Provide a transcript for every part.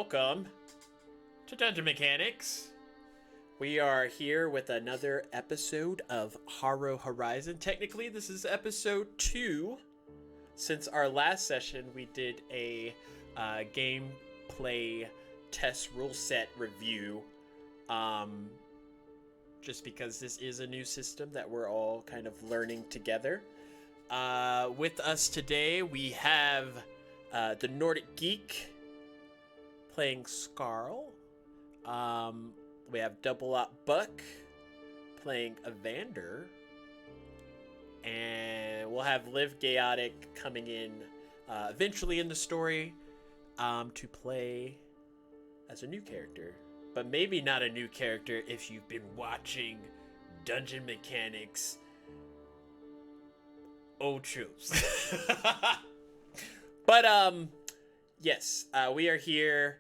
welcome to Dungeon Mechanics. We are here with another episode of Harrow Horizon. Technically, this is episode 2. Since our last session, we did a gameplay test rule set review. Just because this is a new system that we're all kind of learning together. With us today, we have the Nordic Geek playing Skarl. We have Double Up Buck playing Evander. And we'll have Liv Chaotic coming in eventually in the story to play as a new character. But maybe not a new character if you've been watching Dungeon Mechanics old shows. But yes, we are here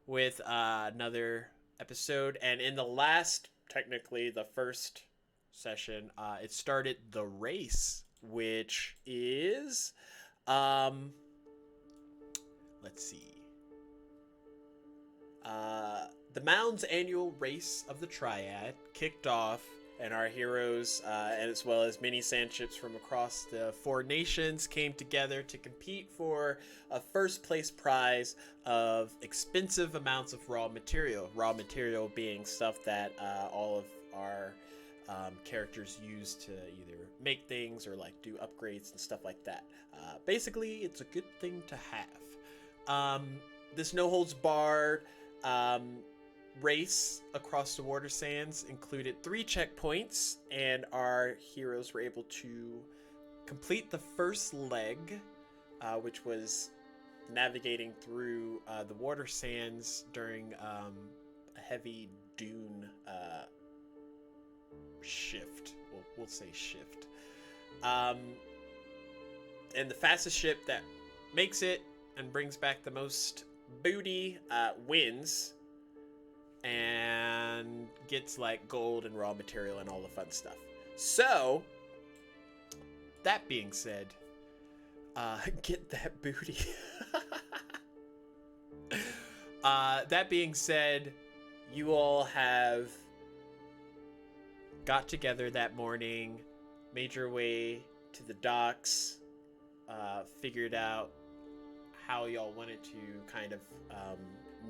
with another episode, and in the last, technically the first session, it started the race, which is let's see, the Mound's annual race of the Triad kicked off, and our heroes, as well as many sandships from across the 4 nations, came together to compete for a first place prize of expensive amounts of raw material. Raw material being stuff that all of our characters use to either make things or like do upgrades and stuff like that. Basically, it's a good thing to have. This no holds barred race across the water sands included 3 checkpoints, and our heroes were able to complete the first leg, which was navigating through the water sands during a heavy dune shift. We'll say shift. And the fastest ship that makes it and brings back the most booty wins and gets like gold and raw material and all the fun stuff. So that being said, get that booty. That being said, you all have got together that morning, made your way to the docks, figured out how y'all wanted to kind of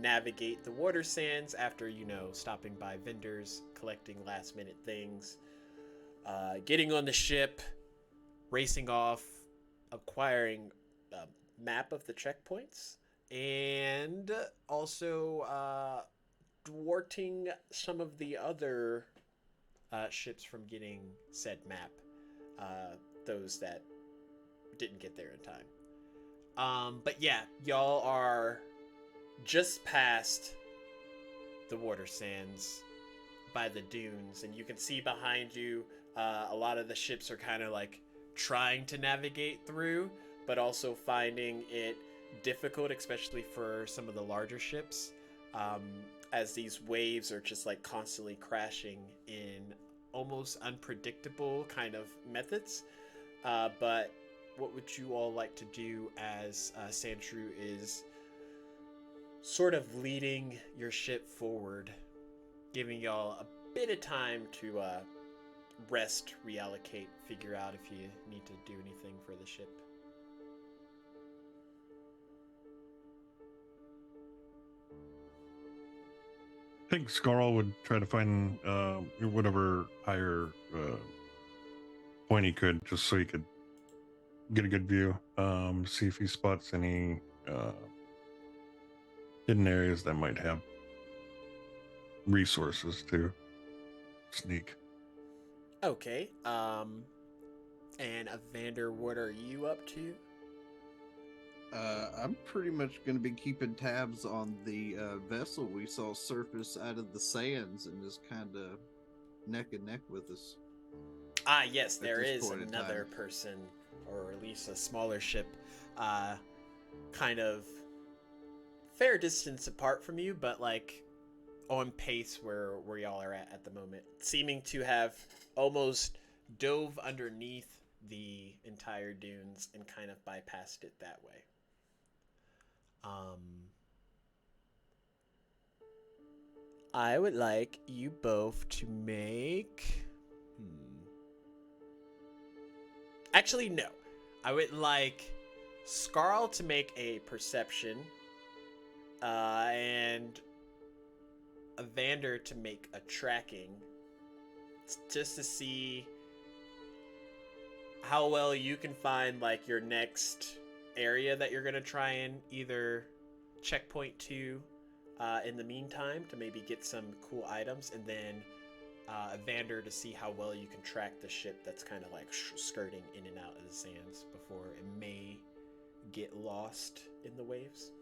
navigate the water sands after, stopping by vendors, collecting last minute things, getting on the ship, racing off, acquiring a map of the checkpoints, and also thwarting some of the other ships from getting said map, those that didn't get there in time. But yeah, y'all are just past the water sands by the dunes, and you can see behind you a lot of the ships are kind of like trying to navigate through, but also finding it difficult, especially for some of the larger ships, as these waves are just like constantly crashing in almost unpredictable kind of methods. But what would you all like to do as Sandshrew is sort of leading your ship forward, giving y'all a bit of time to rest, reallocate, figure out if you need to do anything for the ship? I think Skarl would try to find whatever higher point he could, just so he could get a good view. See if he spots any hidden areas that might have resources to sneak. Okay. And Evander, what are you up to? I'm pretty much going to be keeping tabs on the vessel we saw surface out of the sands and just kind of neck and neck with us. Ah, yes, there is another person, or at least a smaller ship, kind of fair distance apart from you, but like on pace where y'all are at the moment, seeming to have almost dove underneath the entire dunes and kind of bypassed it that way. I would like you both to make. Actually, no. I would like Scarl to make a perception, and Evander to make a tracking, just to see how well you can find like your next area that you're gonna try and either checkpoint to in the meantime to maybe get some cool items, and then Evander to see how well you can track the ship that's kind of like skirting in and out of the sands before it may get lost in the waves.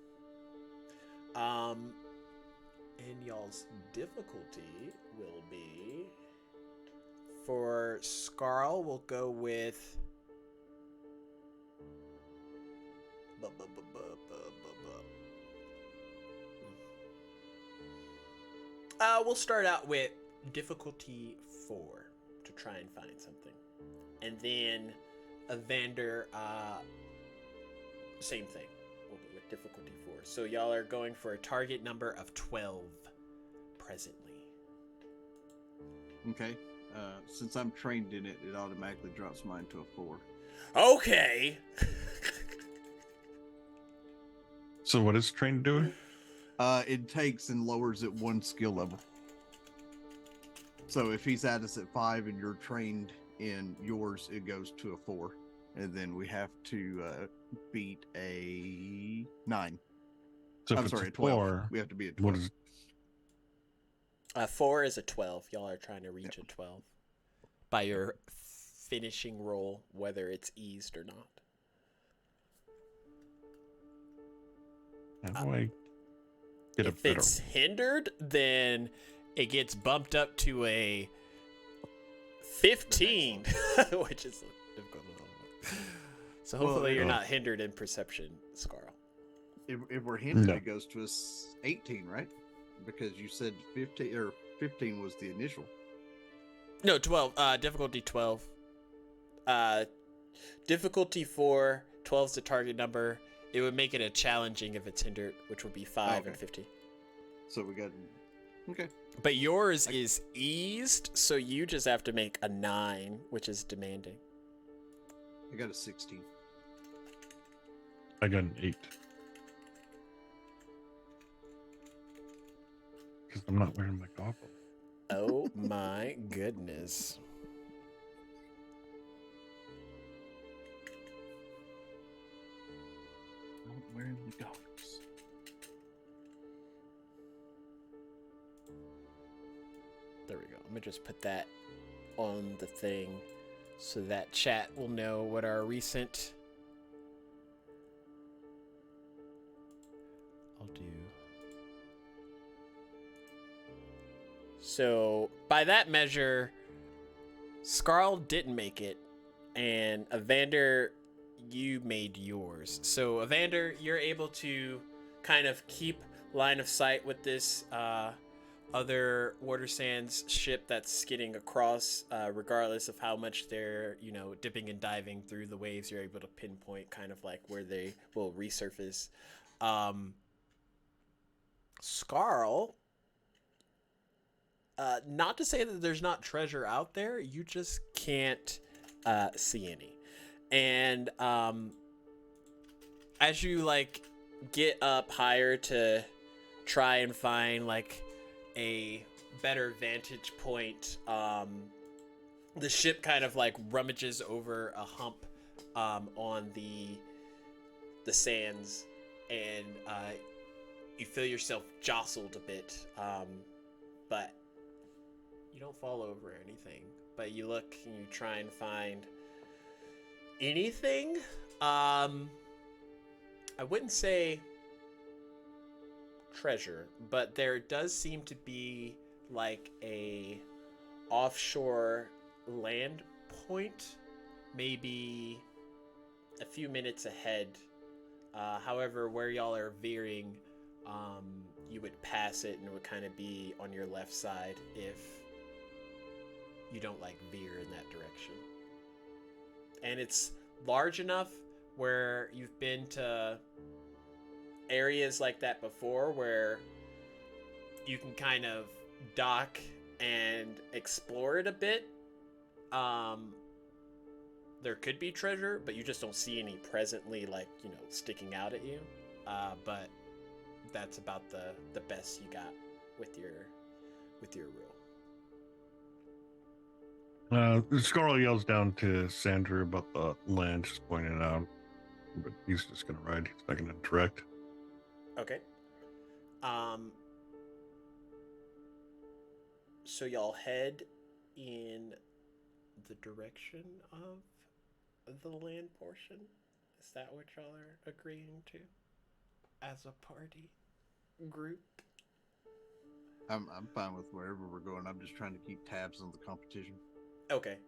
And y'all's difficulty will be, for Scarl, we'll go with we'll start out with difficulty 4 to try and find something, and then Evander, same thing. We'll go with difficulty 4. So y'all are going for a target number of 12 presently. Okay. Since I'm trained in it, it automatically drops mine to a 4. Okay. So what is trained doing? It takes and lowers it 1 skill level. So if he's at us at 5 and you're trained in yours, it goes to a 4. And then we have to beat a 9. So if I'm it's sorry, a a 12. 4, We have to be at what 12. is 4 is a 12. Y'all are trying to reach a 12 by your finishing roll, whether it's eased or not. how do I get a If better it's hindered, then it gets bumped up to a 15, which is difficult. So hopefully you're not hindered in perception, Scarl. If we're hindered, No. it goes to us 18, right? Because you said 15 or 15 was the initial. No, 12. Difficulty 12. Difficulty 4. 12 is the target number. It would make it a challenging if it's hindered, which would be 5 and 15. So we got... Okay. But yours is eased, so you just have to make a 9, which is demanding. I got a 16. I got an 8. Because I'm not wearing my goggles. Oh my goodness. Not wearing the goggles. There we go. I'm going to just put that on the thing so that chat will know what our recent... I'll do... So, by that measure, Scarl didn't make it, and Evander, you made yours. So, Evander, you're able to kind of keep line of sight with this other Water Sands ship that's skidding across, regardless of how much they're, dipping and diving through the waves. You're able to pinpoint kind of like where they will resurface. Scarl, not to say that there's not treasure out there, you just can't see any. And as you get up higher to try and find a better vantage point, the ship kind of rummages over a hump on the sands, and you feel yourself jostled a bit, but you don't fall over or anything. But you look and you try and find anything. I wouldn't say treasure, but there does seem to be a offshore land point, maybe a few minutes ahead. However, where y'all are veering, you would pass it and it would kind of be on your left side if you don't veer in that direction. And it's large enough where you've been to areas like that before, where you can kind of dock and explore it a bit, there could be treasure, but you just don't see any presently, like, sticking out at you. But that's about the best you got with your rule. Scarl yells down to Sandra about the land, just pointing it out. But he's just gonna ride. He's not gonna direct. Okay. So y'all head in the direction of the land portion. Is that what y'all are agreeing to as a party group? I'm fine with wherever we're going. I'm just trying to keep tabs on the competition. Okay.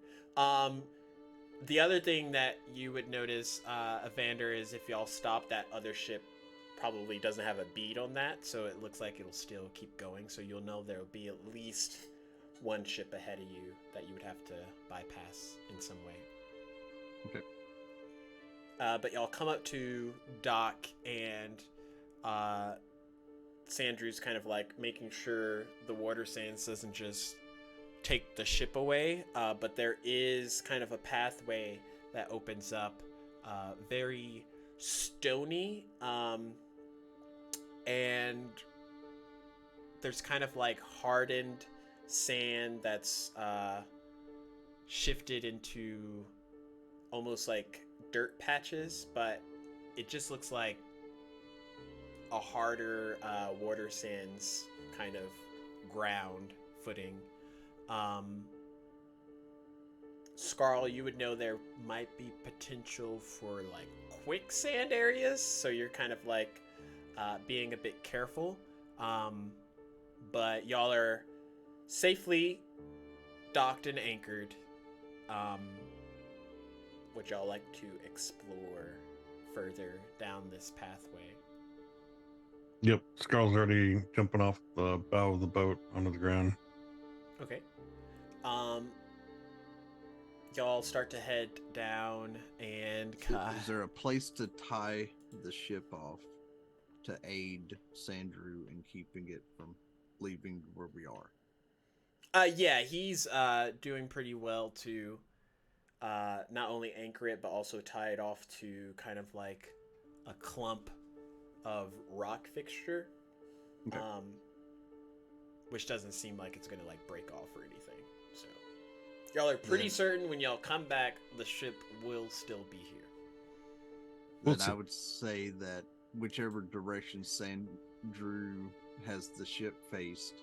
The other thing that you would notice, Evander, is if y'all stop, that other ship probably doesn't have a bead on that, so it looks like it'll still keep going. So you'll know there'll be at least one ship ahead of you that you would have to bypass in some way. Okay. But y'all come up to dock, and Sandrew's kind of like making sure the water sands doesn't just take the ship away, but there is kind of a pathway that opens up, very stony, and there's kind of like hardened sand that's shifted into almost like dirt patches, but it just looks like a harder water sands kind of ground footing. Scarl, you would know there might be potential for like quicksand areas, so you're kind of like being a bit careful. But y'all are safely docked and anchored. Would y'all like to explore further down this pathway? Yep, Scarl's already jumping off the bow of the boat onto the ground. Okay. Y'all start to head down, and Is there a place to tie the ship off to aid Sandrew in keeping it from leaving where we are? Yeah, he's doing pretty well to not only anchor it, but also tie it off to kind of like a clump of rock fixture. Okay. Which doesn't seem like it's gonna like break off or anything. So y'all are pretty certain when y'all come back, the ship will still be here. Then I would say that whichever direction Sandrew has the ship faced,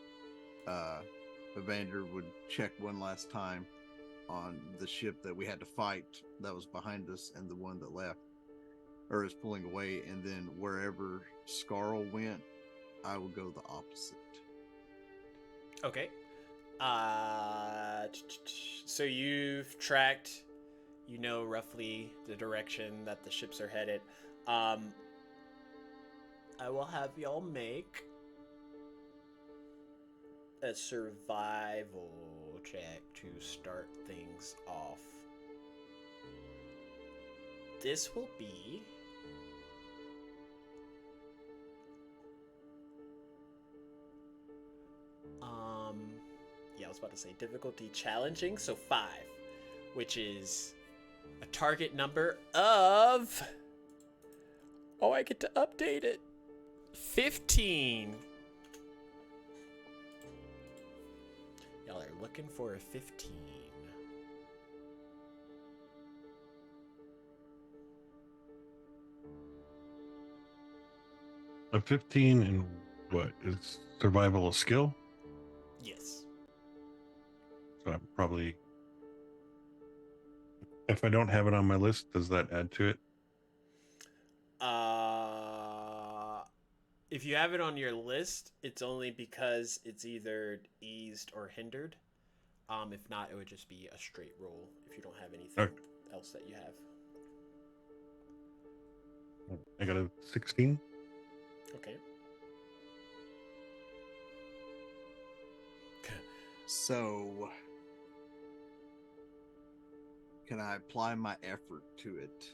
Evander would check one last time on the ship that we had to fight that was behind us and the one that left or is pulling away, and then wherever Scarl went, I will go the opposite. Okay. So you've tracked, roughly the direction that the ships are headed. I will have y'all make a survival check to start things off. This will be I was about to say difficulty challenging, so 5, which is a target number of, I get to update it, 15. Y'all are looking for a 15. A 15 and what is survival a skill? Yes. So I'm probably, if I don't have it on my list, does that add to it? If you have it on your list, it's only because it's either eased or hindered. If not, it would just be a straight roll if you don't have anything else that you have. I got a 16. Okay. So, can I apply my effort to it?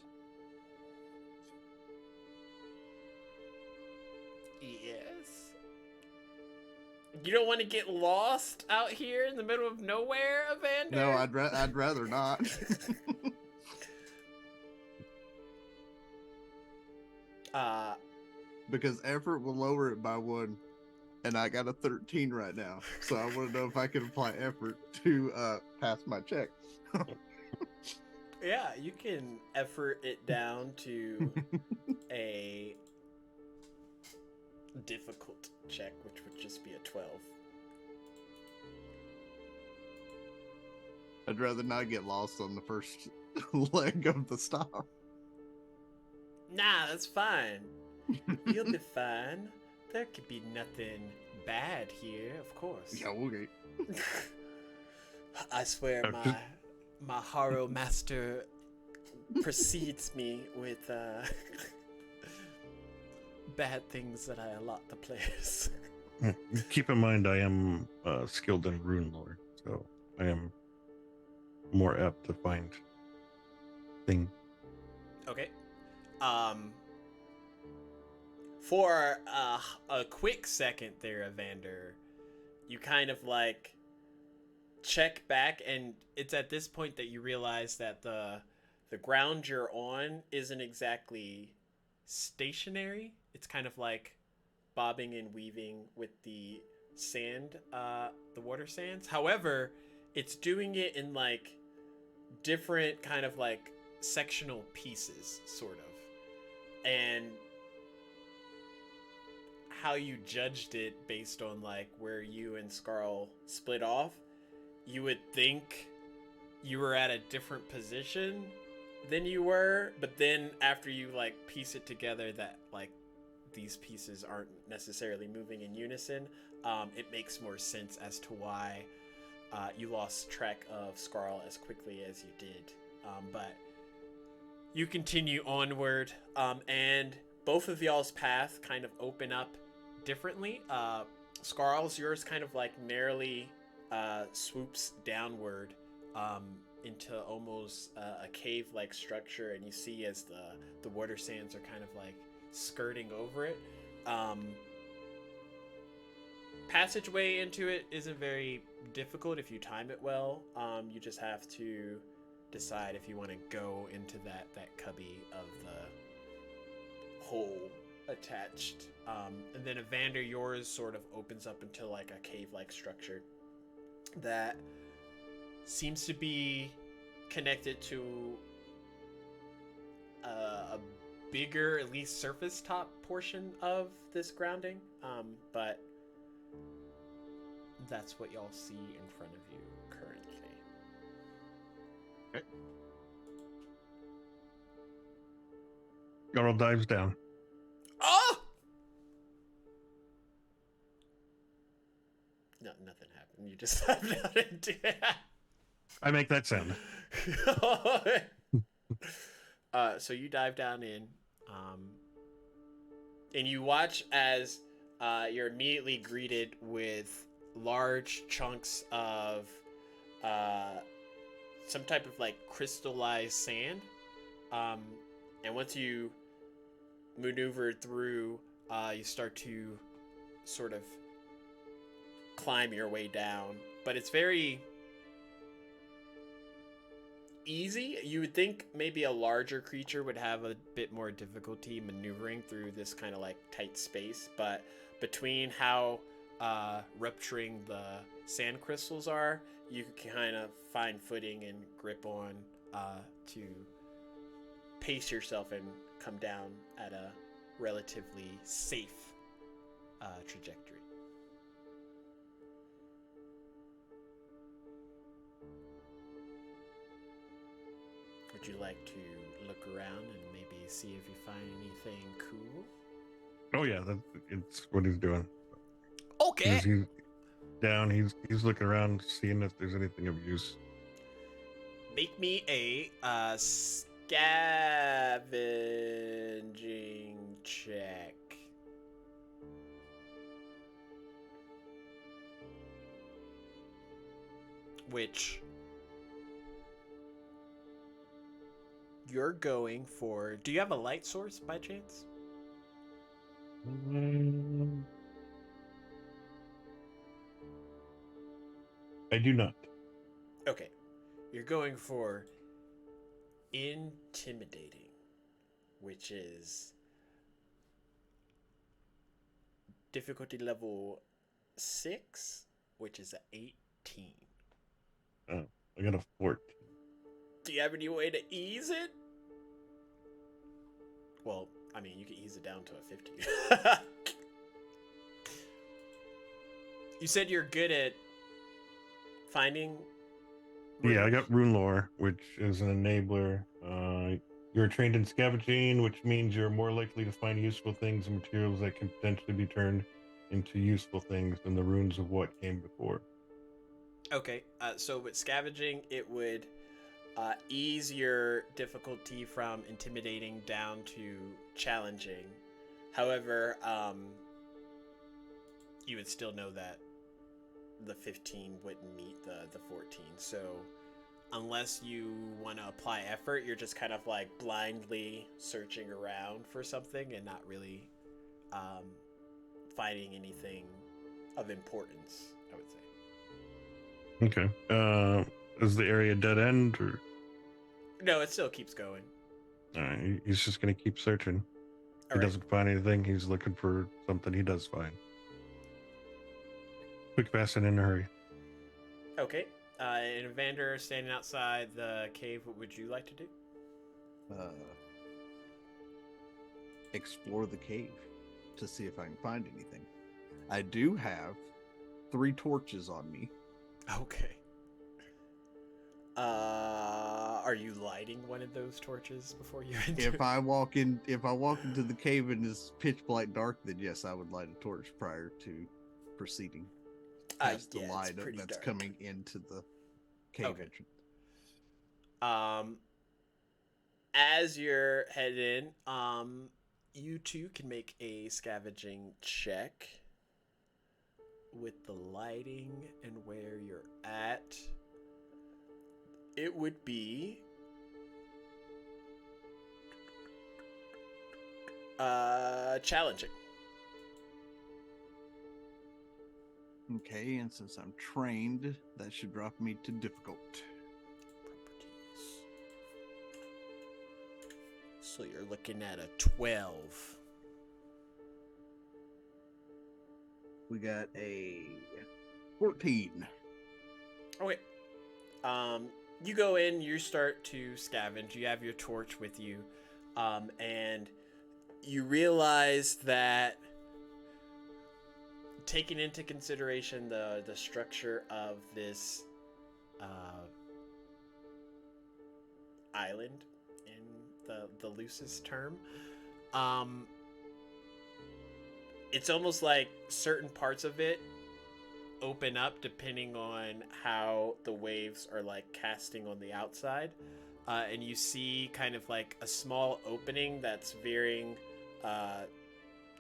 Yes. You don't want to get lost out here in the middle of nowhere, Evander? No, I'd rather not. Because effort will lower it by 1, and I got a 13 right now. So I want to know if I can apply effort to pass my check. Yeah, you can effort it down to a difficult check, which would just be a 12. I'd rather not get lost on the first leg of the stop. Nah, that's fine. You'll be fine. There could be nothing bad here, of course. Yeah, okay. I swear my Harrow master precedes me with bad things that I allot the players. Keep in mind, I am skilled in rune lore, so I am more apt to find things. Okay. For a quick second there, Evander, you kind of like check back, and it's at this point that you realize that the ground you're on isn't exactly stationary. It's kind of like bobbing and weaving with the sand, the water sands. However, it's doing it in like different kind of like sectional pieces, sort of. And how you judged it based on like where you and Scarl split off, you would think you were at a different position than you were, but then after you like piece it together that like these pieces aren't necessarily moving in unison, it makes more sense as to why you lost track of Scarl as quickly as you did. But you continue onward, and both of y'all's path kind of open up differently. Scarl's, yours kind of like narrowly swoops downward into almost a cave-like structure, and you see as the water sands are kind of like skirting over it. Passageway into it isn't very difficult if you time it well. You just have to decide if you want to go into that cubby of the hole attached. And then Evander, yours sort of opens up into like a cave-like structure that seems to be connected to a bigger, at least surface top portion of this grounding. But that's what y'all see in front of you currently. Okay. Garl dives down. Oh! No, nothing happened. You just stepped out into it. I make that sound. So you dive down in, and you watch as you're immediately greeted with large chunks of some type of like crystallized sand. And once you maneuver through, you start to sort of climb your way down. But it's very easy. You would think maybe a larger creature would have a bit more difficulty maneuvering through this kind of like tight space, but between how rupturing the sand crystals are, you can kind of find footing and grip on to pace yourself and come down at a relatively safe trajectory. Would you like to look around and maybe see if you find anything cool? Oh yeah, it's what he's doing. Okay. He's down. He's looking around, seeing if there's anything of use. Make me a scavenging check. Which you're going for. Do you have a light source by chance? I do not. Okay. You're going for intimidating, which is difficulty level 6, which is a 18. Oh, I got a 14. Do you have any way to ease it? Well, I mean, you can ease it down to a 50. You said you're good at finding. Yeah, I runes? got rune lore, which is an enabler. You're trained in scavenging, which means you're more likely to find useful things and materials that can potentially be turned into useful things than the runes of what came before. Okay, so with scavenging, it would ease your difficulty from intimidating down to challenging. However, you would still know that the 15 wouldn't meet the 14. So unless you want to apply effort, you're just kind of like blindly searching around for something and not really finding anything of importance, I would say. Okay. Is the area dead end, or No, it still keeps going. he's just gonna keep searching? All He right. doesn't find anything. He's looking for something he does find. Quick, fast, and in a hurry. Okay. And Evander standing outside the cave, what would you like to do? Explore the cave to see if I can find anything. I do have 3 torches on me. Okay. Are you lighting one of those torches before you enter? If I walk into the cave and it's pitch black dark, then yes, I would light a torch prior to proceeding past the yeah, light it's that's dark. coming into the cave Okay. entrance. As you're headed in, you two can make a scavenging check with the lighting and where you're at. It would be challenging. Okay, and since I'm trained, that should drop me to difficult. Properties. So you're looking at a 12. We got a 14. Okay. You go in, you start to scavenge. You have your torch with you, and you realize that, taking into consideration the structure of this island, in the loosest term, it's almost like certain parts of it open up depending on how the waves are like casting on the outside, and you see kind of like a small opening that's veering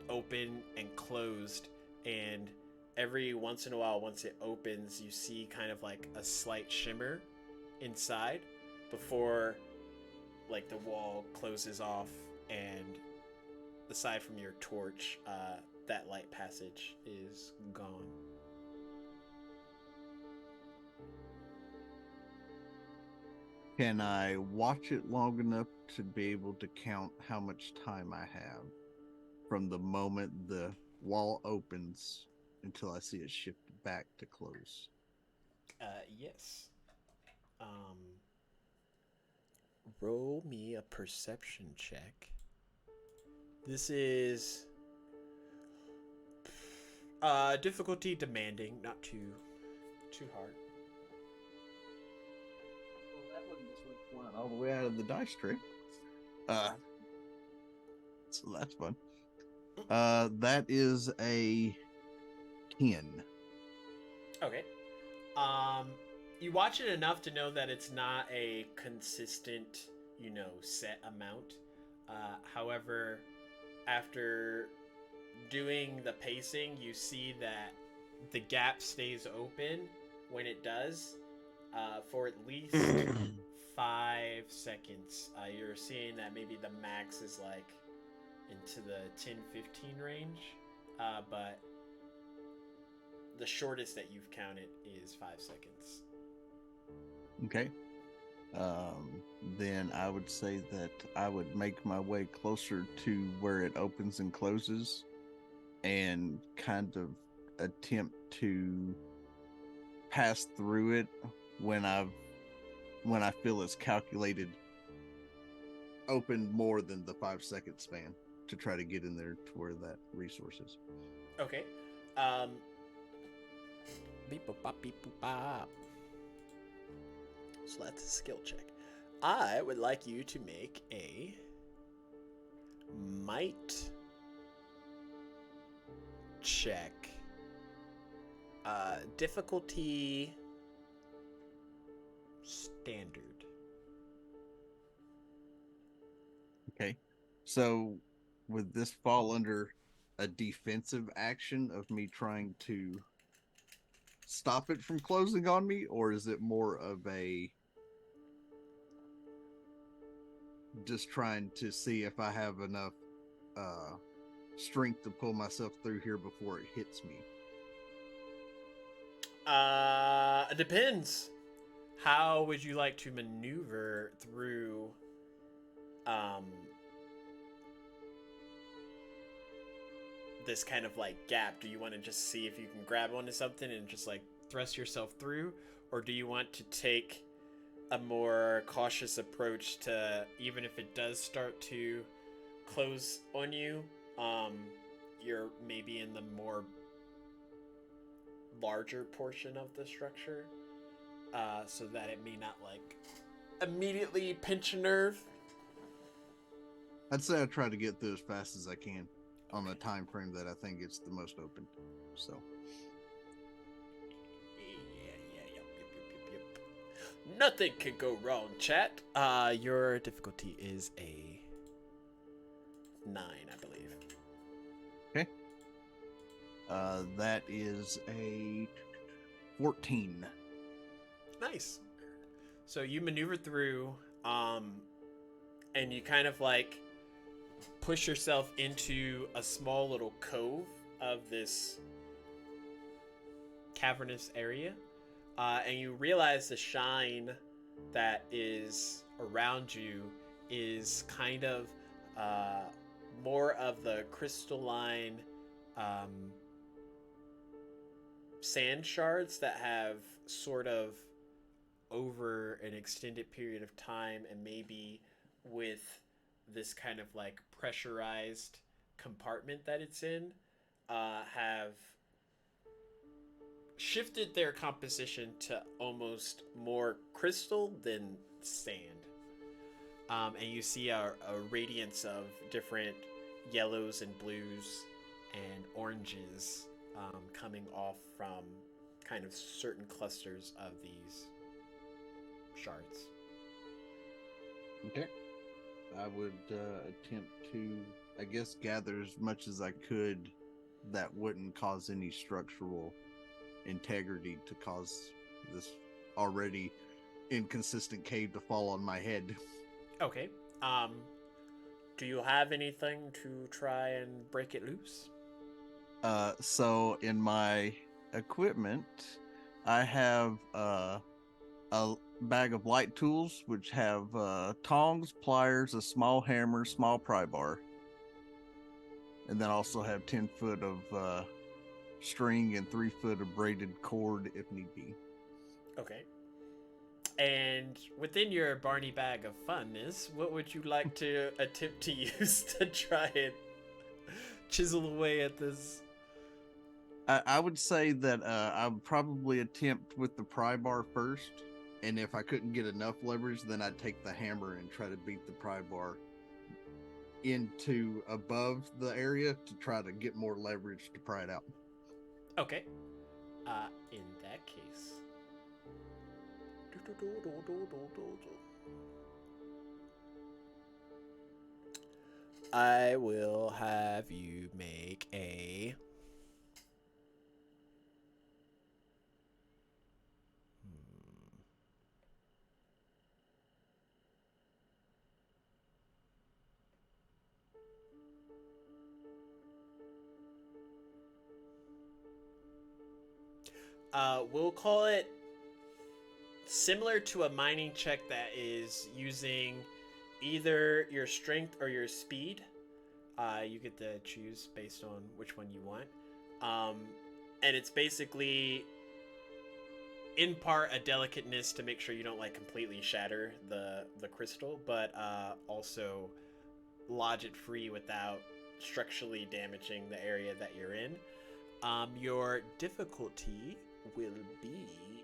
open and closed, and every once in a while, once it opens, you see kind of like a slight shimmer inside before like the wall closes off, and aside from your torch, that light passage is gone. Can I watch it long enough to be able to count how much time I have from the moment the wall opens until I see it shift back to close? Yes. Roll me a perception check. This is difficulty demanding, not too hard. Well, that wasn't just like flying all the way out of the dice tray. So that's fun. That is a 10. Okay. You watch it enough to know that it's not a consistent, set amount. However, after doing the pacing, you see that the gap stays open when it does, for at least 5 seconds. You're seeing that maybe the max is like into the 10-15 range, but the shortest that you've counted is 5 seconds. Okay. Then I would say that I would make my way closer to where it opens and closes and kind of attempt to pass through it when I feel it's calculated open more than the 5 second span to try to get in there to where that resource is. Okay. Beep boop bop beep boop bop. So that's a skill check. I would like you to make a might check. Difficulty standard. Okay. So would this fall under a defensive action of me trying to stop it from closing on me, or is it more of a just trying to see if I have enough strength to pull myself through here before it hits me? It depends. How would you like to maneuver through this kind of like gap? Do you want to just see if you can grab onto something and just like thrust yourself through, or do you want to take a more cautious approach to, even if it does start to close on you, you're maybe in the more larger portion of the structure, so that it may not like immediately pinch a nerve? I'd say I try to get through as fast as I can on the time frame that I think it's the most open. So Yep. Nothing can go wrong, chat. Your difficulty is a 9, I believe. okay. That is a 14. Nice. So you maneuver through, and you kind of like push yourself into a small little cove of this cavernous area, and you realize the shine that is around you is kind of more of the crystalline sand shards that have sort of, over an extended period of time, and maybe with this kind of like pressurized compartment that it's in, have shifted their composition to almost more crystal than sand. And you see a radiance of different yellows and blues and oranges coming off from kind of certain clusters of these shards. Okay. I would attempt to, I guess, gather as much as I could that wouldn't cause any structural integrity to cause this already inconsistent cave to fall on my head. Okay. Do you have anything to try and break it loose? So in my equipment, I have a bag of light tools, which have tongs, pliers, a small hammer, small pry bar, and then also have 10 foot of string and 3 foot of braided cord if need be. Okay. And within your Barney bag of funness, what would you like to attempt to use to try and chisel away at this? I would say that I would probably attempt with the pry bar first, and if I couldn't get enough leverage, then I'd take the hammer and try to beat the pry bar into above the area to try to get more leverage to pry it out. Okay. In that case, I will have you make a We'll call it similar to a mining check that is using either your strength or your speed. You get to choose based on which one you want. And it's basically in part a delicateness to make sure you don't like completely shatter the crystal, but also lodge it free without structurally damaging the area that you're in. Your difficulty will be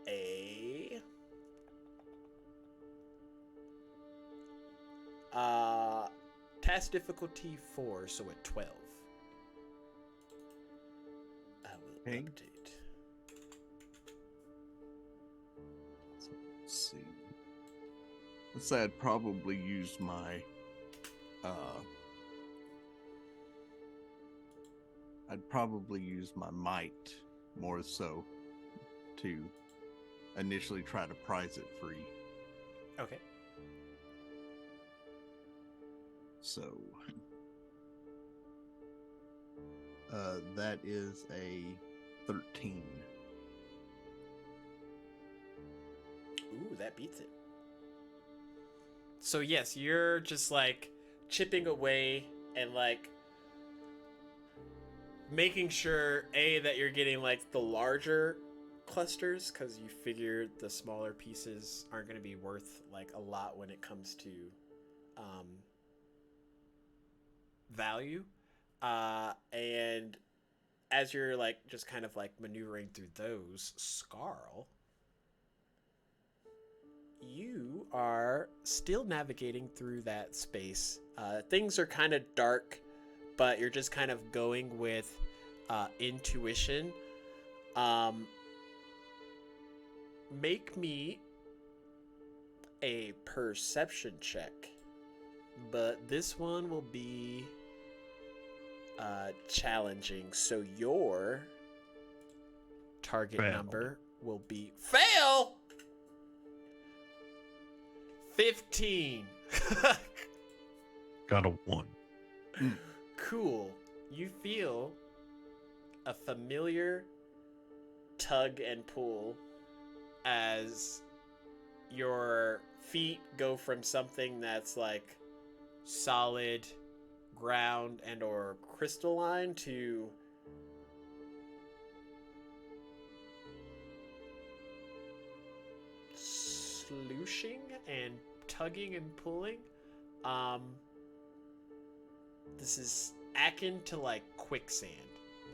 a task difficulty 4, so at 12. I will Okay. update. Let's see. Let's say I'd probably use my might more so to initially try to prize it free. Okay. So that is a 13. Ooh, that beats it. So yes, you're just like chipping away and like making sure that you're getting like the larger clusters, because you figure the smaller pieces aren't going to be worth like a lot when it comes to value. And as you're like just kind of like maneuvering through those, Scarl, you are still navigating through that space. Things are kind of dark, but you're just kind of going with intuition. Make me a perception check, but this one will be challenging. So your target Fail. number will be fail. 15. Got a 1. Cool. You feel a familiar tug and pull as your feet go from something that's like solid ground and or crystalline to slooshing and tugging and pulling. This is akin to like quicksand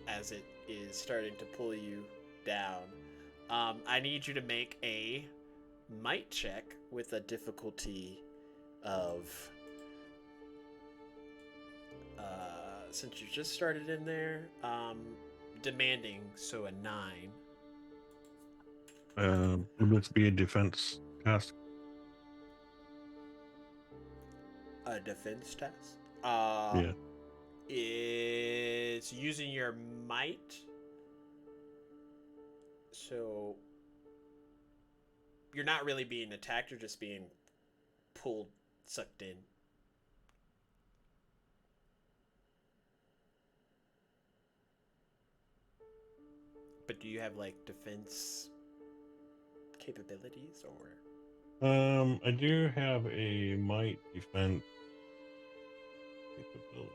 as it is starting to pull you down. I need you to make a might check with a difficulty of since you just started in there, demanding, so a 9. Would this be a defense task? A defense test? Yeah. It's using your might. So you're not really being attacked, you're just being pulled, sucked in. But do you have like defense capabilities or? I do have a might defense capability.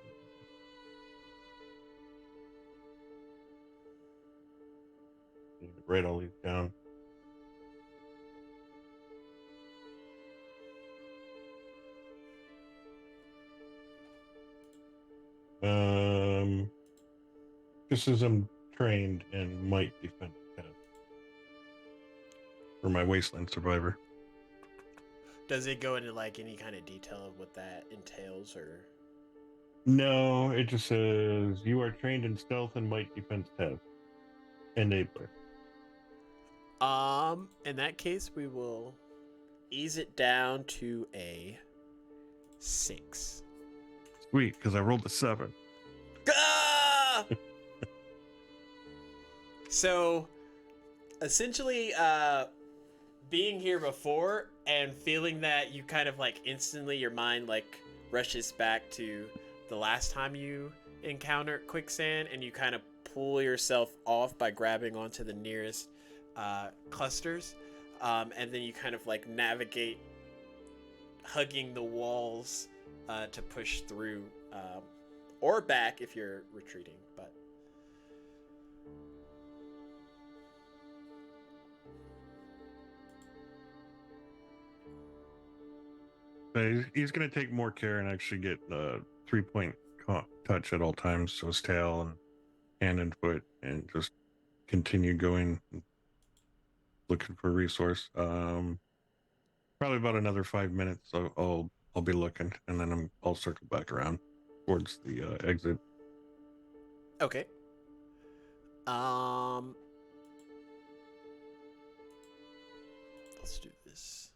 Write all these down. Just as I'm trained in might defense test for my wasteland survivor. Does it go into like any kind of detail of what that entails or? No, it just says you are trained in stealth and might defense test. Enabler. In that case, we will ease it down to a 6. Sweet, because I rolled a 7. Ah! So, essentially, being here before and feeling that you kind of like instantly your mind like rushes back to the last time you encountered quicksand and you kind of pull yourself off by grabbing onto the nearest clusters, and then you kind of like navigate, hugging the walls to push through, or back if you're retreating. But he's going to take more care and actually get 3-point touch at all times, so his tail and hand and foot, and just continue going, looking for a resource. Probably about another 5 minutes. So I'll be looking, and then I'll circle back around towards the exit. okay. Let's do this.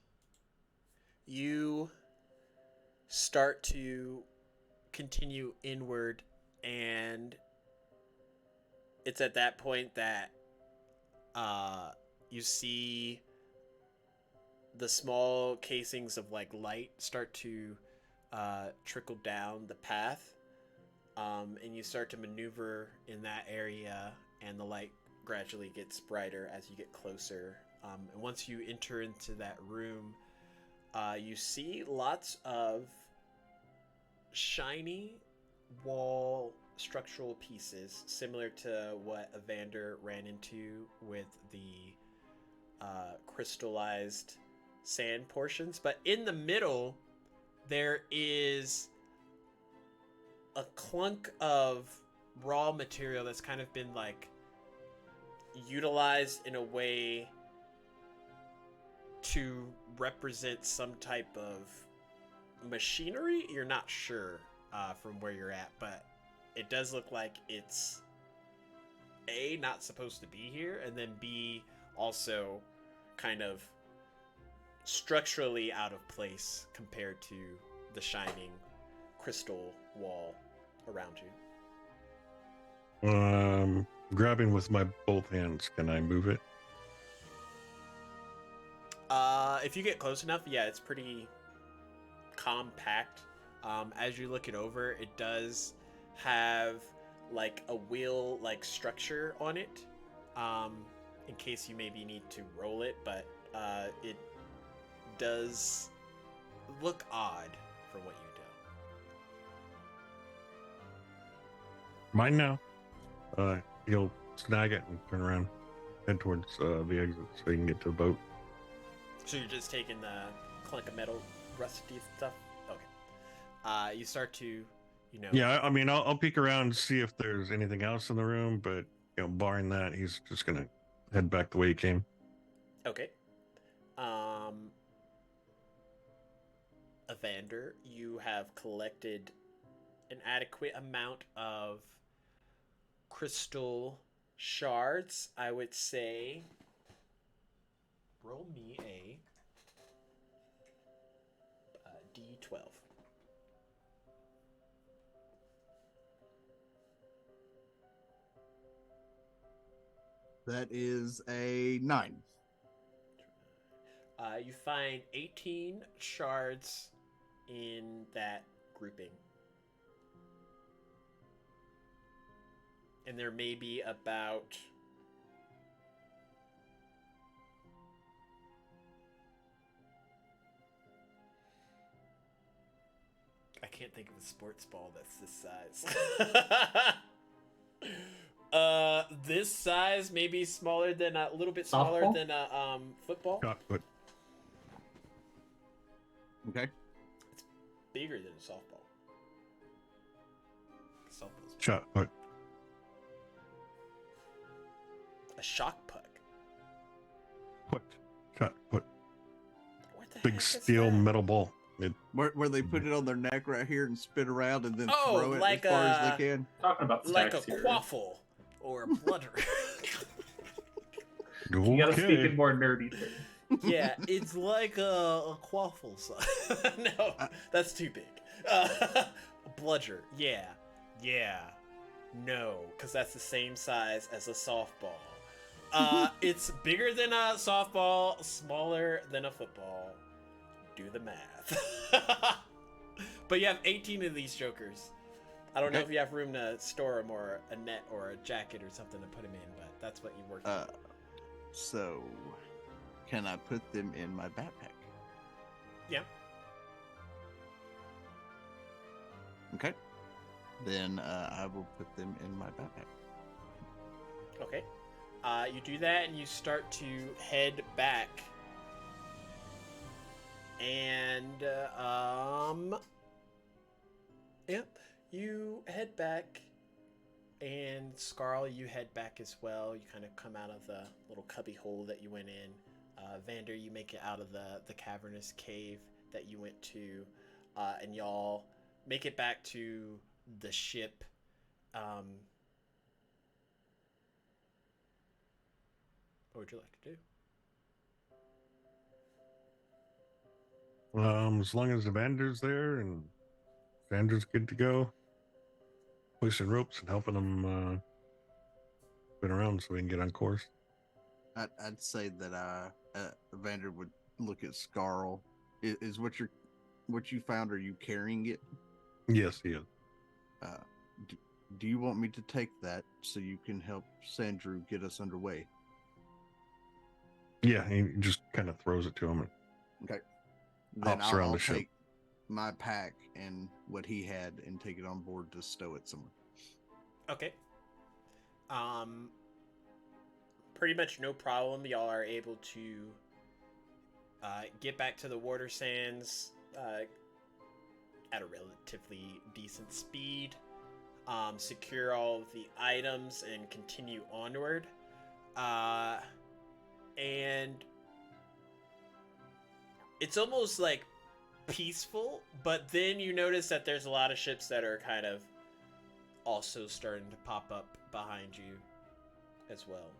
You start to continue inward, and it's at that point that you see the small casings of like light start to trickle down the path, and you start to maneuver in that area, and the light gradually gets brighter as you get closer. And once you enter into that room, you see lots of shiny wall structural pieces, similar to what Evander ran into with the crystallized sand portions. But in the middle, there is a clunk of raw material that's kind of been like utilized in a way to represent some type of machinery. You're not sure from where you're at, but it does look like it's A, not supposed to be here, and then B, also kind of structurally out of place compared to the shining crystal wall around you. Grabbing with my both hands, can I move it? If you get close enough, yeah, it's pretty compact. As you look it over, it does have like a wheel like structure on it, in case you maybe need to roll it, but it does look odd for what you do. Mine now. He'll snag it and turn around, head towards the exit so he can get to the boat. So you're just taking the clunk of metal, rusty stuff? Okay. You start to, Yeah, I mean, I'll peek around and see if there's anything else in the room, but, barring that, he's just going to head back the way he came. Okay. Evander, you have collected an adequate amount of crystal shards. I would say roll me a d12. That is a 9. You find 18 shards in that grouping. And there may be about I can't think of a sports ball that's this size. This size, maybe smaller than a little bit smaller Softball? than a football. Shot put. Okay. Bigger than a softball. Softball's Shot put. a shock puck. Put. Shot put. What the Big heck is steel that? metal ball. Where they put it on their neck right here and spin around and then Oh, throw it like as far a- as they can. Talking about Like a stacks here. quaffle or a bludger. You gotta speak Okay. in more nerdy terms. Yeah, it's like a quaffle. No, that's too big. A bludger. Yeah. No, because that's the same size as a softball. It's bigger than a softball, smaller than a football. Do the math. But you have 18 of these jokers. I don't know Okay. if you have room to store him or a net or a jacket or something to put him in, but that's what you worked on. So, can I put them in my backpack? Yeah. Okay. Then I will put them in my backpack. Okay. You do that and you start to head back. And, yep, you head back. And Scarl, you head back as well. You kind of come out of the little cubby hole that you went in. Vander, you make it out of the cavernous cave that you went to. And y'all make it back to the ship. What would you like to do? As long as Evander's there and Vander's good to go, hoisting ropes and helping them spin around so we can get on course. I'd say that Vander would look at Scarl. Is what you found? Are you carrying it? Yes, he is. Do you want me to take that so you can help Sandrew get us underway? Yeah, he just kind of throws it to him. Okay. Then Hops around I'll the ship. take my pack and what he had and take it on board to stow it somewhere. Okay. Pretty much no problem. Y'all are able to get back to the water sands at a relatively decent speed. Secure all of the items and continue onward. And it's almost like peaceful, but then you notice that there's a lot of ships that are kind of also starting to pop up behind you as well.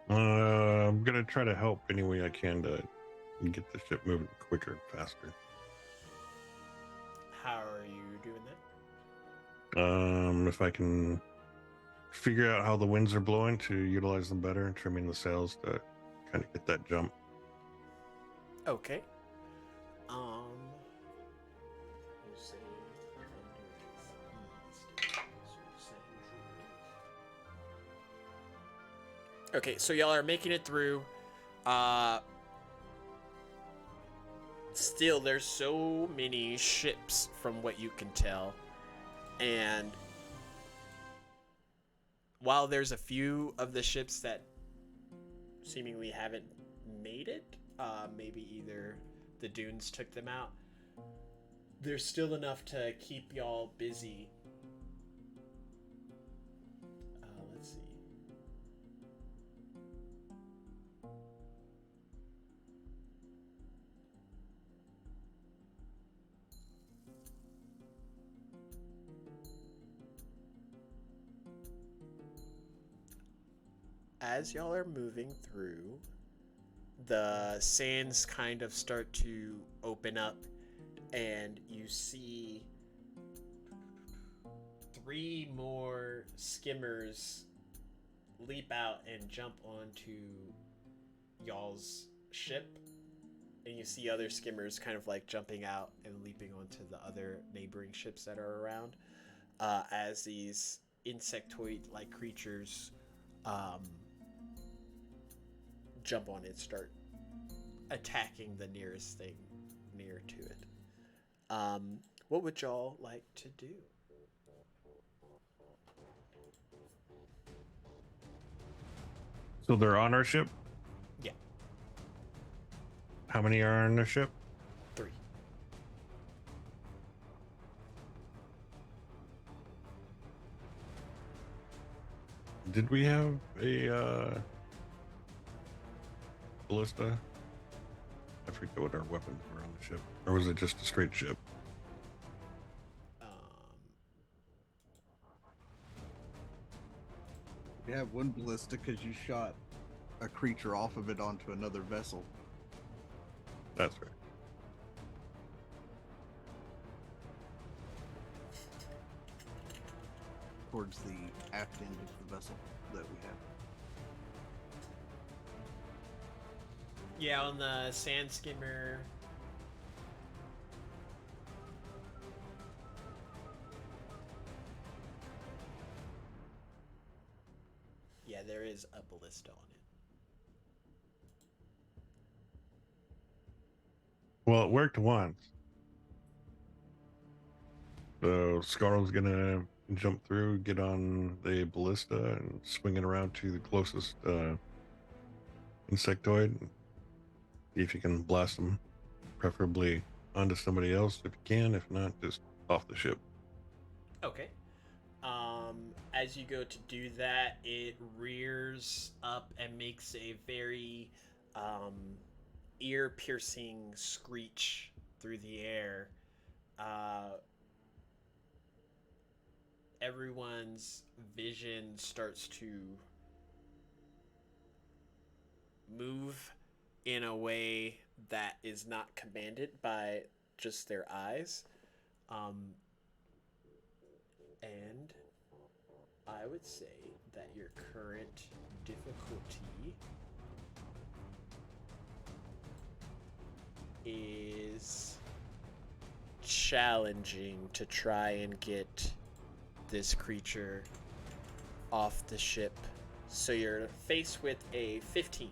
I'm gonna try to help any way I can to get the ship moving quicker and faster. How are you doing that? If I can figure out how the winds are blowing to utilize them better and trimming the sails to kind of get that jump. Okay. We'll say okay, so y'all are making it through. Still, there's so many ships from what you can tell. And while there's a few of the ships that seemingly haven't made it, maybe either the dunes took them out, there's still enough to keep y'all busy. Let's see. As y'all are moving through, the sands kind of start to open up, and you see 3 more skimmers leap out and jump onto y'all's ship. And you see other skimmers kind of like jumping out and leaping onto the other neighboring ships that are around, as these insectoid-like creatures jump on it and start attacking the nearest thing near to it. What would y'all like to do? So they're on our ship? Yeah. How many are on the ship? 3. Did we have a ballista? I forget what our weapons were on the ship. Or was it just a straight ship? You have one ballista because you shot a creature off of it onto another vessel. That's right. Towards the aft end of the vessel that we have. Yeah, on the sand skimmer. Yeah, there is a ballista on it. Well, it worked once. So Scarl's gonna jump through, get on the ballista, and swing it around to the closest insectoid. See if you can blast them, preferably onto somebody else if you can. If not, just off the ship. Okay. As you go to do that, it rears up and makes a very um, ear-piercing screech through the air. Uh, Everyone's vision starts to move in a way that is not commanded by just their eyes. And I would say that your current difficulty is challenging to try and get this creature off the ship. So you're faced with a 15.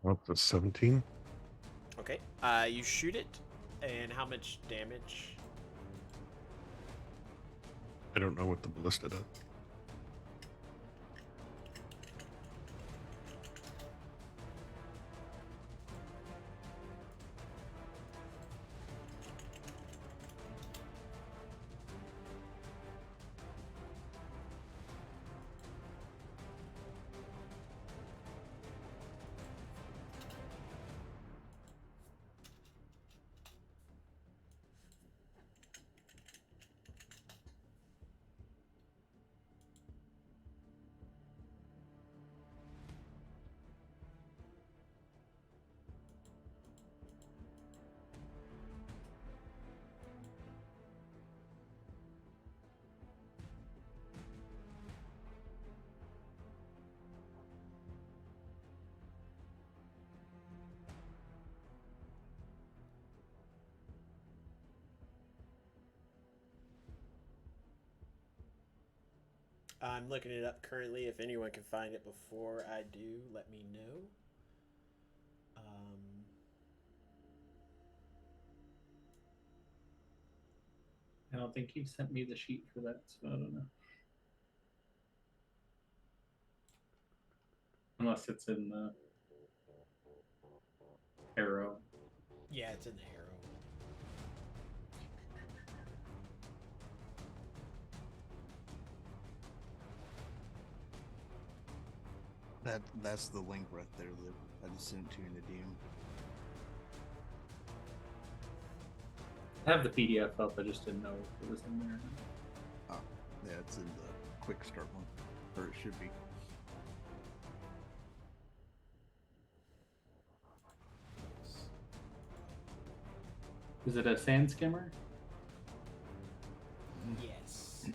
Up to 17. Okay. You shoot it, and how much damage? I don't know what the ballista does. I'm looking it up currently. If anyone can find it before I do, let me know. I don't think you sent me the sheet for that, so I don't know. Unless it's in the Harrow. Yeah, it's in the Harrow. That's the link right there that I just sent to you in the DM. I have the PDF up, I just didn't know if it was in there. Oh, yeah, it's in the quick start one, or it should be. Is it a sand skimmer? Yes. Yes.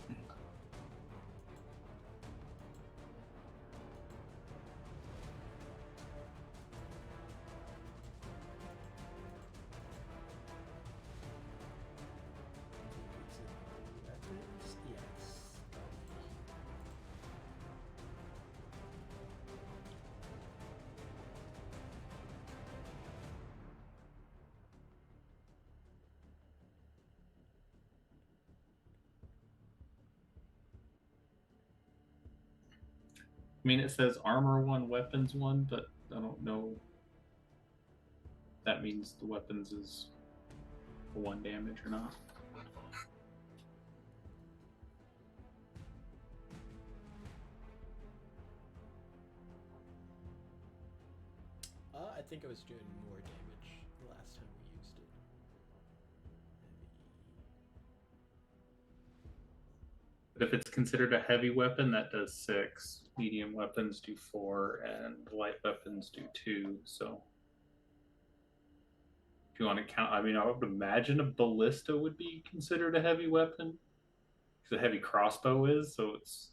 I mean, it says armor 1, weapons 1, but I don't know if that means the weapons is 1 damage or not. I think it was doing more damage the last time we used it. But if it's considered a heavy weapon, that does 6. Medium weapons do 4, and light weapons do 2. So If you want to count, I mean, I would imagine a ballista would be considered a heavy weapon. Because a heavy crossbow is, so it's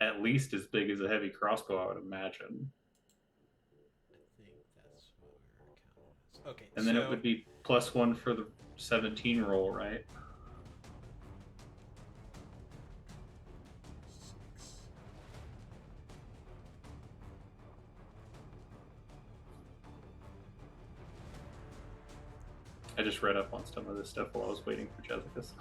at least as big as a heavy crossbow, I would imagine. I think that's what we're counting as. Okay, And then it would be +1 for the 17 roll, right? I just read up on some of this stuff while I was waiting for Jessica's.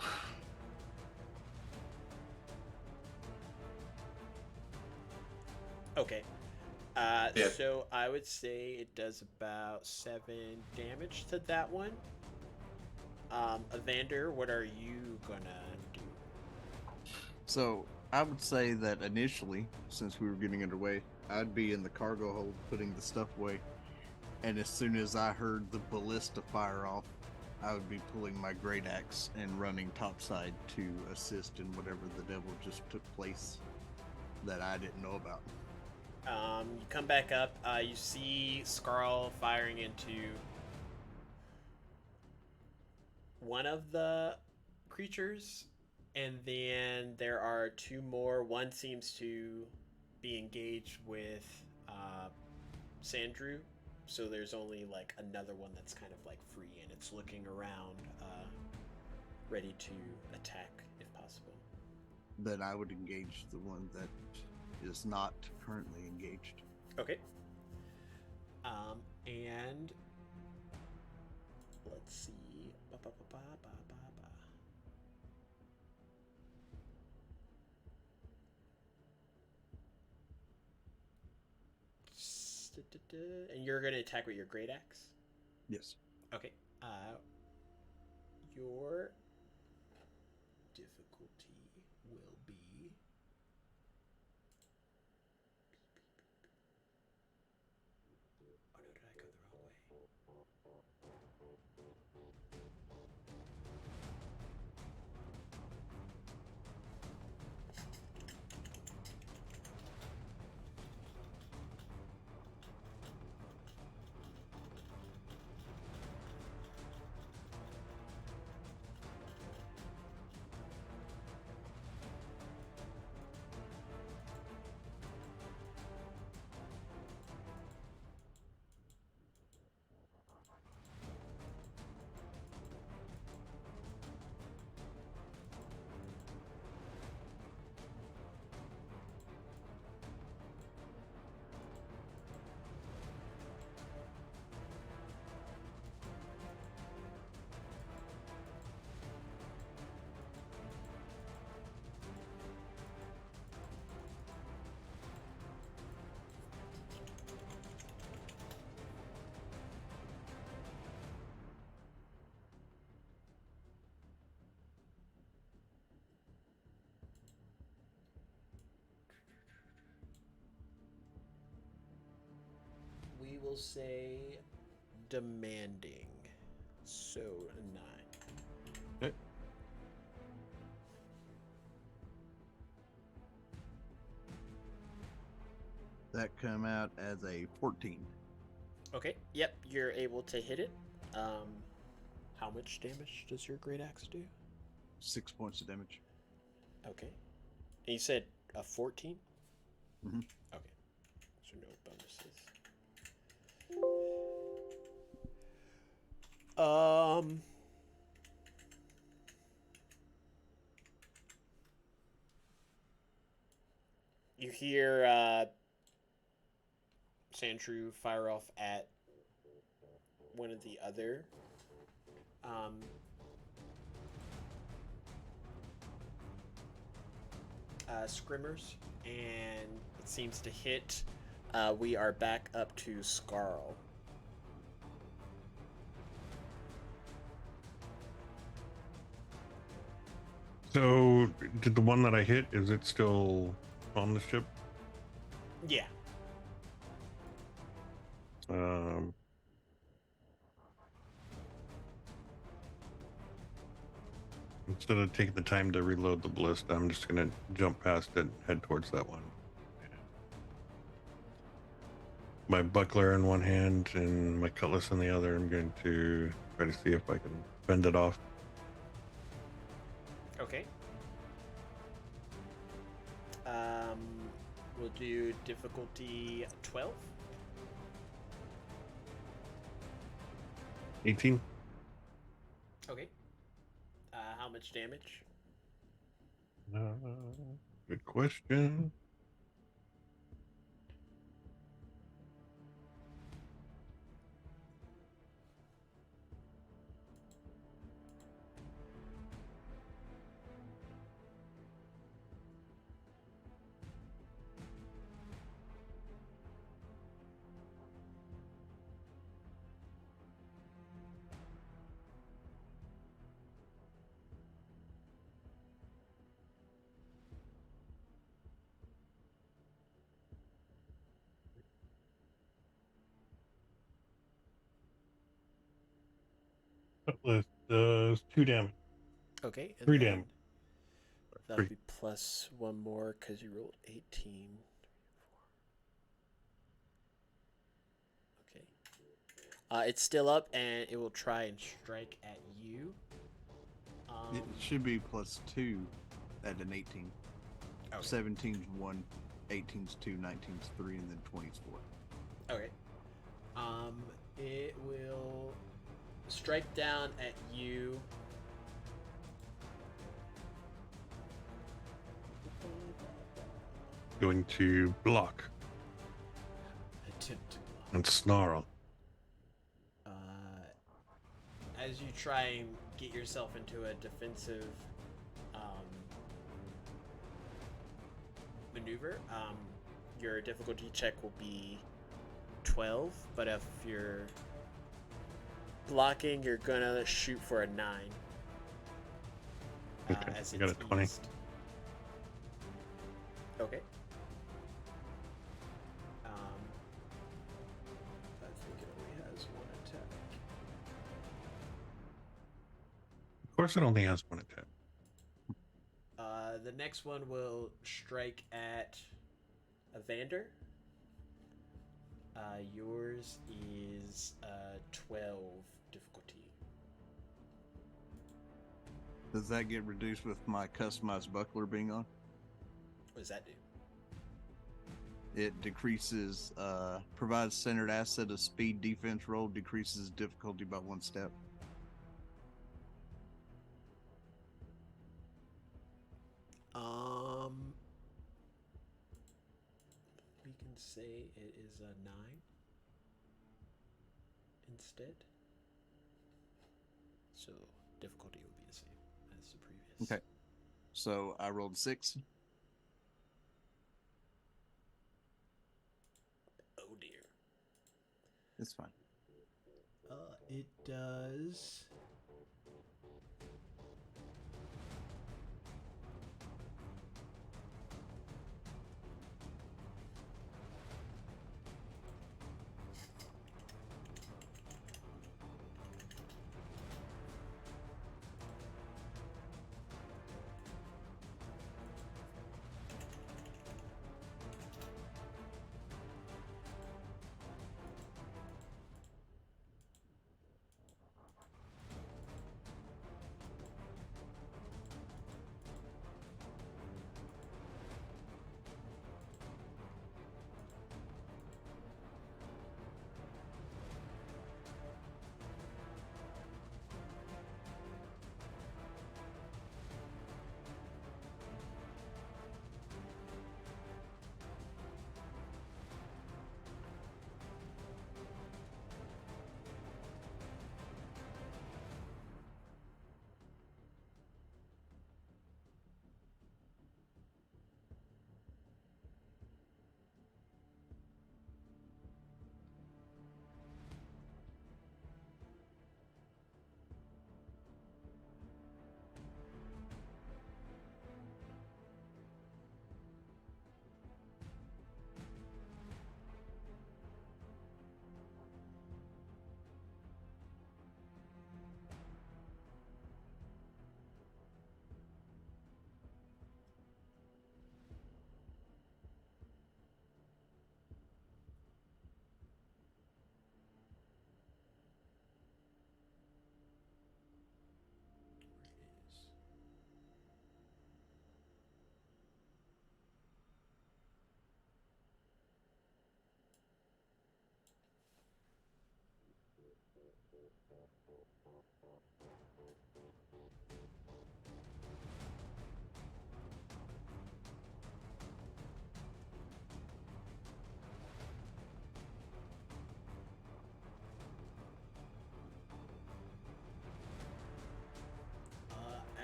Okay. Yeah. So I would say it does about 7 damage to that one. Evander, what are you gonna do? So I would say that initially, since we were getting underway, I'd be in the cargo hold putting the stuff away. And as soon as I heard the ballista fire off, I would be pulling my great axe and running topside to assist in whatever the devil just took place that I didn't know about. You come back up. You see Scarl firing into one of the creatures, and then there are 2 more. One seems to be engaged with Sandrew, so there's only like another one that's kind of like free, and it's looking around, ready to attack if possible. Then I would engage the one that is not currently engaged. Okay. And let's see. And you're going to attack with your great axe? Yes. Okay. Your difficulty will be... Oh no, did I go the wrong way? We will say demanding. So 9. Okay. That come out as a 14. Okay. Yep, you're able to hit it. How much damage does your great axe do? 6 points of damage. Okay. And you said a 14? Mm-hmm. Okay. So no bonuses. You hear Sandrew fire off at one of the other scrimmers, and it seems to hit. We are back up to Scarl. So, did the one that I hit, is it still on the ship? Yeah. Instead of taking the time to reload the ballista, I'm just gonna jump past it and head towards that one. my buckler in one hand and my cutlass in the other, I'm going to try to see if I can fend it off. Okay. We'll do difficulty 12. 18. Okay. How much damage? Good question. Cutlass does 2 damage. Okay. And 3 then damage. that'll 3. be plus one more because you rolled 18. Okay. It's still up, and it will try and strike at you. It should be +2 at an 18. Okay. 17's 1, 18's 2, 19's 3, and then 20's 4. Okay. It will strike down at you. Going to block Attempt to block. and snarl. As you try and get yourself into a defensive maneuver, your difficulty check will be 12, but if you're blocking, you're gonna shoot for a 9. Okay, As I got it's a 20. eased. Okay. I think it only has one attack. Of course, it only has 1 attack. The next one will strike at Evander. Yours is 12 difficulty. Does that get reduced with my customized buckler being on? What does that do? It decreases, provides centered asset of speed defense roll, decreases difficulty by 1 step. We can say it is a 9 instead. So difficulty will be the same as the previous. Okay. So I rolled 6. Oh dear. It's fine. It does.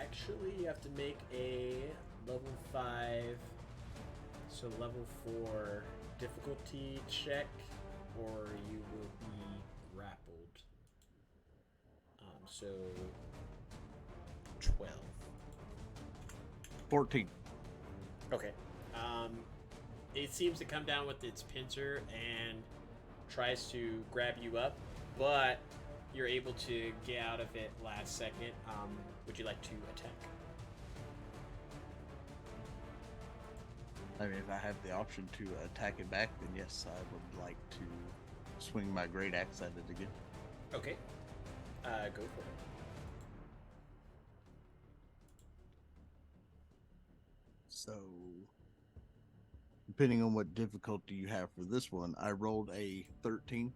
Actually, you have to make a level 5, so level 4 difficulty check, or you will be grappled. So 12. 14. Okay. It seems to come down with its pincer and tries to grab you up, but you're able to get out of it last second. Would you like to attack? I mean, if I have the option to attack it back, then yes, I would like to swing my great axe at it again. Okay. Go for it. So, depending on what difficulty you have for this one, I rolled a 13.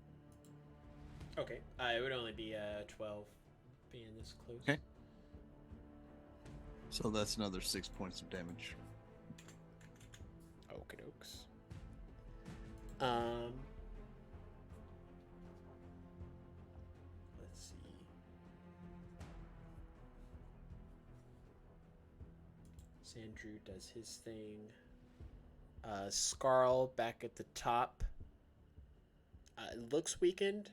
Okay. It would only be 12 being this close. Okay. So that's another 6 points of damage. Okie dokes. Let's see. Sandrew does his thing. Scarl back at the top. It looks weakened,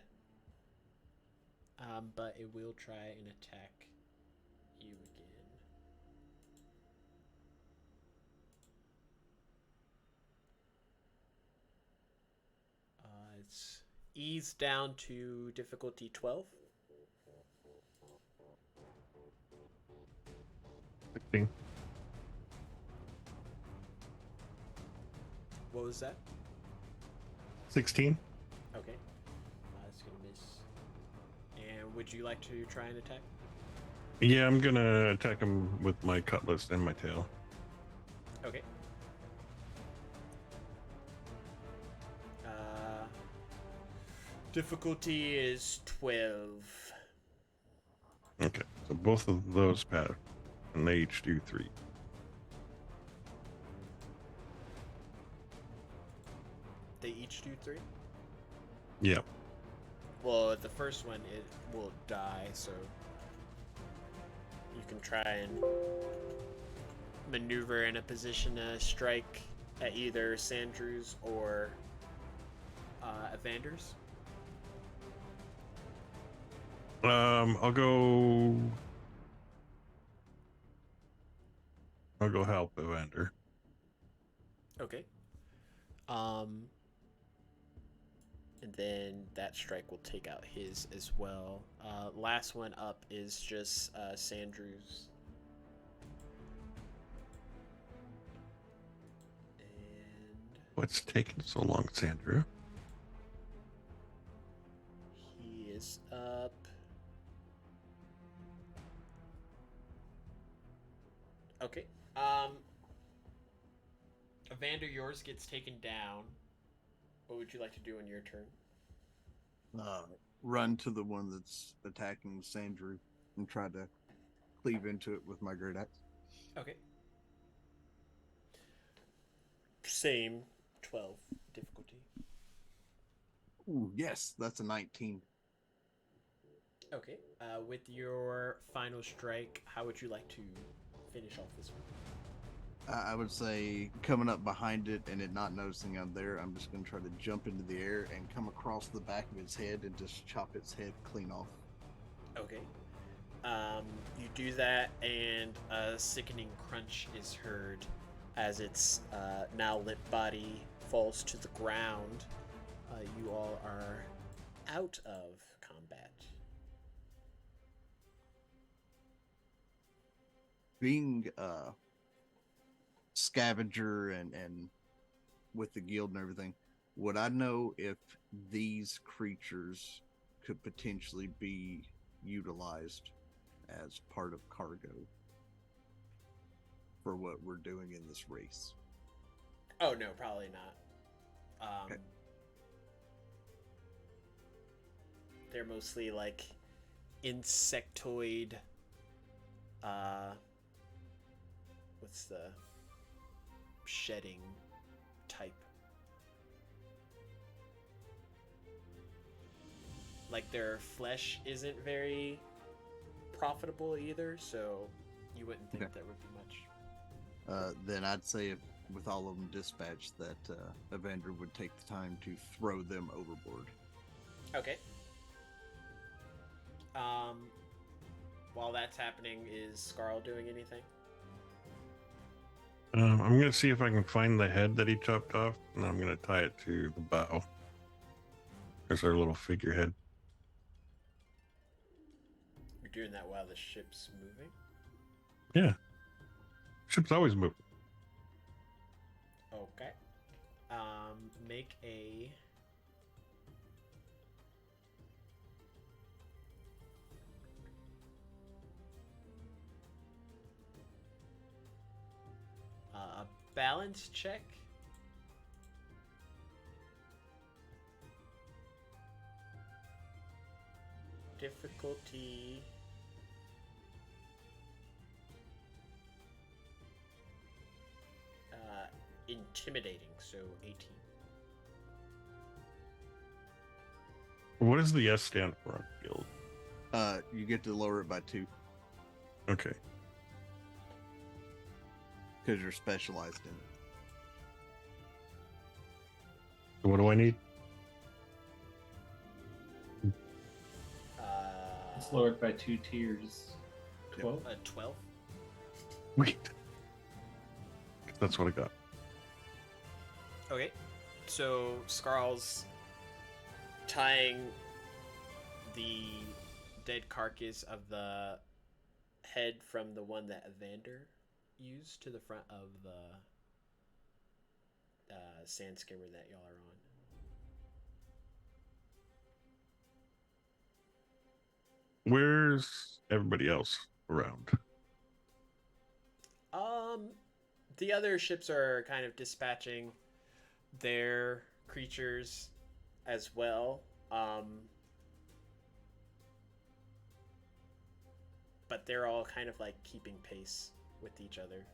but it will try and attack you again. It's eased down to difficulty 12. 16. What was that? 16. Okay. It's going to miss. And would you like to try and attack? Yeah, I'm gonna attack him with my cutlass and my tail. Okay. Difficulty is 12. Okay, so both of those pass, and they each do 3. They each do 3? Yeah. Well, the first one, it will die, so you can try and maneuver in a position to strike at either Sandrew's or Evander's. I'll go help Evander. Okay. And then that strike will take out his as well. Last one up is just Sandrew's. And What's taking so long, Sandra? he is up. Okay. Evander, yours gets taken down. What would you like to do on your turn? Run to the one that's attacking Sandrew and try to cleave into it with my great axe. Okay. Same 12 difficulty. Ooh, yes, that's a 19. Okay. With your final strike, how would you like to finish off this one? I would say coming up behind it and it not noticing I'm there, I'm just going to try to jump into the air and come across the back of its head and just chop its head clean off. Okay. You do that, and a sickening crunch is heard as its now limp body falls to the ground. You all are out of combat. Being scavenger and with the guild and everything, would I know if these creatures could potentially be utilized as part of cargo for what we're doing in this race? Oh no, probably not. Okay. They're mostly like insectoid. What's the shedding type? Like their flesh isn't very profitable either, so you wouldn't think Okay. there would be much. Then I'd say if, with all of them dispatched, that Evander would take the time to throw them overboard. Okay. While that's happening, is Scarl doing anything? I'm gonna see if I can find the head that he chopped off, and I'm gonna tie it to the bow. There's our little figurehead. You're doing that while the ship's moving? Yeah. Ship's always moving. Okay. Make a... a balance check. Difficulty... intimidating, so 18. What does the S stand for on guild? You get to lower it by 2 Okay. because you're specialized in it. So what do I need? It's lowered by 2 tiers. 12? 12. Wait. That's what I got. Okay, so Scarl's tying the dead carcass of the head from the one that Evander used to the front of the sand skimmer that y'all are on. Where's everybody else around? The other ships are kind of dispatching their creatures as well. But they're all kind of like keeping pace with each other.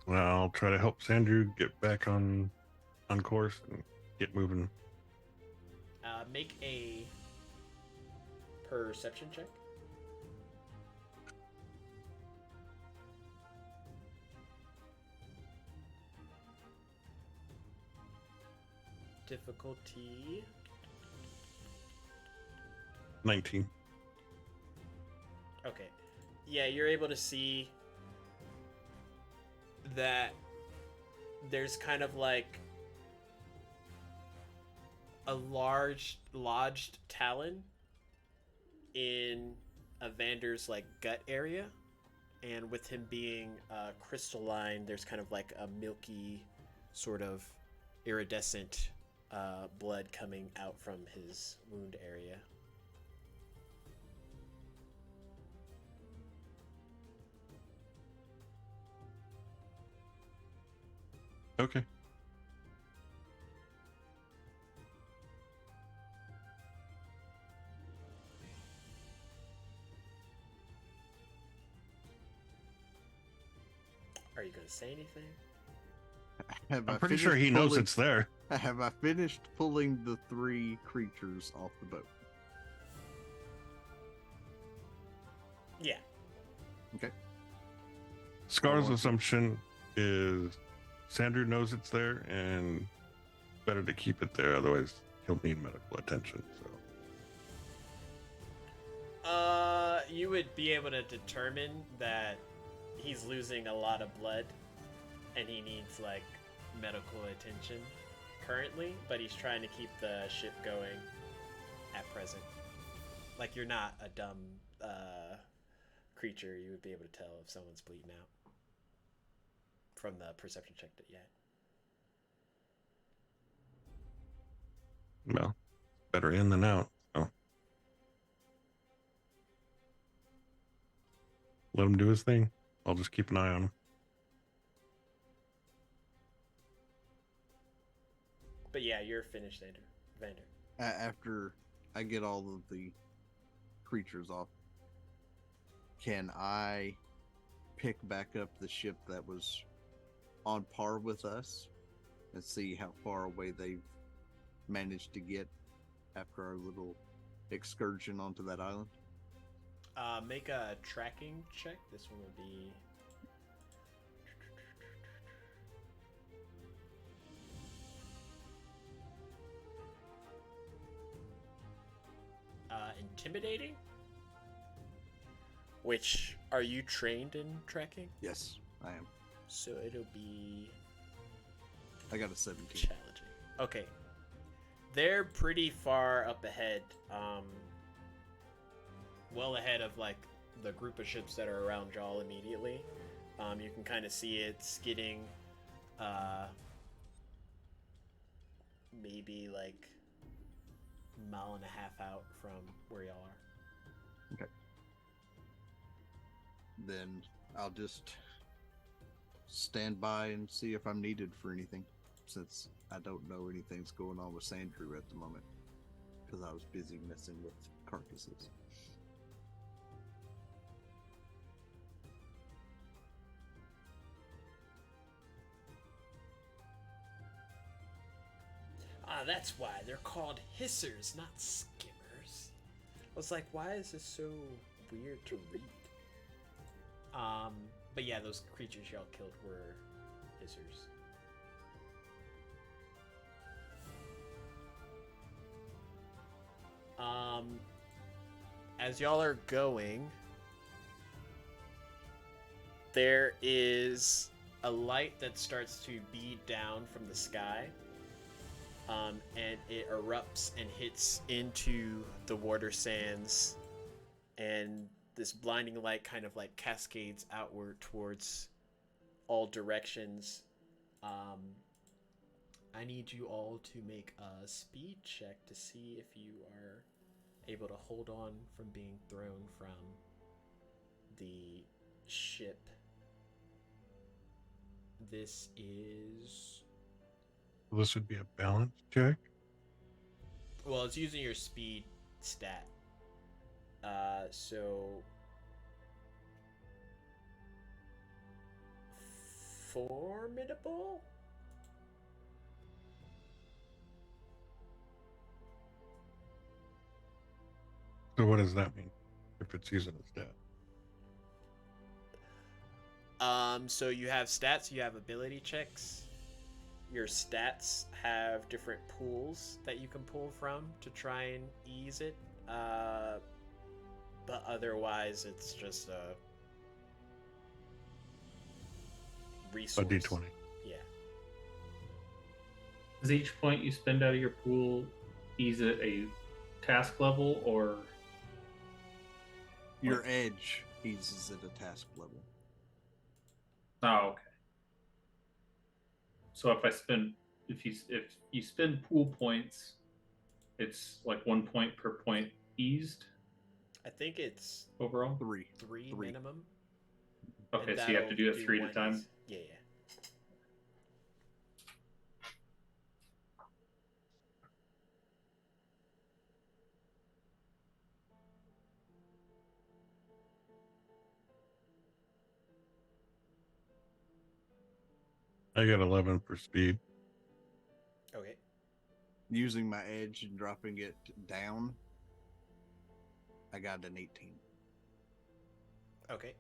Well, I'll try to help Sandru get back on course and get moving. Make a perception check. Difficulty 19. Okay. Yeah, you're able to see that there's kind of like a large lodged talon in Evander's like gut area, and with him being crystalline, there's kind of like a milky sort of iridescent blood coming out from his wound area. Okay. Are you going to say anything? I'm pretty sure he knows it's there. Have I finished pulling the 3 creatures off the boat? Yeah. Okay. Scar's assumption is Sandru knows it's there, and better to keep it there, otherwise he'll need medical attention. So you would be able to determine that he's losing a lot of blood and he needs like medical attention currently, but he's trying to keep the ship going at present. Like, you're not a dumb creature. You would be able to tell if someone's bleeding out from the perception check that you had. well, better in than out. So let him do his thing. I'll just keep an eye on them. But yeah, you're finished, Vander. After I get all of the creatures off, can I pick back up the ship that was on par with us and see how far away they've managed to get after our little excursion onto that island? Make a tracking check. This one would be... intimidating? Which, are you trained in tracking? Yes, I am. So it'll be I got a 17. challenging. Okay. They're pretty far up ahead. Well ahead of like the group of ships that are around y'all immediately. You can kind of see it skidding maybe like a mile and a half out from where y'all are. Okay. Then I'll just stand by and see if I'm needed for anything, since I don't know anything's going on with Sandrew at the moment, because I was busy messing with carcasses. Ah, that's why they're called hissers, not skimmers. I was like, why is this so weird to read? But yeah, those creatures y'all killed were hissers. As y'all are going, there is a light that starts to bead down from the sky. And it erupts and hits into the water sands, and this blinding light kind of like cascades outward towards all directions. I need you all to make a speed check to see if you are able to hold on from being thrown from the ship. This is... This would be a balance check. Well, it's using your speed stat. So... Formidable? So what does that mean if it's using a stat? So you have stats, you have ability checks. Your stats have different pools that you can pull from to try and ease it. But otherwise, it's just a resource. A D20. Yeah. Does each point you spend out of your pool ease at a task level, or Your edge eases at a task level. oh, okay. So if you spend pool points, it's like 1 point per point eased I think it's overall. Three. three Three. minimum. Okay, and so you have to do that'll it 3 at a one time. ease. Yeah, yeah. I got 11 for speed. Okay. Using my edge and dropping it down, I got an 18. Okay.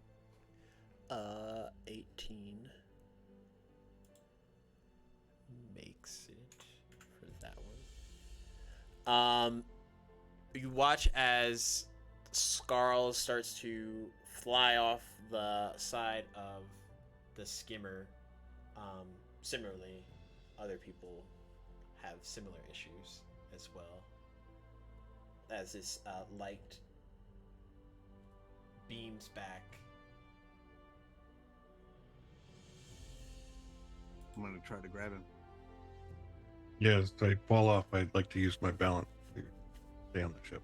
18 makes it for that one. You watch as Scarl starts to fly off the side of the skimmer. Similarly, other people have similar issues as well. As this light beams back. I'm going to try to grab him. Yeah, as I fall off, I'd like to use my balance to stay on the ship.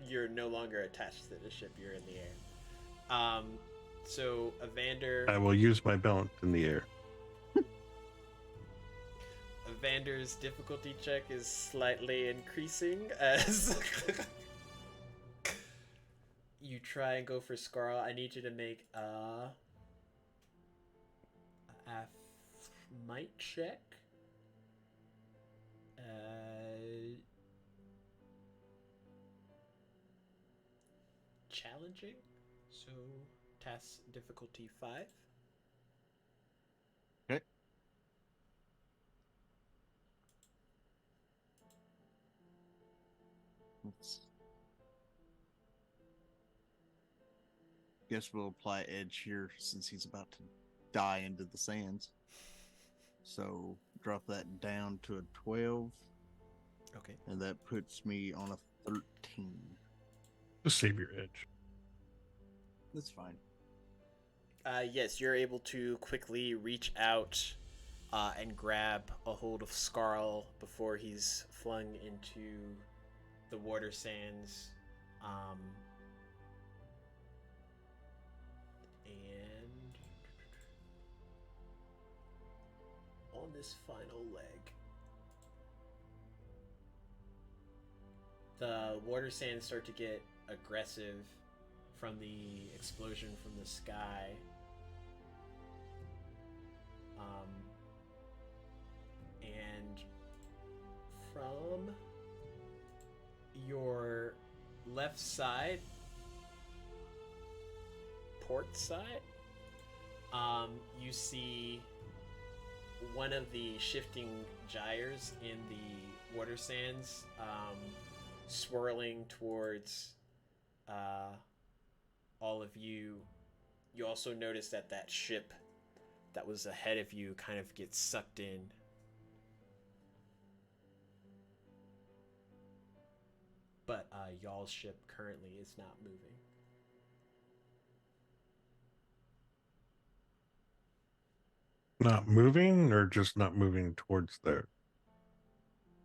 You're no longer attached to the ship, you're in the air. Um, so Evander. I will use my belt in the air. Evander's difficulty check is slightly increasing as you try and go for Scarl. I need you to make a might check. Challenging. So task difficulty 5. Okay. Let's... Guess we'll apply edge here since he's about to die into the sands. So drop that down to a 12. Okay. And that puts me on a 13. Just save your edge. That's fine. Yes, you're able to quickly reach out and grab a hold of Scarl before he's flung into the water sands. And on this final leg, the water sands start to get aggressive from the explosion from the sky. And from your left side, port side, you see one of the shifting gyres in the water sands swirling towards all of you. You also notice that ship that was ahead of you kind of gets sucked in. But y'all's ship currently is not moving. Not moving, or just not moving towards there?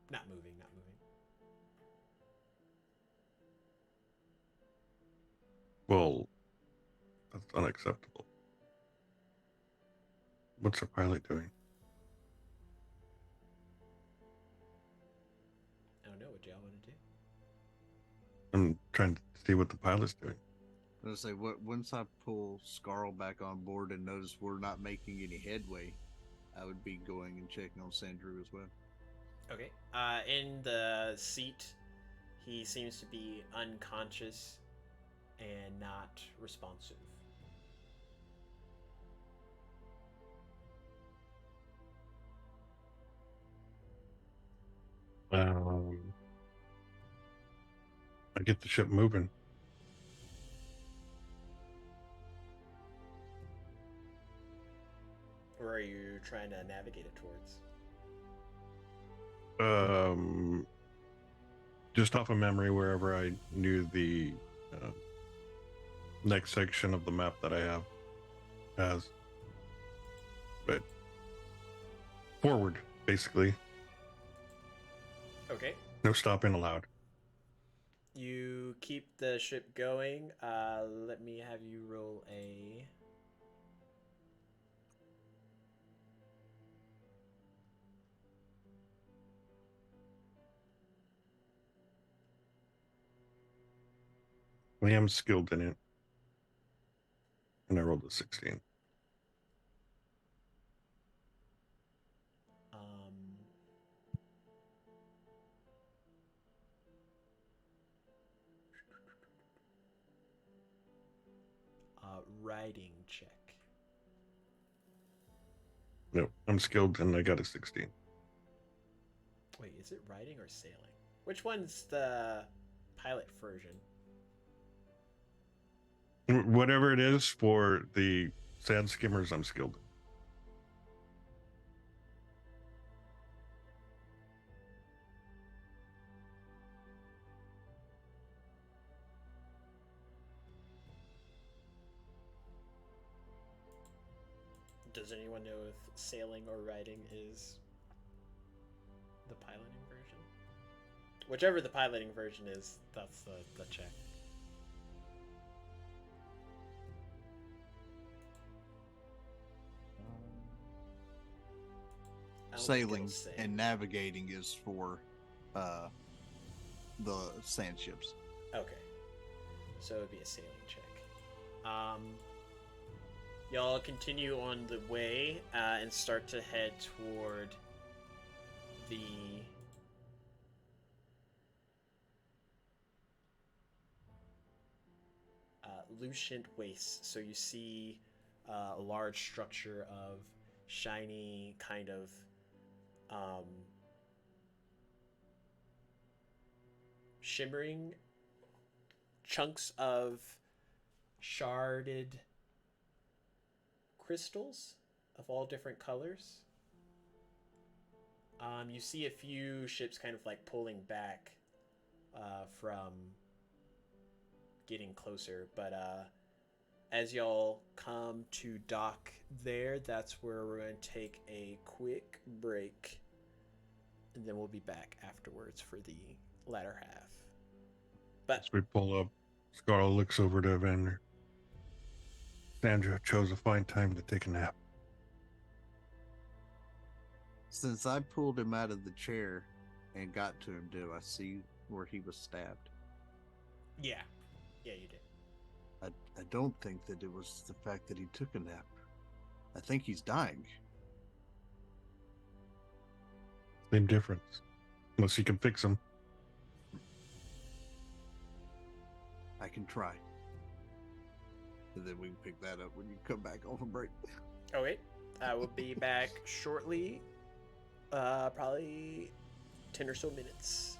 Not moving, not moving. Well, that's unacceptable. What's the pilot doing? I don't know what y'all want to do. I'm trying to see what the pilot's doing. I was gonna say, once I pull Scarl back on board and notice we're not making any headway, I would be going and checking on Sandrew as well. Okay. In the seat, he seems to be unconscious and not responsive. I get the ship moving. Where are you trying to navigate it towards? Just off of memory, wherever I knew the next section of the map that I have has. But forward, basically. Okay. No stopping allowed. You keep the ship going. Let me have you roll a... I am skilled in it. And I rolled a 16. Riding check. No, I'm skilled and I got a 16. Wait, is it riding or sailing? Which one's the pilot version? Whatever it is for the sand skimmers, I'm skilled. Does anyone know if sailing or riding is the piloting version? Whichever the piloting version is, that's the check. I don't think it'll sailing say. and navigating is for the sand ships. Okay. So it'd be a sailing check. Y'all continue on the way and start to head toward the Lucent Wastes. So you see a large structure of shiny kind of shimmering chunks of sharded crystals of all different colors. You see a few ships kind of like pulling back from getting closer, but as y'all come to dock there, that's where we're going to take a quick break, and then we'll be back afterwards for the latter half. But As we pull up, Scarl looks over to Evander. Sandra chose a fine time to take a nap. Since I pulled him out of the chair and got to him, do I see where he was stabbed? yeah, you did. I don't think that it was the fact that he took a nap. I think he's dying. Same difference. Unless you can fix him. I can try. And then we can pick that up when you come back off a break. Okay, I will be back shortly. Probably 10 or so minutes.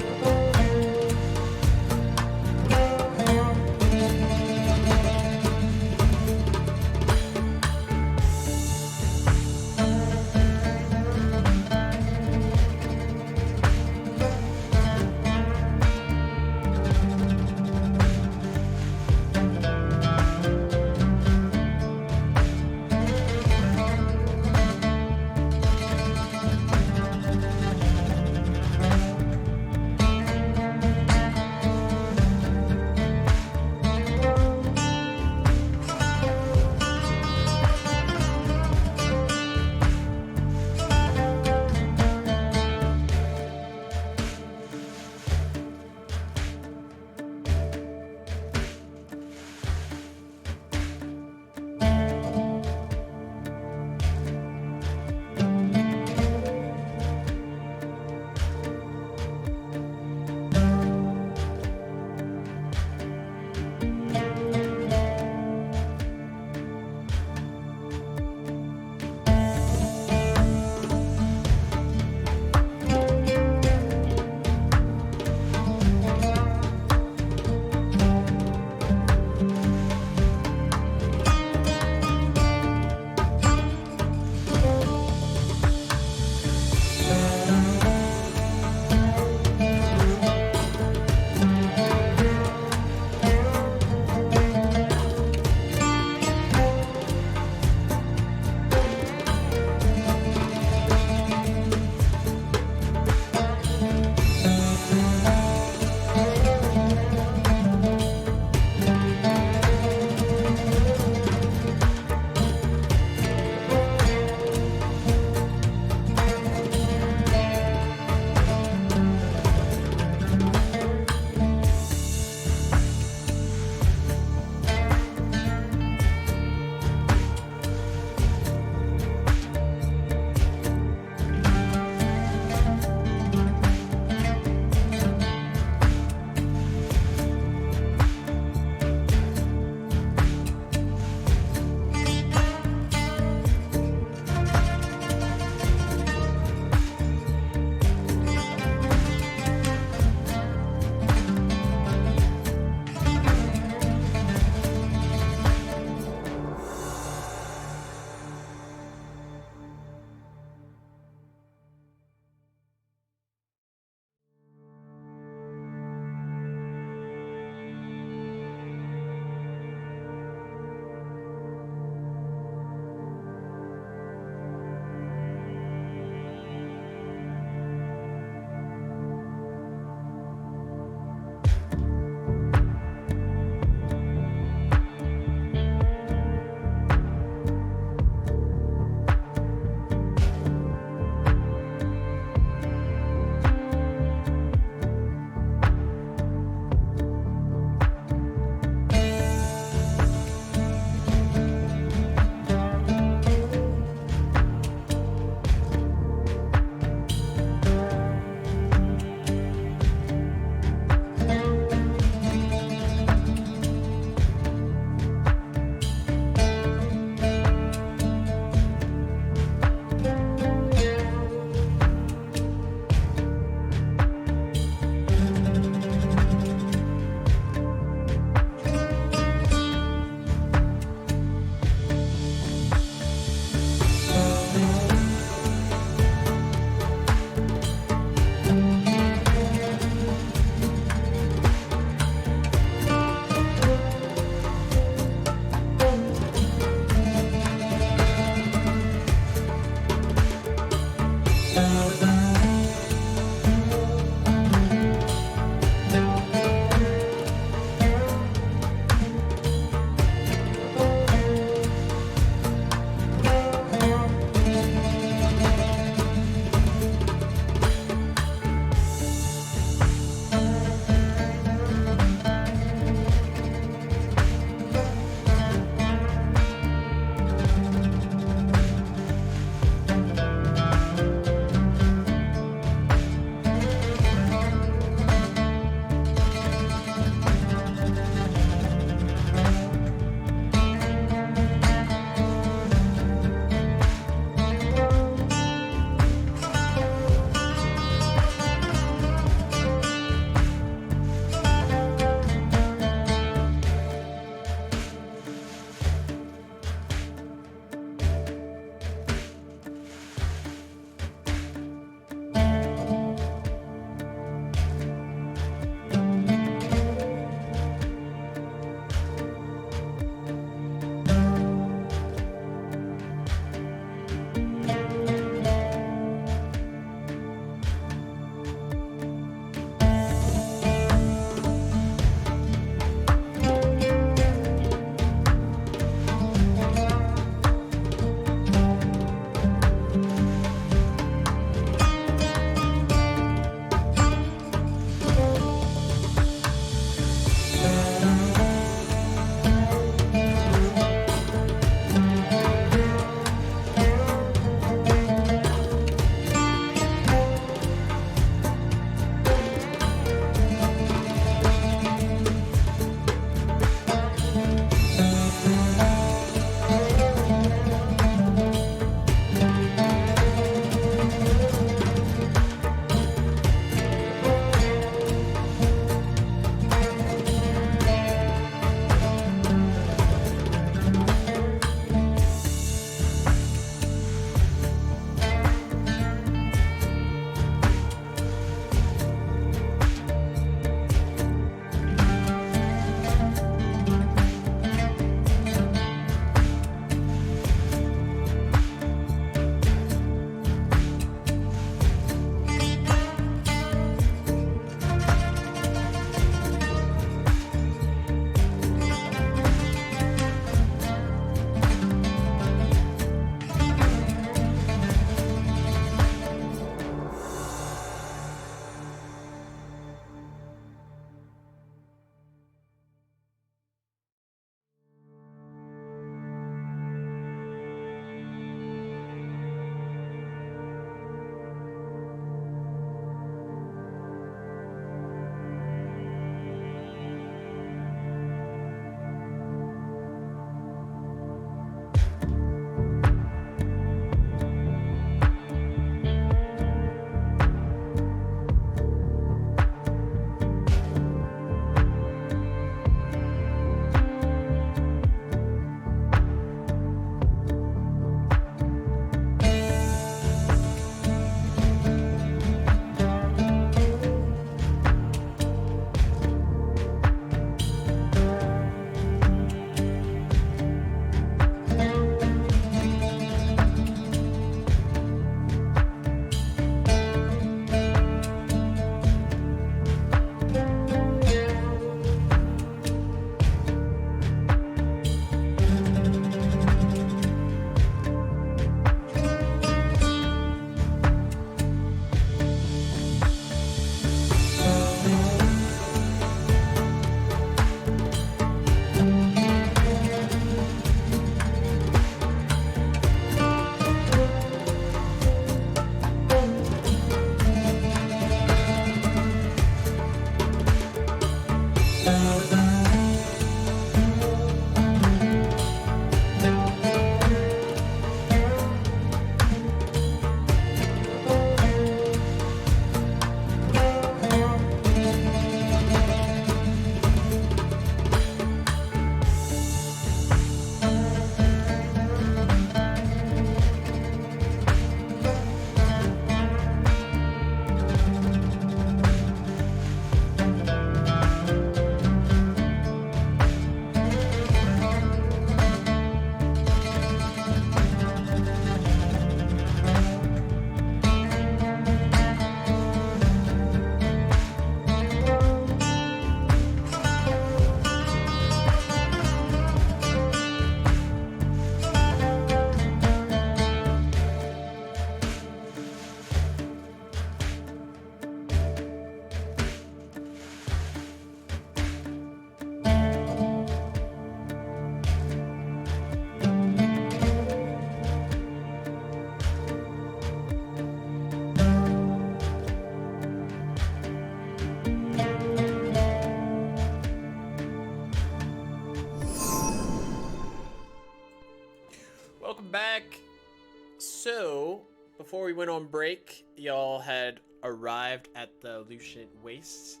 before we went on break, y'all had arrived at the Lucian Wastes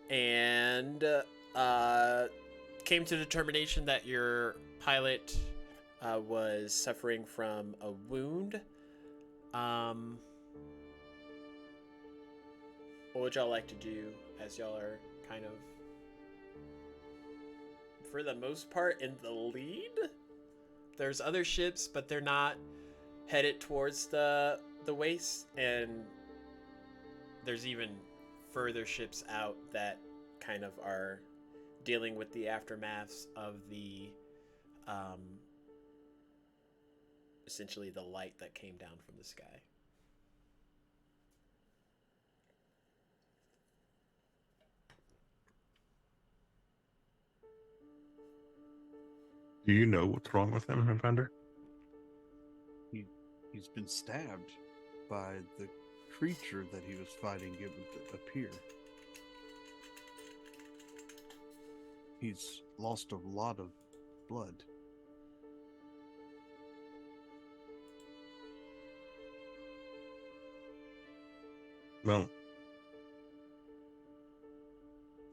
and came to the determination that your pilot was suffering from a wound. What would y'all like to do as y'all are kind of, for the most part, in the lead? There's other ships, but they're not headed towards the waste, and there's even further ships out that kind of are dealing with the aftermaths of the essentially the light that came down from the sky. Do you know what's wrong with him, Evander? He's been stabbed by the creature that he was fighting. It would appear. He's lost a lot of blood. Well,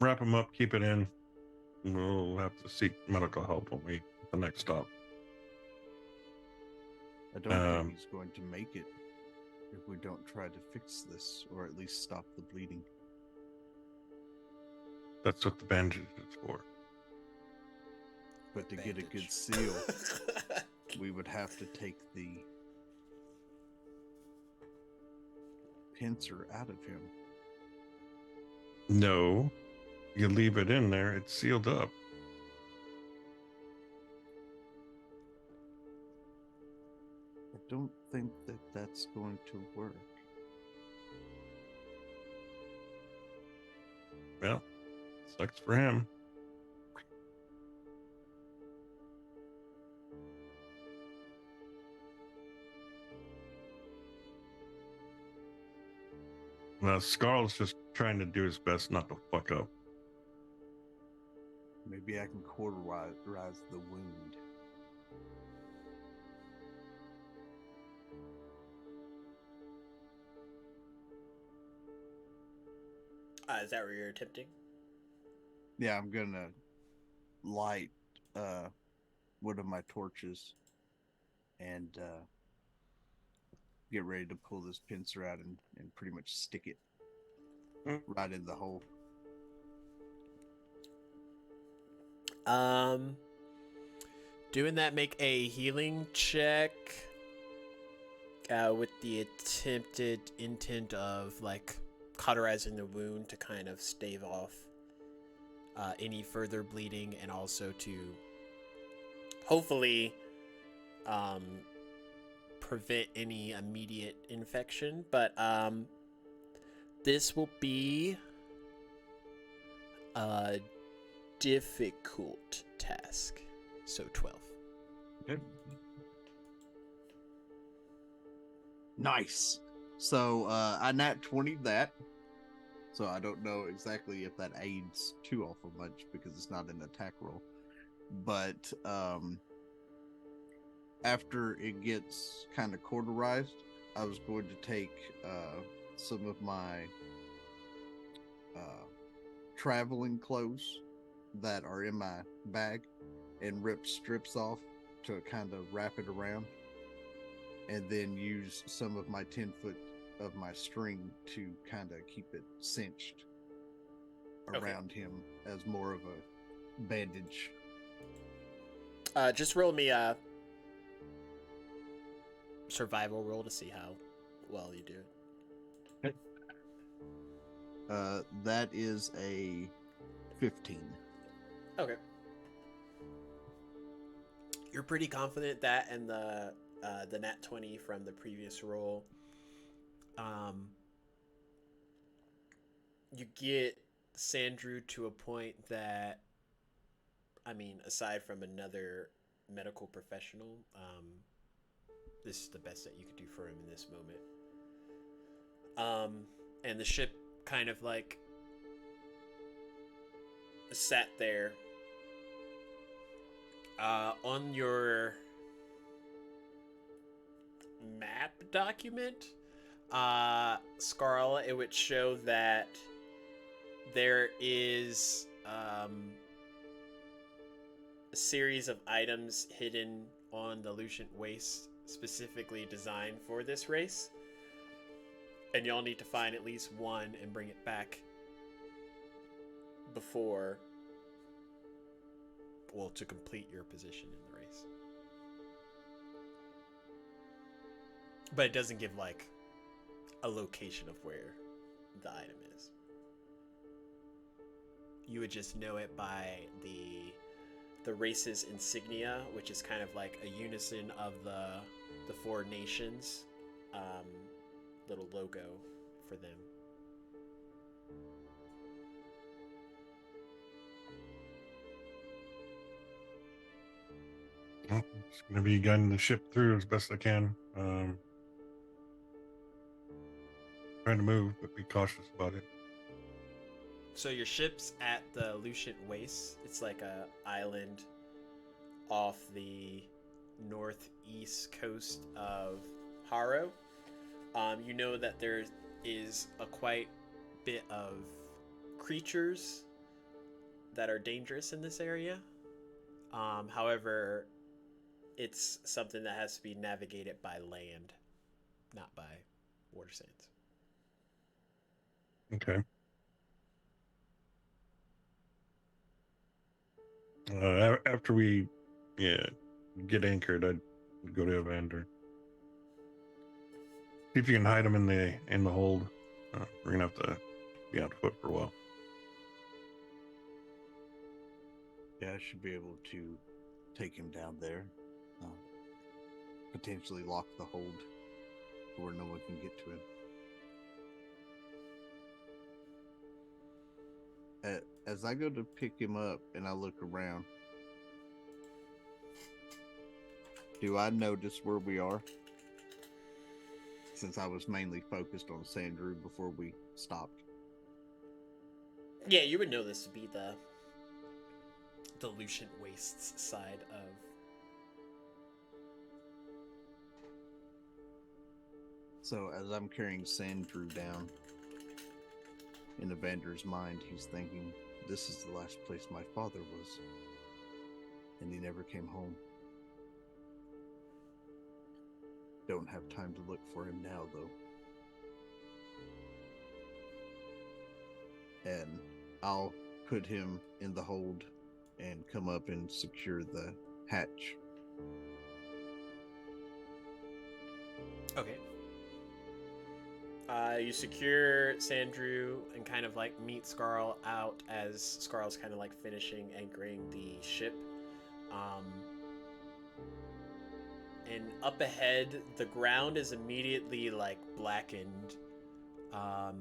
wrap him up, keep it in. We'll have to seek medical help when we at the next stop. I don't think he's going to make it if we don't try to fix this, or at least stop the bleeding. That's what the bandage is for. But to get a good seal, we would have to take the pincer out of him. No, you leave it in there, it's sealed up. I don't think that that's going to work. Well, sucks for him. Scarl's just trying to do his best not to fuck up. Maybe I can cauterize the wound. Is that what you're attempting? Yeah, I'm gonna light one of my torches and get ready to pull this pincer out and pretty much stick it right in the hole. Doing that, make a healing check with the attempted intent of like cauterizing the wound to kind of stave off any further bleeding, and also to hopefully prevent any immediate infection. But this will be a difficult task. So 12. Okay. Nice. So I nat 20 that. So I don't know exactly if that aids too awful much because it's not an attack roll. But after it gets kind of cauterized, I was going to take some of my traveling clothes that are in my bag and rip strips off to kind of wrap it around, and then use some of my 10-foot of my string to kind of keep it cinched around him as more of a bandage. Just roll me a survival roll to see how well you do it. That is a 15. Okay. You're pretty confident that, and the nat 20 from the previous roll, you get Sandrew to a point that, I mean, aside from another medical professional, this is the best that you could do for him in this moment. And the ship kind of like sat there. On your map document, Scarl, it would show that there is a series of items hidden on the Lucent Waste specifically designed for this race. And y'all need to find at least one and bring it back before, well, to complete your position in the race. But it doesn't give, like, a location of where the item is. You would just know it by the race's insignia, which is kind of like a unison of the four nations little logo for them. Well, just going to be guiding the ship through as best I can. Trying to move, but be cautious about it. So your ship's at the Lucent Waste. It's like a island off the northeast coast of Harrow. You know that there is a quite bit of creatures that are dangerous in this area. However, it's something that has to be navigated by land, not by water sands. Okay. After we get anchored, I'd go to Evander. See if you can hide him in the hold. We're gonna have to be on foot for a while. Yeah, I should be able to take him down there. Potentially lock the hold where no one can get to him. As I go to pick him up and I look around, do I notice where we are? Since I was mainly focused on Sandrew before we stopped. Yeah, you would know this to be the Lucent Wastes side of. So as I'm carrying Sandrew down, in Evander's mind, he's thinking, this is the last place my father was. And he never came home. Don't have time to look for him now, though. And I'll put him in the hold and come up and secure the hatch. Okay. You secure Sandrew and kind of like meet Scarl out as Scarl's kind of like finishing anchoring the ship. And up ahead, the ground is immediately like blackened. A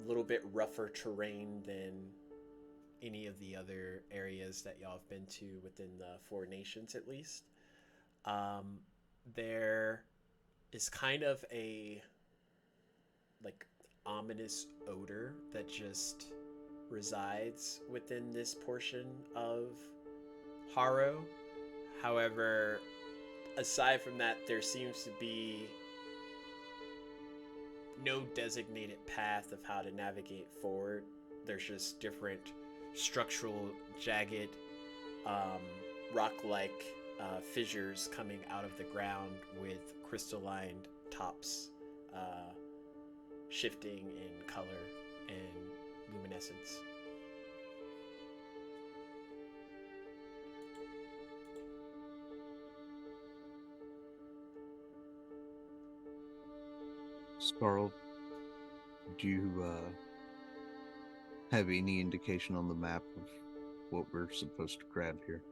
little bit rougher terrain than any of the other areas that y'all have been to within the Four Nations, at least. There is kind of a like ominous odor that just resides within this portion of Harrow. However, aside from that, there seems to be no designated path of how to navigate forward. There's just different structural, jagged, rock-like fissures coming out of the ground with crystalline tops shifting in color and luminescence. Scarl, do you have any indication on the map of what we're supposed to grab here?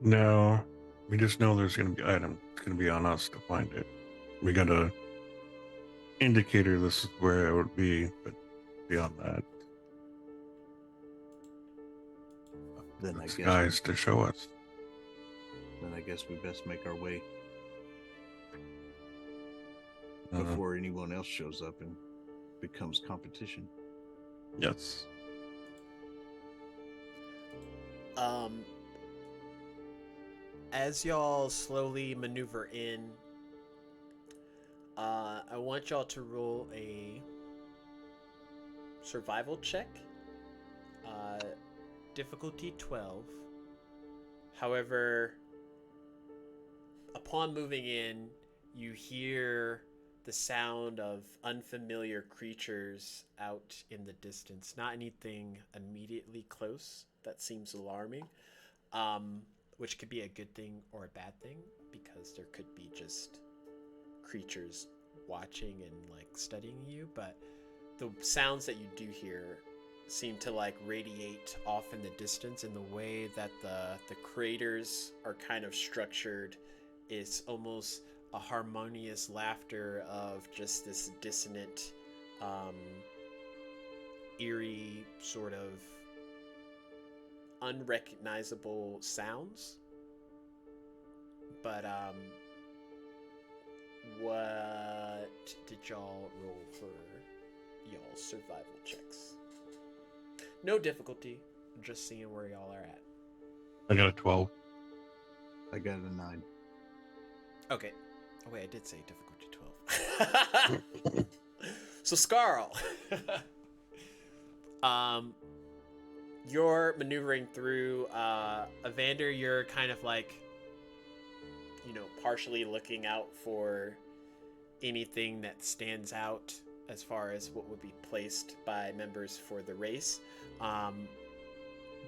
No, we just know there's going to be item. It's going to be on us to find it. We got a indicator this is where it would be, but beyond that, Then I it's guess guys to show us. Then I guess we best make our way Uh, before anyone else shows up and becomes competition. yes. as y'all slowly maneuver in, I want y'all to roll a survival check. Difficulty 12. However, upon moving in, you hear the sound of unfamiliar creatures out in the distance. Not anything immediately close that seems alarming, which could be a good thing or a bad thing, because there could be just creatures watching and like studying you. But the sounds that you do hear seem to like radiate off in the distance, and the way that the craters are kind of structured is almost a harmonious laughter of just this dissonant, eerie sort of unrecognizable sounds. But what did y'all roll for y'all's survival checks? No difficulty, just seeing where y'all are at. I got a 12. I got a 9. Okay. Oh wait, I did say difficulty 12. So Scarl, you're maneuvering through. Evander, you're kind of like, partially looking out for anything that stands out as far as what would be placed by members for the race,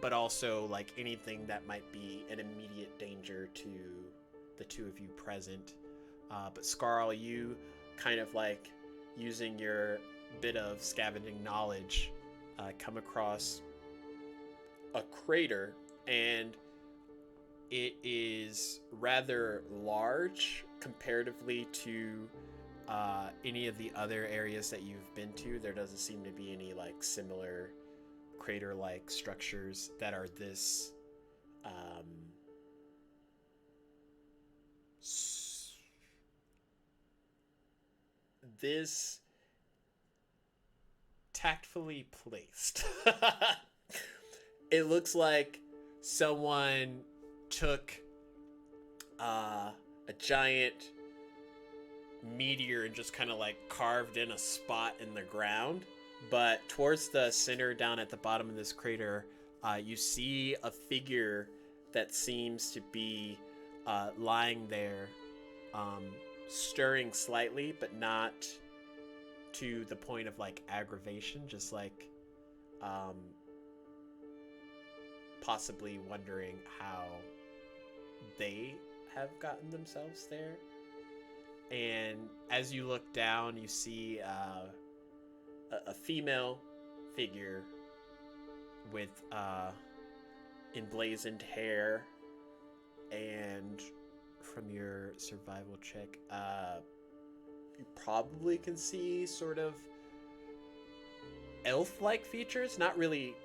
but also like anything that might be an immediate danger to the two of you present. But Scarl, you kind of like using your bit of scavenging knowledge, come across a crater, and it is rather large comparatively to any of the other areas that you've been to. There doesn't seem to be any like similar crater-like structures that are this this tactfully placed. It looks like someone took a giant meteor and just kind of like carved in a spot in the ground. But towards the center, down at the bottom of this crater, you see a figure that seems to be lying there, stirring slightly, but not to the point of like aggravation, just like possibly wondering how they have gotten themselves there. And as you look down, you see a female figure with emblazoned hair, and from your survival check, you probably can see sort of elf-like features. Not really.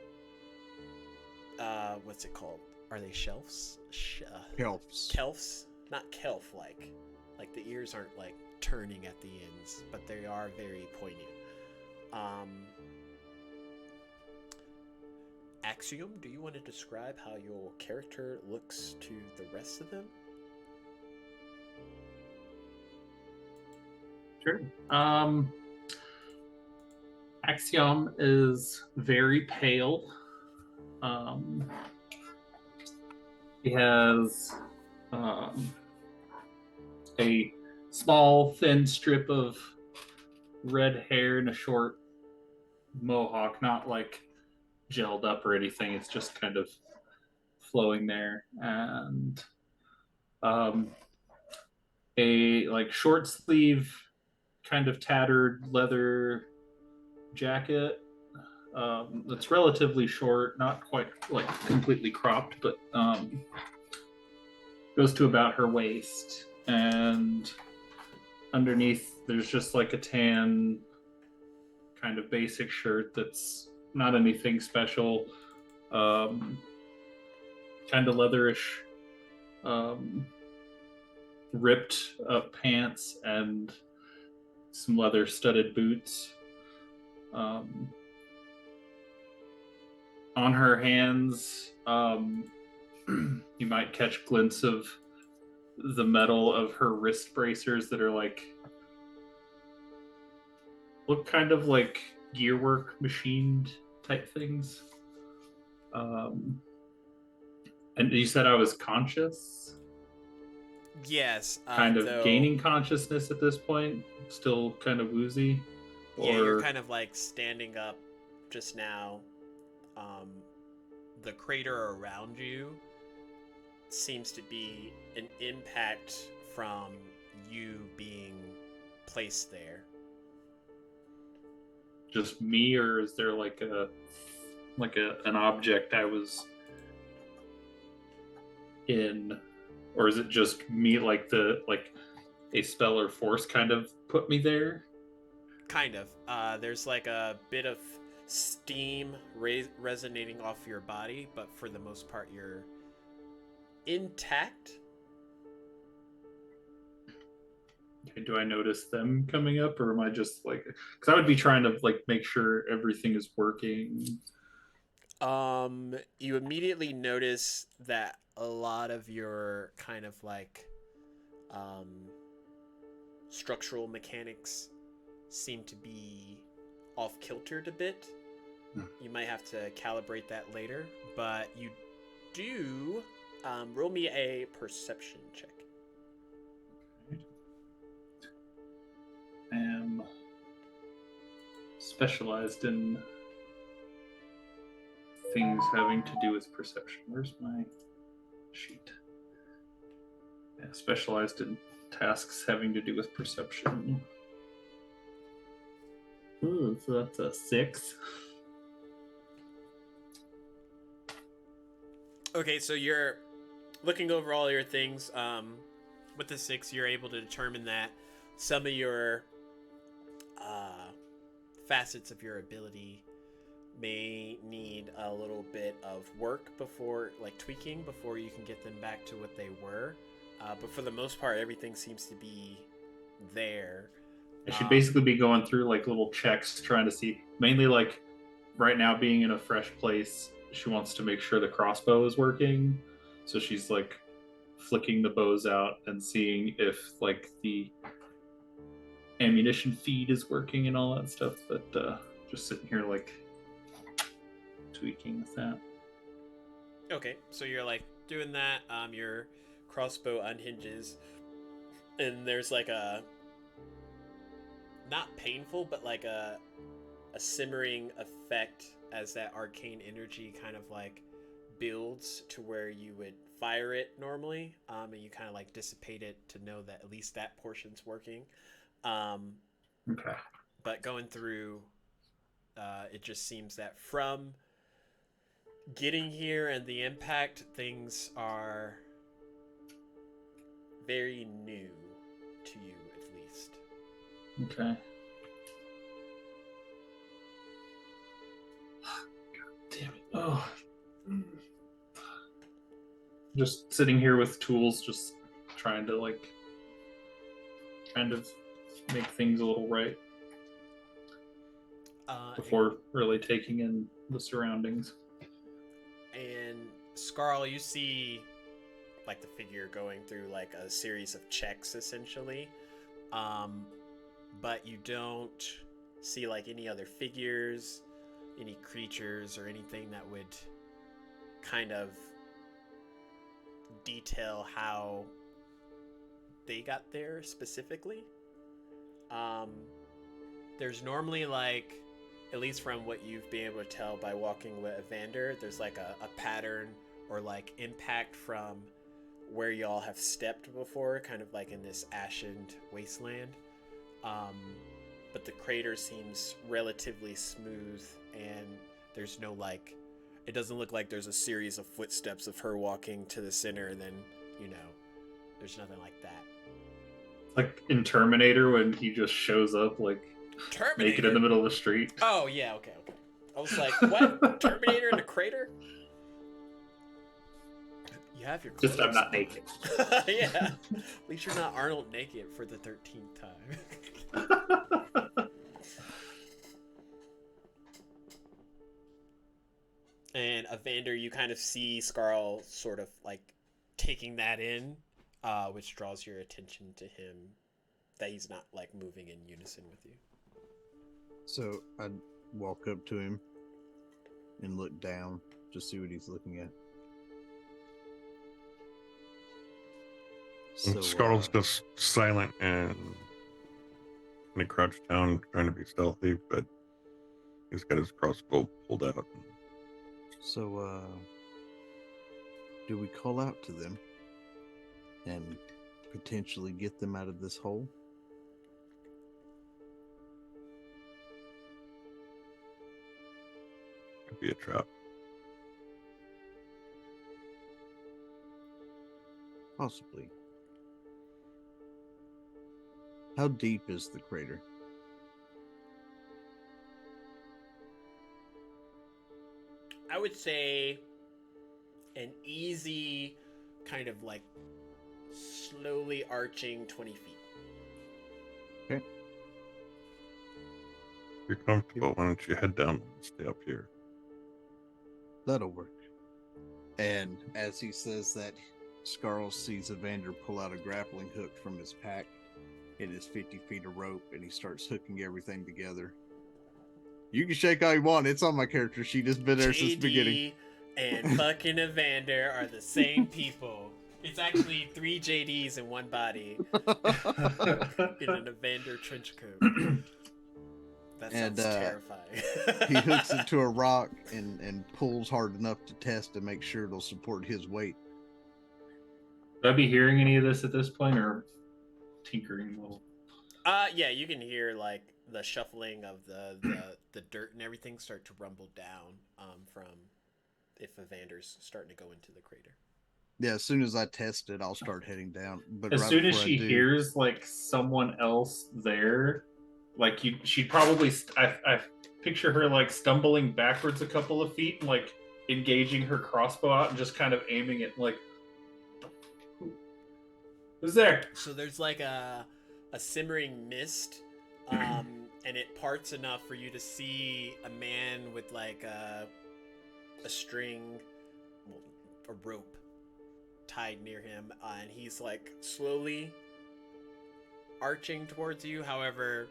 What's it called? Are they shelves? Kelfs. Kelfs, not kelf-like. Like the ears aren't like turning at the ends, but they are very poignant. Axiom, do you want to describe how your character looks to the rest of them? Sure. Axiom is very pale. He has a small, thin strip of red hair and a short mohawk, not like gelled up or anything. It's just kind of flowing there, and a like short sleeve, kind of tattered leather jacket that's relatively short, not quite like completely cropped, but goes to about her waist, and underneath there's just like a tan kind of basic shirt that's not anything special, kind of leatherish, ripped up pants and some leather studded boots. On her hands, you might catch glints of the metal of her wrist bracers that are like look kind of like gearwork machined type things. And you said I was conscious, Yes. kind of Though, gaining consciousness at this point, still kind of woozy. Yeah, you're Or kind of like standing up just now. The crater around you seems to be an impact from you being placed there. just me, or is there like an object I was in, or is it just me, like a spell or force kind of put me there? Kind of. There's like a bit of steam resonating off your body, but for the most part, you're intact. Okay, do I notice them coming up, or am I just like, because I would be trying to like make sure everything is working. You immediately notice that a lot of your kind of like structural mechanics seem to be off kiltered a bit. You might have to calibrate that later, but you do roll me a perception check. I am specialized in things having to do with perception. Where's my sheet? Yeah, specialized in tasks having to do with perception. Ooh, so that's a 6. Okay, so you're looking over all your things. With the 6, you're able to determine that some of your facets of your ability may need a little bit of work before, like tweaking, before you can get them back to what they were. But for the most part, everything seems to be there. I should basically be going through like little checks, trying to see, mainly like right now being in a fresh place, she wants to make sure the crossbow is working. So she's like flicking the bows out and seeing if like the ammunition feed is working and all that stuff. But just sitting here like tweaking with that. Okay, so you're like doing that. Your crossbow unhinges, and there's like a not painful, but like a simmering effect as that arcane energy kind of like builds to where you would fire it normally, and you kind of like dissipate it to know that at least that portion's working. Okay. But going through, it just seems that from getting here and the impact, things are very new to you, at least. Okay. God damn it. Oh. Just sitting here with tools, just trying to like kind of make things a little right before really taking in the surroundings. And Scarl, you see like the figure going through like a series of checks essentially, but you don't see like any other figures, any creatures, or anything that would kind of detail how they got there specifically. There's normally like, at least from what you've been able to tell by walking with Evander, there's like a pattern or like impact from where y'all have stepped before, kind of like in this ashened wasteland. But the crater seems relatively smooth, and there's no like, it doesn't look like there's a series of footsteps of her walking to the center and then, there's nothing like that. Like in Terminator when he just shows up like Terminator? naked in the middle of the street. Oh, yeah, okay. I was like, what? Terminator in a crater? You have your clothes. Just I'm not naked. Yeah. At least you're not Arnold naked for the 13th time. And Evander, you kind of see Scarl sort of like taking that in. which draws your attention to him, that he's not like moving in unison with you. So I'd walk up to him and look down to see what he's looking at. And So Scarl's just silent and kind of crouched down, trying to be stealthy, but he's got his crossbow pulled out. So, do we call out to them and potentially get them out of this hole? Could be a trap. Possibly. How deep is the crater? I would say an easy kind of like slowly arching 20 feet. Okay. If you're comfortable, why don't you head down and stay up here? That'll work. And as he says that, Scarl sees Evander pull out a grappling hook from his pack. It is 50 feet of rope, and he starts hooking everything together. You can shake all you want. It's on my character sheet. It's been there since the beginning. And fucking Evander are the same people. It's actually 3 JDs in one body in an Evander trench coat. That sounds terrifying. He hooks it to a rock and pulls hard enough to test to make sure it'll support his weight. Would I be hearing any of this at this point, or tinkering a little? Yeah, you can hear like the shuffling of the dirt and everything start to rumble down from if Evander's starting to go into the crater. Yeah, as soon as I test it, I'll start heading down. But as right soon as before she I do, hears like someone else there, like she'd probably I picture her like stumbling backwards a couple of feet and like engaging her crossbow out and just kind of aiming it like, who's there? So there's like a simmering mist, and it parts enough for you to see a man with like a string, well, a rope tied near him, and he's like slowly arching towards you. However,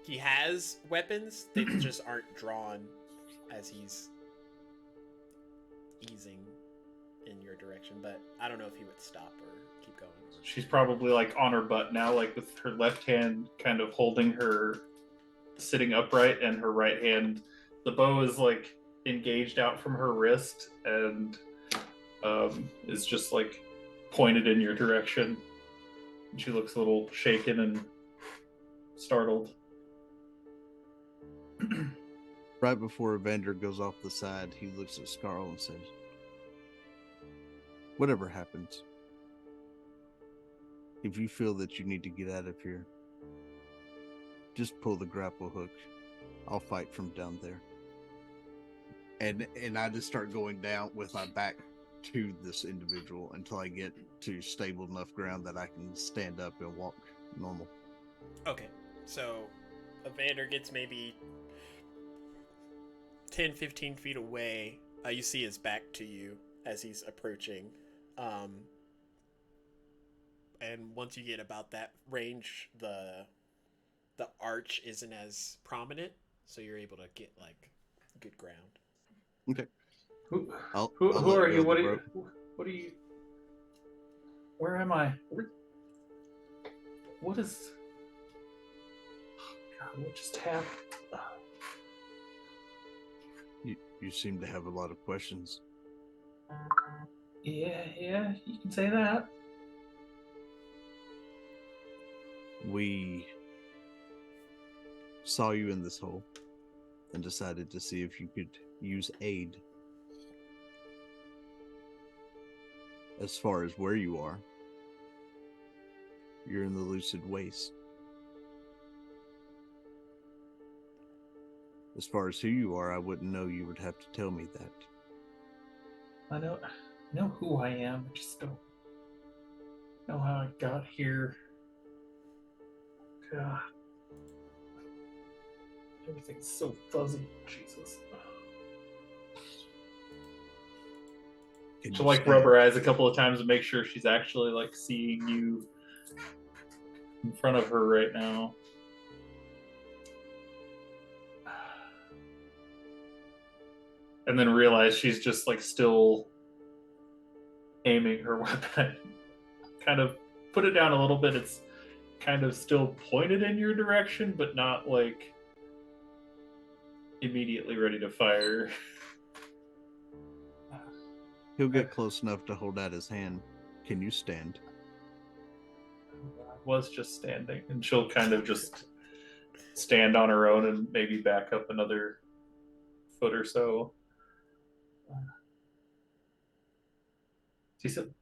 he has weapons, they just aren't drawn as he's easing in your direction. But I don't know if he would stop or keep going. She's probably like on her butt now, like with her left hand kind of holding her sitting upright, and her right hand, the bow is like engaged out from her wrist and is just like pointed in your direction. And she looks a little shaken and startled. right before Evander goes off the side, he looks at Scarl and says, "Whatever happens, if you feel that you need to get out of here, just pull the grapple hook. I'll fight from down there." And I just start going down with my back to this individual until I get to stable enough ground that I can stand up and walk normal. Okay, so Evander gets maybe 10-15 feet away. You see his back to you as he's approaching. And once you get about that range, the arch isn't as prominent, so you're able to get like good ground. Okay. Who I'll are you? What are are you? Where am I? What is? God, what just happened? You seem to have a lot of questions. Yeah, you can say that. We saw you in this hole and decided to see if you could use aid. As far as where you are, you're in the Lucid Waste. As far as who you are, I wouldn't know. You would have to tell me that. I know who I am. I just don't know how I got here. God. Everything's so fuzzy. Jesus. Can She'll you like rub stand? her eyes a couple of times and make sure she's actually like seeing you in front of her right now. And then realize she's just like still aiming her weapon. Kind of put it down a little bit. It's kind of still pointed in your direction, but not like immediately ready to fire. He'll get close enough to hold out his hand. Can you stand? I was just standing, and she'll kind of just stand on her own and maybe back up another foot or so. She said,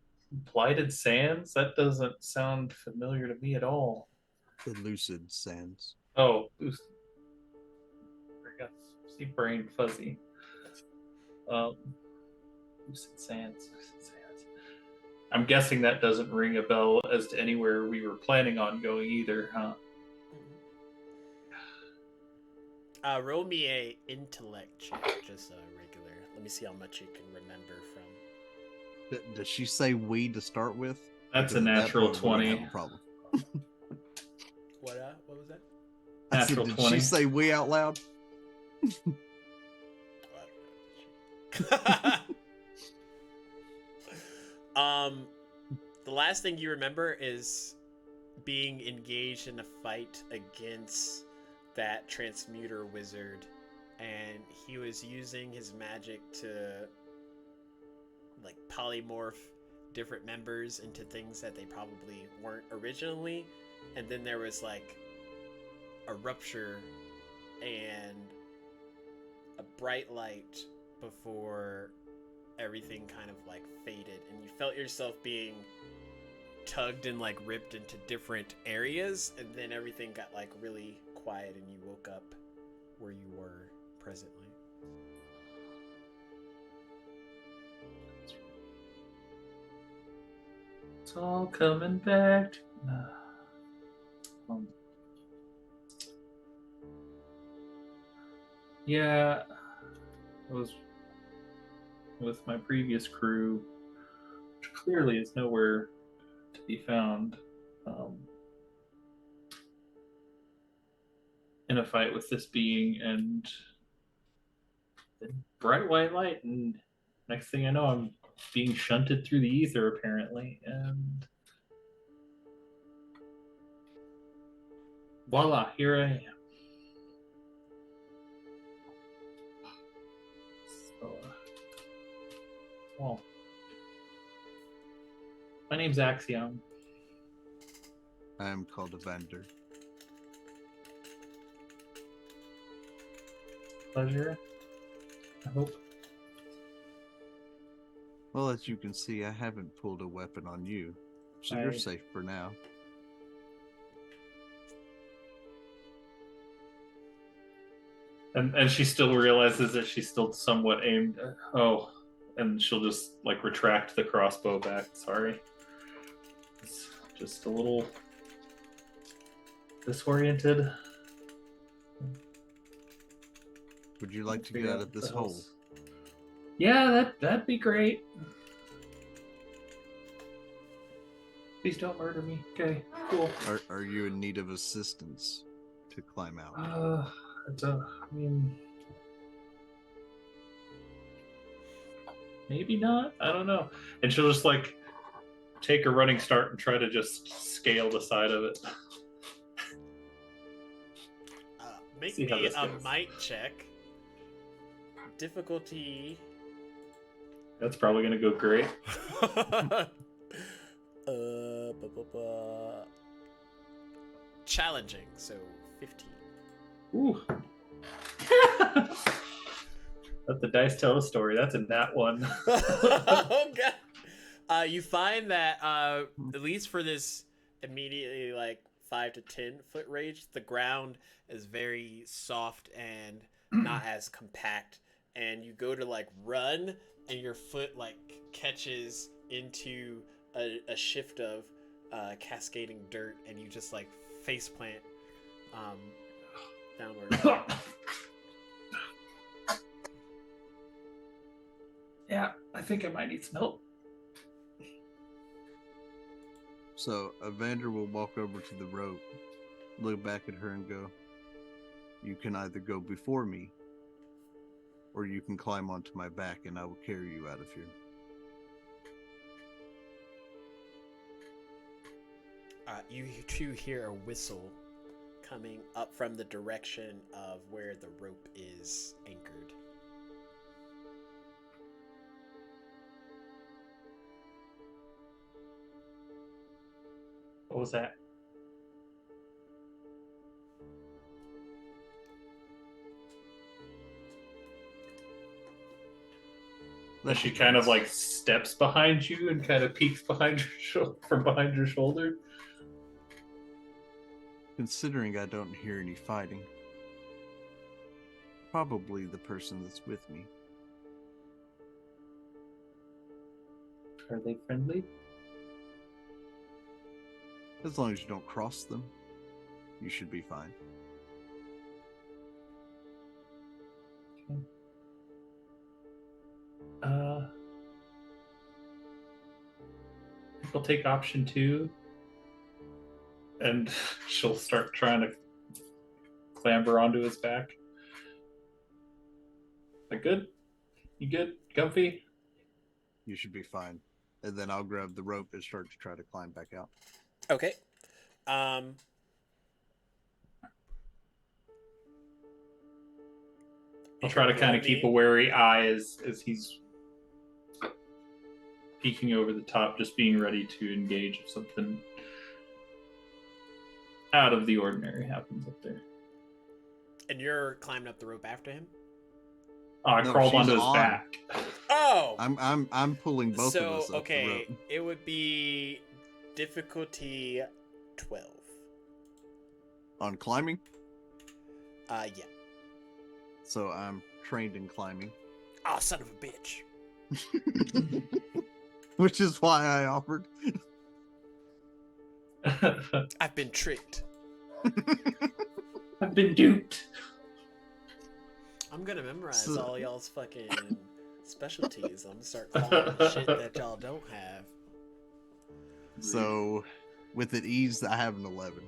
"Blighted Sands? That doesn't sound familiar to me at all." The lucid sands. Oh, I got see brain fuzzy. Lucid Sands. I'm guessing that doesn't ring a bell as to anywhere we were planning on going either, huh? Roll me a intellect check, just a regular. Let me see how much you can remember from. Does she say we to start with? That's Because a at that natural point, we're gonna 20. have a problem. What was that? I said, Natural did 20. she say we out loud? The last thing you remember is being engaged in a fight against that transmuter wizard, and he was using his magic to like polymorph different members into things that they probably weren't originally, and then there was like a rupture and a bright light before everything kind of like faded, and you felt yourself being tugged and like ripped into different areas, and then everything got like really quiet and you woke up where you were presently. It's all coming back. Yeah, I was with my previous crew, which clearly is nowhere to be found, in a fight with this being, and bright white light, and next thing I know, I'm being shunted through the ether apparently, and voila, here I am. So, well, my name's Axiom. I am called Evander. Pleasure, I hope. Well, as you can see, I haven't pulled a weapon on you, so you're safe for now. And she still realizes that she's still somewhat aimed. Oh, and she'll just like retract the crossbow back. Sorry, it's just a little disoriented. Would you like to get out of this hole? Yeah, that'd be great. Please don't murder me. Okay, cool. Are you in need of assistance to climb out? I mean, maybe not. I don't know. And she'll just like take a running start and try to just scale the side of it. Make See how me this a goes. might check. Difficulty. That's probably gonna go great. Challenging, so 15. Ooh. Let the dice tell the story. That's in that one. Oh god. You find that at least for this immediately like 5 to 10 foot range, the ground is very soft and not as compact, and you go to like run and your foot like catches into a shift of cascading dirt, and you just like face plant downward. Yeah, I think I might need some help. So Evander will walk over to the rope, look back at her and go, "You can either go before me, or you can climb onto my back and I will carry you out of here." You two hear a whistle coming up from the direction of where the rope is anchored. What was that? And she kind of like steps behind you and kind of peeks behind your from behind your shoulder. Considering I don't hear any fighting, probably the person that's with me. Are they friendly? As long as you don't cross them, you should be fine. Okay. I think I'll take option 2. And she'll start trying to clamber onto his back. Like, good? You good? Comfy? You should be fine. And then I'll grab the rope and start to try to climb back out. Okay. I'll try to kind of keep a wary eye as he's peeking over the top, just being ready to engage if something out of the ordinary happens up there. And you're climbing up the rope after him? Oh, I crawled onto his back. Oh! I'm pulling both of us up okay, the rope. it would be difficulty 12. On climbing? Yeah. So I'm trained in climbing. Oh, son of a bitch. Which is why I offered. I've been tricked. I've been duped. I'm gonna memorize all y'all's fucking specialties. I'm gonna start calling shit that y'all don't have. So, with it ease, I have an 11.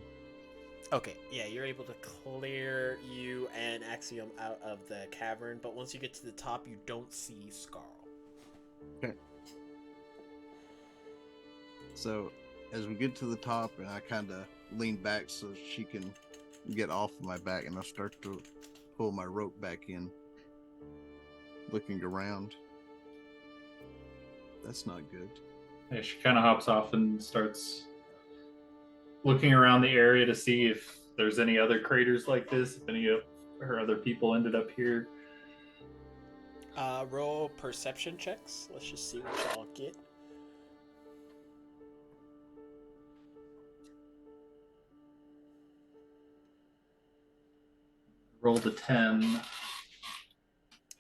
Okay, yeah, you're able to clear you and Axiom out of the cavern, but once you get to the top, you don't see Scarl. Okay. So, as we get to the top, and I kind of lean back so she can get off of my back, and I start to pull my rope back in, looking around. That's not good. Yeah, she kind of hops off and starts looking around the area to see if there's any other craters like this, if any of her other people ended up here. Roll perception checks. Let's just see what y'all get. Rolled a 10.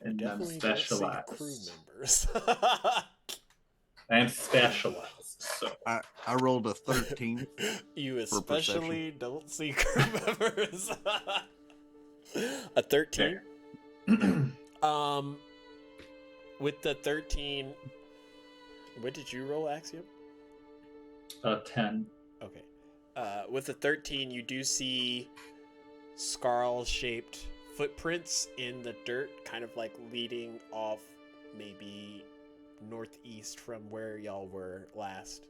And I'm Definitely don't see specialized. crew members. I'm specialized, so. I rolled a 13. You for especially don't see crew members. A 13? With the 13, what did you roll, Axiom? 10. Okay. With the 13, you do see Scarl-shaped footprints in the dirt, kind of like leading off maybe northeast from where y'all were last.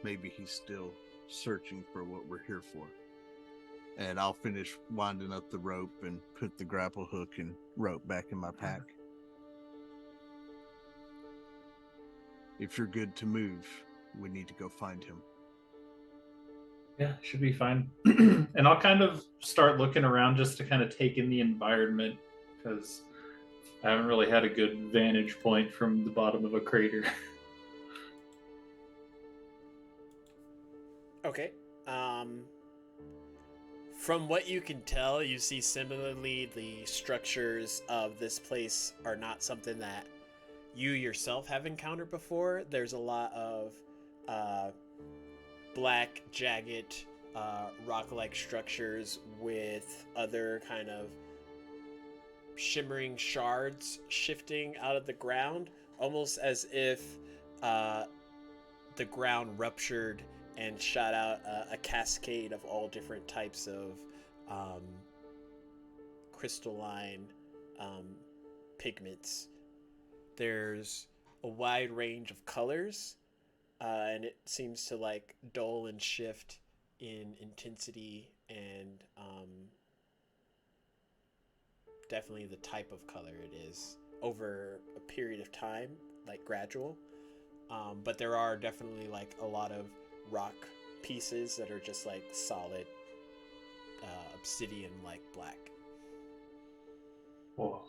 Maybe he's still searching for what we're here for. And I'll finish winding up the rope and put the grapple hook and rope back in my pack. If you're good to move, we need to go find him. Yeah, should be fine. And I'll kind of start looking around just to kind of take in the environment, because I haven't really had a good vantage point from the bottom of a crater. Okay. From what you can tell, you see similarly the structures of this place are not something that you yourself have encountered before. There's a lot of black, jagged, rock-like structures with other kind of shimmering shards shifting out of the ground, almost as if the ground ruptured and shot out a cascade of all different types of crystalline pigments. There's a wide range of colors, and it seems to like dull and shift in intensity and definitely the type of color it is over a period of time, like gradual. But there are definitely like a lot of rock pieces that are just like solid obsidian like black. Whoa.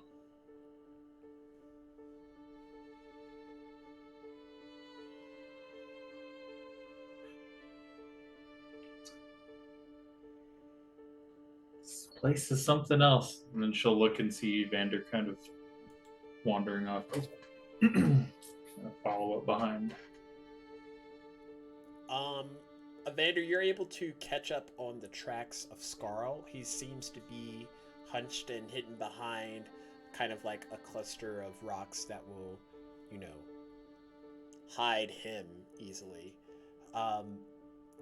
This place is something else. And then she'll look and see Vander kind of wandering off. Follow up behind. Evander, you're able to catch up on the tracks of Scarl. He seems to be hunched and hidden behind kind of like a cluster of rocks that will, you know, hide him easily. And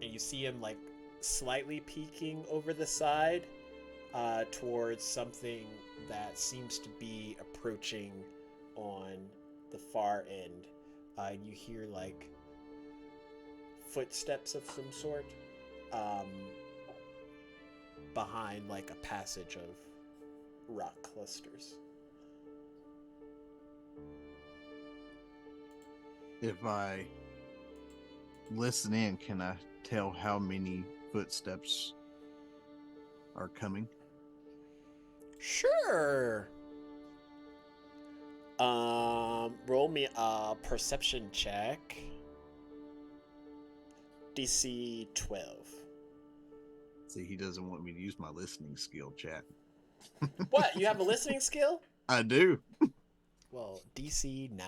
you see him like slightly peeking over the side towards something that seems to be approaching on the far end. And you hear like footsteps of some sort behind like a passage of rock clusters. If I listen in, can I tell how many footsteps are coming? Sure. Roll me a perception check. DC 12. See, he doesn't want me to use my listening skill, chat. What? You have a listening skill? I do. Well, DC 9.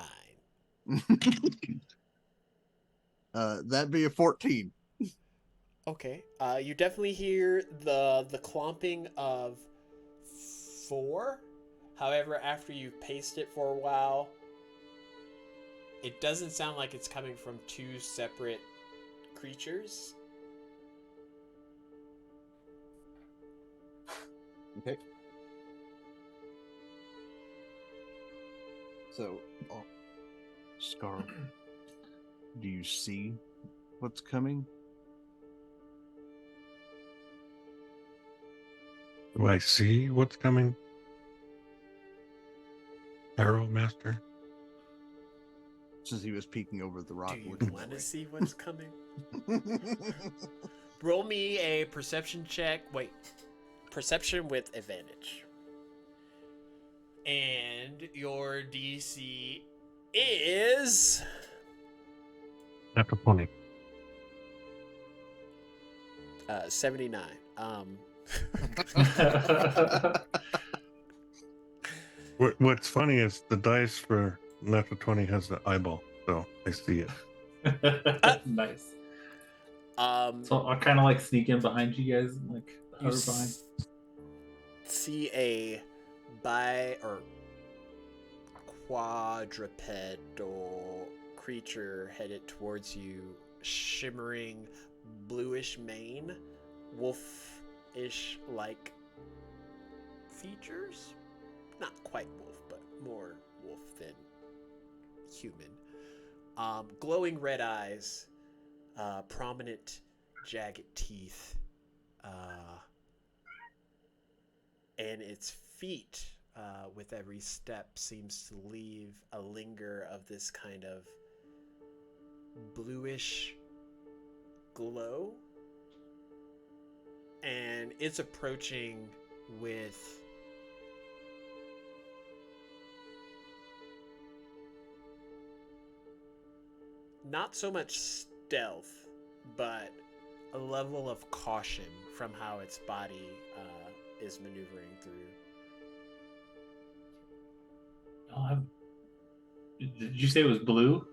That'd be a 14. Okay. You definitely hear the clomping of 4. However, after you've paced it for a while, it doesn't sound like it's coming from 2 separate creatures. Okay. So, Scar, do you see what's coming? Do I see what's coming? Harrow, Master? Since he was peeking over the rock. Do you looking want that to see what's coming? Roll me a perception check. Wait. Perception with advantage. And your DC is... After 20. 79. What's funny is the dice for natural 20 has the eyeball, so I see it. Nice. So So I'll kind of like sneak in behind you guys, and like you hover behind. see a quadrupedal creature headed towards you, shimmering bluish mane, wolf-ish like features. Not quite wolf, but more wolf than human. Glowing red eyes, prominent jagged teeth, and its feet with every step seems to leave a linger of this kind of bluish glow, and it's approaching with not so much stealth, but a level of caution from how its body is maneuvering through. Y'all have... Did you say it was blue?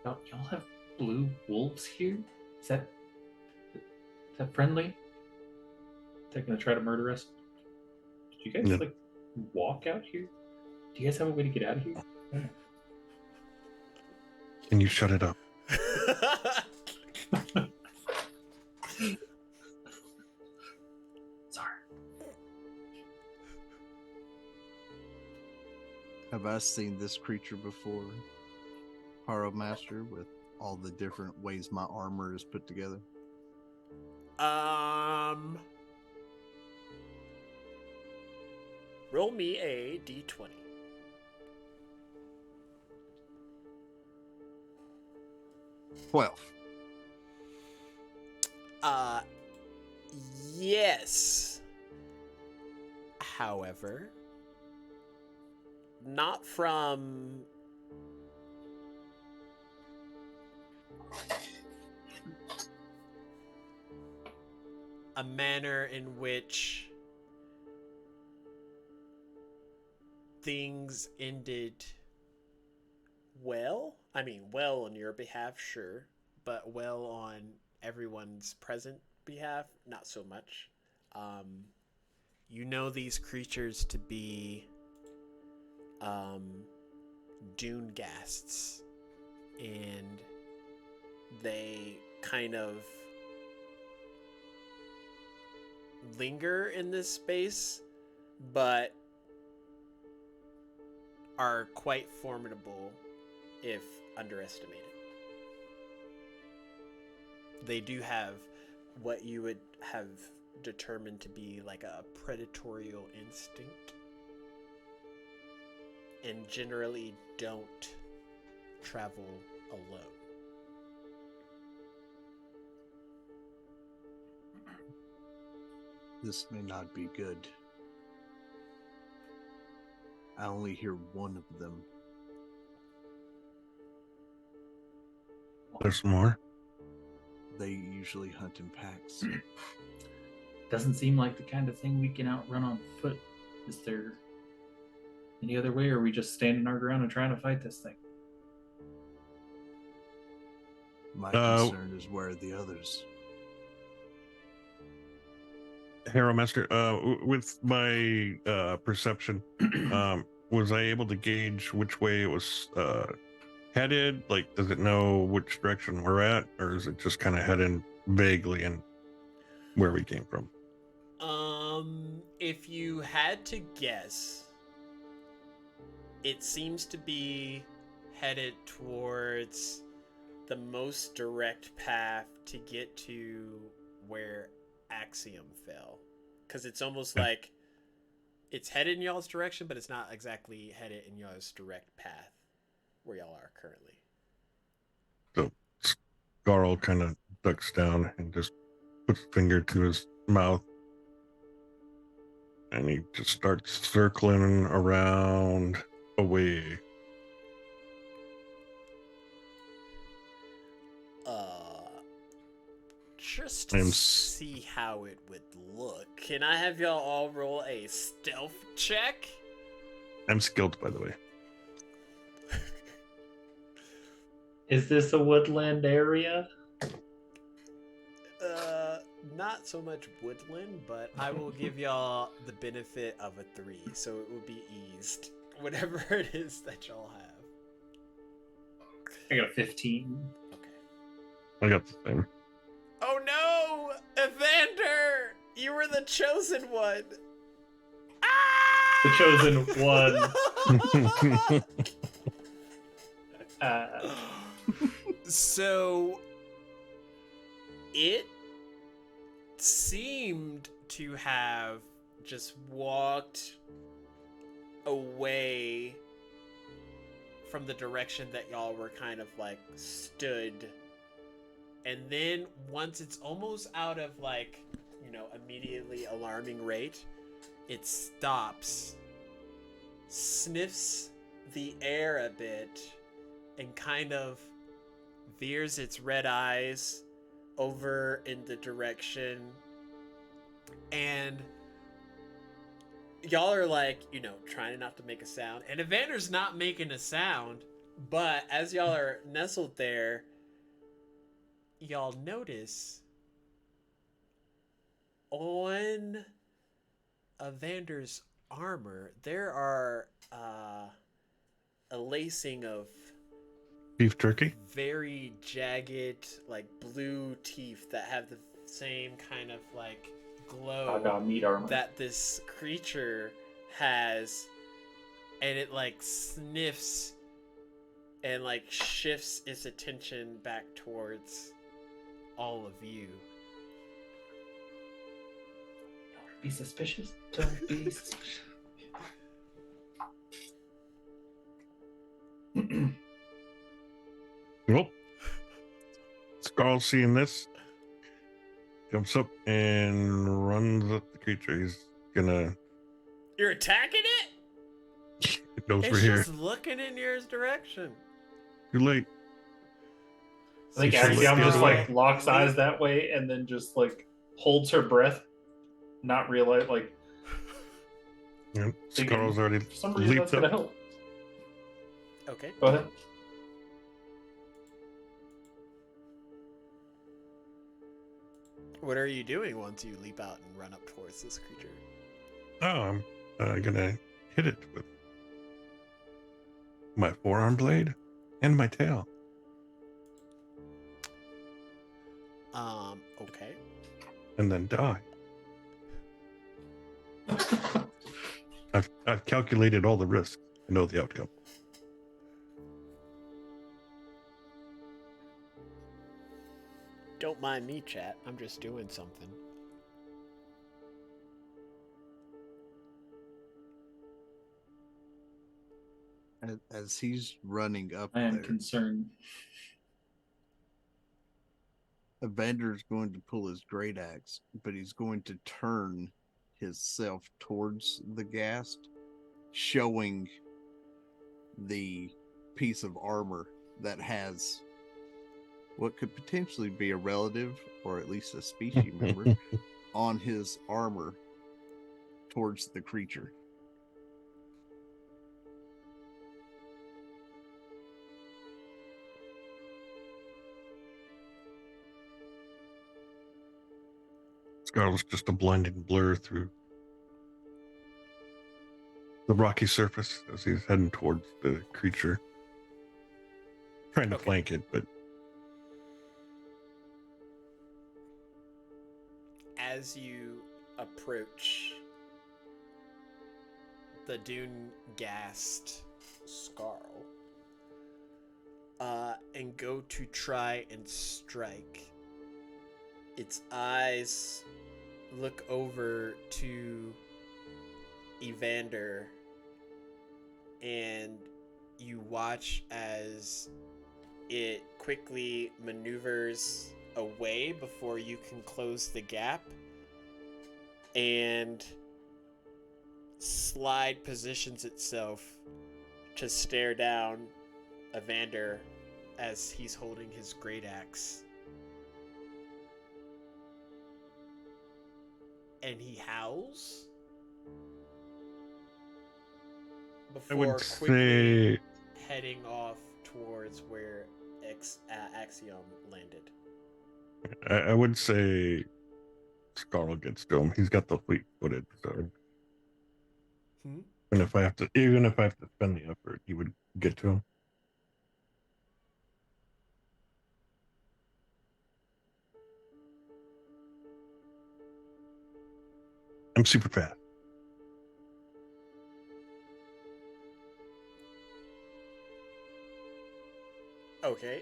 Y'all have blue wolves here? Is that friendly? They're gonna try to murder us? you guys Yeah. like walk out here? Do you guys have a way to get out of here? Can you shut it up? Sorry. Have I seen this creature before, Harrow Master, with all the different ways my armor is put together? Roll me a d20. Well, Yes. However, not from a manner in which things ended well. I mean, well on your behalf, sure, but well on everyone's present behalf, not so much. You know these creatures to be dune ghasts, and they kind of linger in this space, but are quite formidable if underestimated. They do have what you would have determined to be like a predatorial instinct, and generally don't travel alone. this may not be good. I only hear one of them. There's more. They usually hunt in packs. Doesn't seem like the kind of thing we can outrun on foot. Is there any other way, or are we just standing our ground and trying to fight this thing? My concern is where are the others? Harrow Master, with my perception, was I able to gauge which way it was headed? Like, does it know which direction we're at, or is it just kind of heading vaguely in where we came from? If you had to guess, it seems to be headed towards the most direct path to get to where Axiom fell. Because it's almost like it's headed in y'all's direction, but it's not exactly headed in y'all's direct path where y'all are currently. So Scarl kind of ducks down and just puts a finger to his mouth, and he just starts circling around away. Just to see how it would look, can I have y'all all roll a stealth check? I'm skilled, by the way. Is this a woodland area? Not so much woodland, but I will give y'all the benefit of a 3, so it will be eased. Whatever it is that y'all have. I got a 15. Okay. I got the same. Oh no! Evander! You were the chosen one! Ah! The chosen one. So it seemed to have just walked away from the direction that y'all were kind of like stood, and then once it's almost out of like, you know, immediately alarming rate, it stops, sniffs the air a bit, and kind of veers its red eyes over in the direction, and y'all are like, you know, trying not to make a sound, and Evander's not making a sound, but as y'all are nestled there, y'all notice on Evander's armor, there are a lacing of Beef jerky. very jagged, like blue teeth that have the same kind of like glow Gaga meat armor. that this creature has, and it like sniffs and like shifts its attention back towards all of you. Be suspicious. Don't be suspicious. Well, Scarl seeing this jumps up and runs at the creature. He's gonna. You're attacking it? It goes for It's here. just looking in your direction. Too late. I think You should Axiom look just the other like locks eyes that way and then just like holds her breath, not realize like Yeah, thinking, Scarl's already for some reason that's leaped gonna up. help. Okay. Go ahead. What are you doing once you leap out and run up towards this creature? Oh, I'm gonna hit it with my forearm blade and my tail. Okay. And then die. I've calculated all the risks. I know the outcome. Don't mind me, chat. I'm just doing something. As he's running up I am there, concerned. Evander's going to pull his great axe, but he's going to turn himself towards the ghast, showing the piece of armor that has what could potentially be a relative or at least a species member on his armor towards the creature. Scarlet's just a blinding blur through the rocky surface as he's heading towards the creature. Trying to Okay. flank it, but As you approach the dune gassed Scarl, and go to try and strike, its eyes look over to Evander, and you watch as it quickly maneuvers away before you can close the gap and slide positions itself to stare down Evander as he's holding his great axe. And he howls I would before quickly say heading off towards where Axiom landed. I would say Scarlet gets to him. He's got the fleet-footed, so even if I have to spend the effort, he would get to him. I'm super fast. Okay,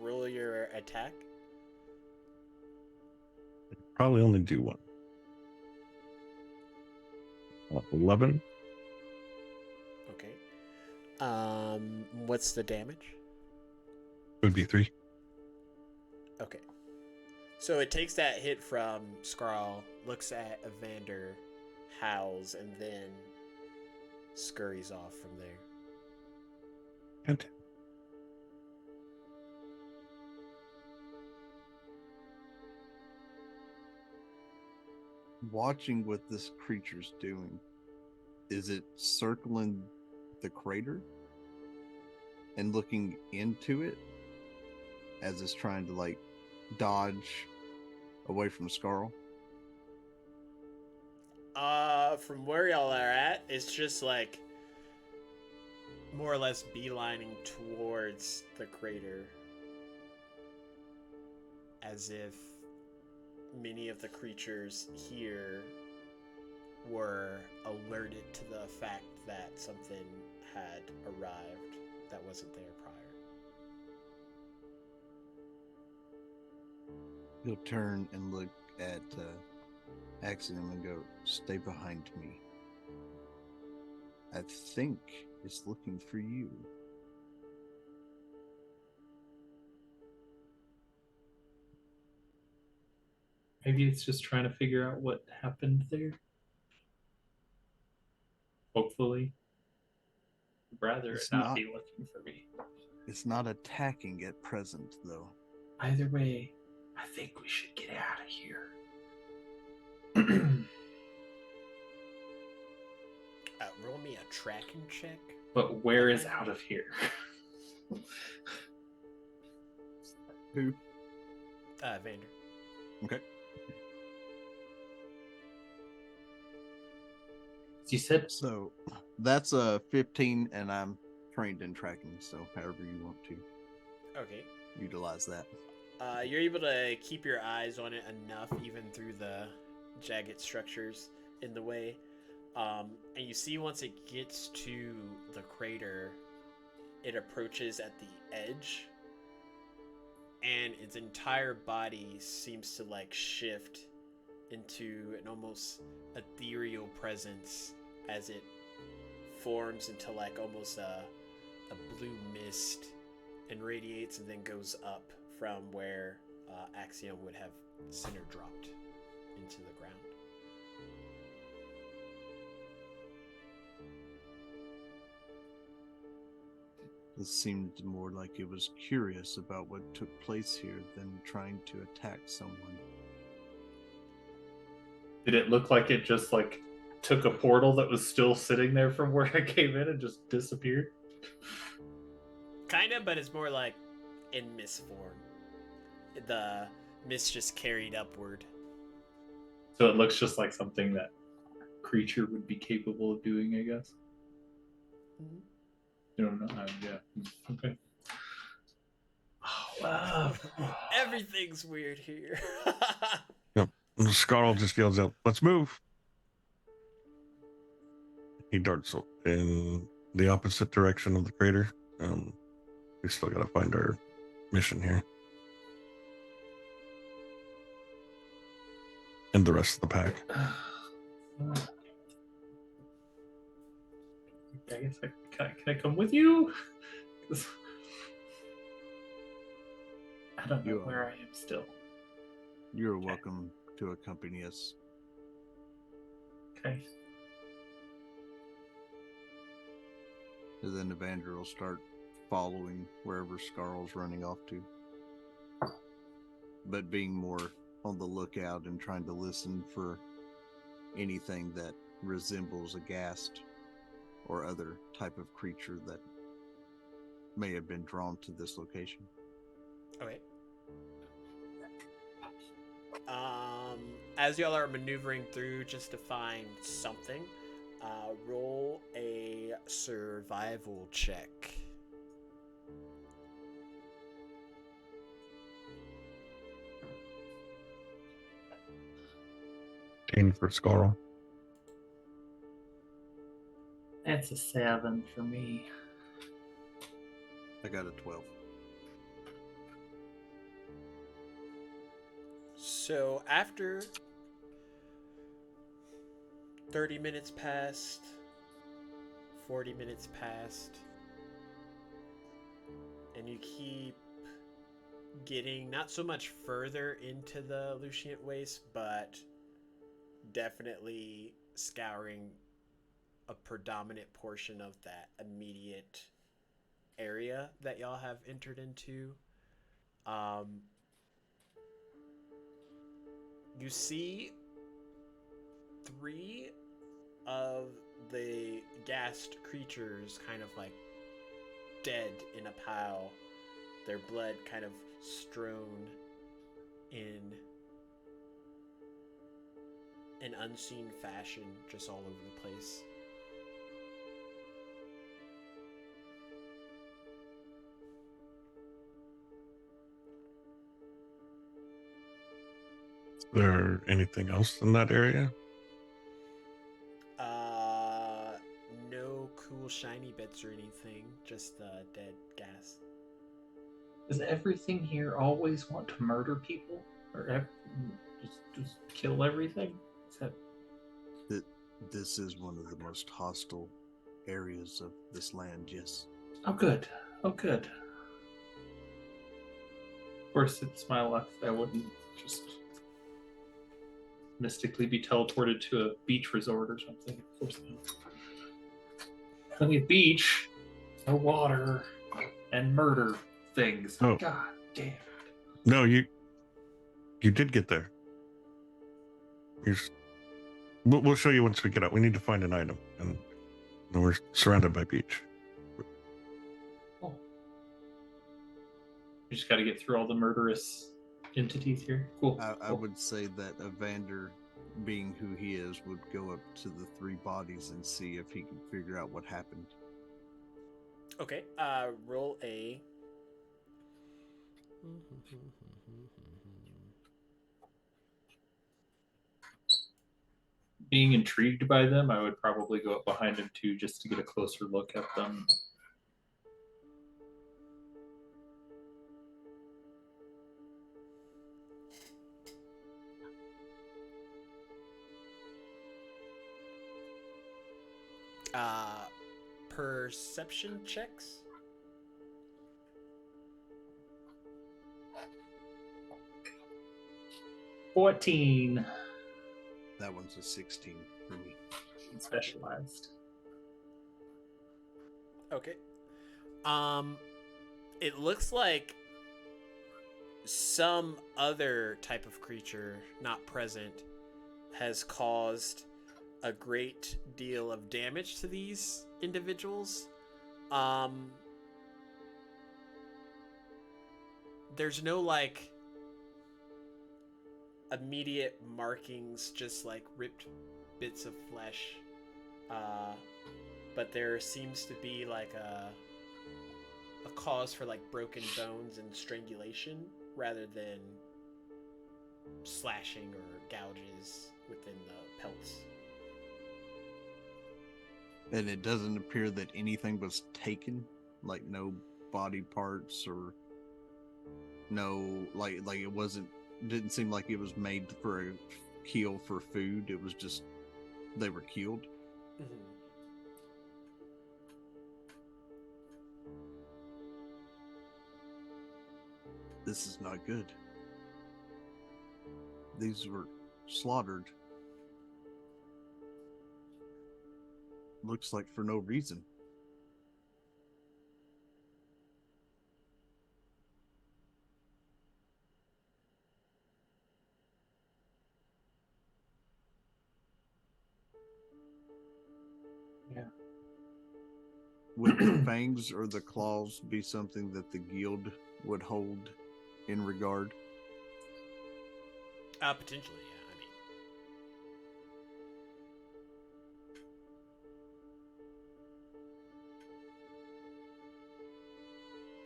roll your attack. Probably only do one. 11. Okay. What's the damage? Would be 3. Okay. So it takes that hit from Skrall, looks at Evander, howls, and then scurries off from there. And Watching what this creature's doing, is it circling the crater and looking into it as it's trying to like dodge away from Scarl? From where y'all are at, it's just like more or less beelining towards the crater, as if many of the creatures here were alerted to the fact that something had arrived that wasn't there prior. He'll turn and look at Axiom and go, "Stay behind me. I think it's looking for you." Maybe it's just trying to figure out what happened there. Hopefully. I'd rather It's it not not- be looking for me. It's not attacking at present, though. Either way, I think we should get out of here. Roll me a tracking check. But where is out of here? Who? Vander. Okay. You said So that's a 15, and I'm trained in tracking, so however you want to Okay. utilize that. You're able to keep your eyes on it enough, even through the jagged structures in the way. And you see once it gets to the crater, it approaches at the edge, and its entire body seems to like shift into an almost ethereal presence as it forms into like almost a blue mist and radiates and then goes up from where Axiom would have center dropped into the ground. This seemed more like it was curious about what took place here than trying to attack someone. Did it look like it just like took a portal that was still sitting there from where I came in and just disappeared? Kinda, but it's more like in mist form. The mist just carried upward. So it looks just like something that creature would be capable of doing, I guess. Mm-hmm. You don't know. Yeah. Okay. Oh, wow. Everything's weird here. And Scarl just yells out, "Let's move!" He darts in the opposite direction of the crater. We still got to find our mission here. And the rest of the pack. I guess can I come with you? 'Cause I don't know You are. where I am still. You're Okay. welcome to accompany us. Okay. And then Evander will start following wherever Scarl's running off to. But being more on the lookout and trying to listen for anything that resembles a ghast or other type of creature that may have been drawn to this location. Okay. As y'all are maneuvering through just to find something, roll a survival check. For Scarl. That's a 7 for me. I got a 12. So after 30 minutes passed, 40 minutes passed, and you keep getting not so much further into the Lucient Waste, but definitely scouring a predominant portion of that immediate area that y'all have entered into. You see 3 of the gassed creatures kind of like dead in a pile, their blood kind of strewn an unseen fashion just all over the place. Is there anything else in that area? No cool shiny bits or anything, just dead gas. Does everything here always want to murder people? Or just kill everything? Is that... This is one of the most hostile areas of this land, yes. Oh, good. Oh, good. Of course, it's my luck that I wouldn't just mystically be teleported to a beach resort or something. Of course not. Plenty of beach, no water, and murder things. Oh. God damn. No, you did get there. We'll show you once we get out. We need to find an item, and we're surrounded by beach. Oh. You just got to get through all the murderous entities here. Cool. I would say that Evander, being who he is, would go up to the 3 bodies and see if he can figure out what happened. Okay, roll a... Being intrigued by them, I would probably go up behind him too, just to get a closer look at them. Perception checks. 14. That one's a 16 for me. Specialized. Okay. It looks like some other type of creature not present has caused a great deal of damage to these individuals. There's no like immediate markings, just like ripped bits of flesh, but there seems to be like a cause for like broken bones and strangulation rather than slashing or gouges within the pelts. And it doesn't appear that anything was taken, like no body parts or no, like it wasn't, didn't seem like it was made for a kill for food. It was just, they were killed. Mm-hmm. This is not good. These were slaughtered. Looks like for no reason. Yeah. Would the fangs or the claws be something that the guild would hold in regard? Potentially, yeah. I mean,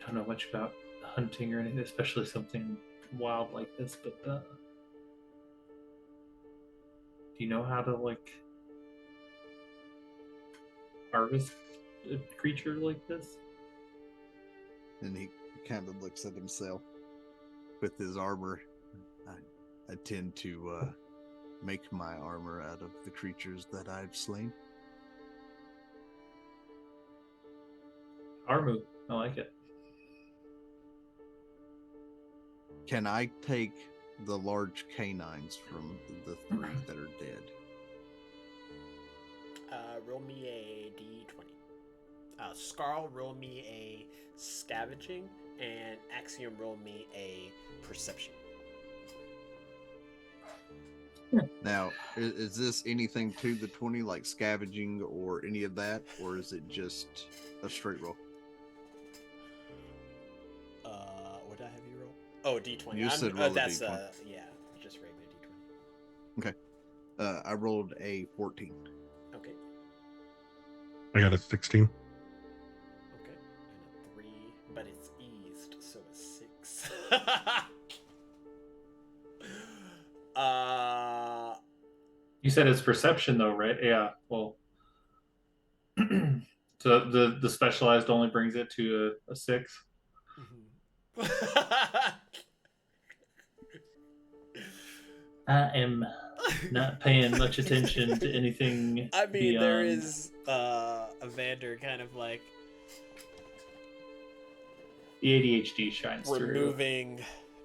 I don't know much about hunting or anything, especially something wild like this, but do you know how to like harvest a creature like this? And he kind of looks at himself with his armor. I tend to make my armor out of the creatures that I've slain. Armu, I like it. Can I take the large canines from the 3 that are dead? roll me a d20. Scarl, roll me a scavenging, and Axiom, roll me a perception. Now, is this anything to the 20, like scavenging or any of that, or is it just a straight roll? What did I have you roll? Oh, d20. You said roll a that's D20. yeah, just regular d20. I rolled a 14. Okay. I got a 16. Okay. And a 3, but it's eased, so a 6. You said it's perception, though, right? Yeah. Well, so the specialized only brings it to a 6. I am not paying much attention to anything I mean, beyond. there is Evander kind of like The ADHD shines through. removing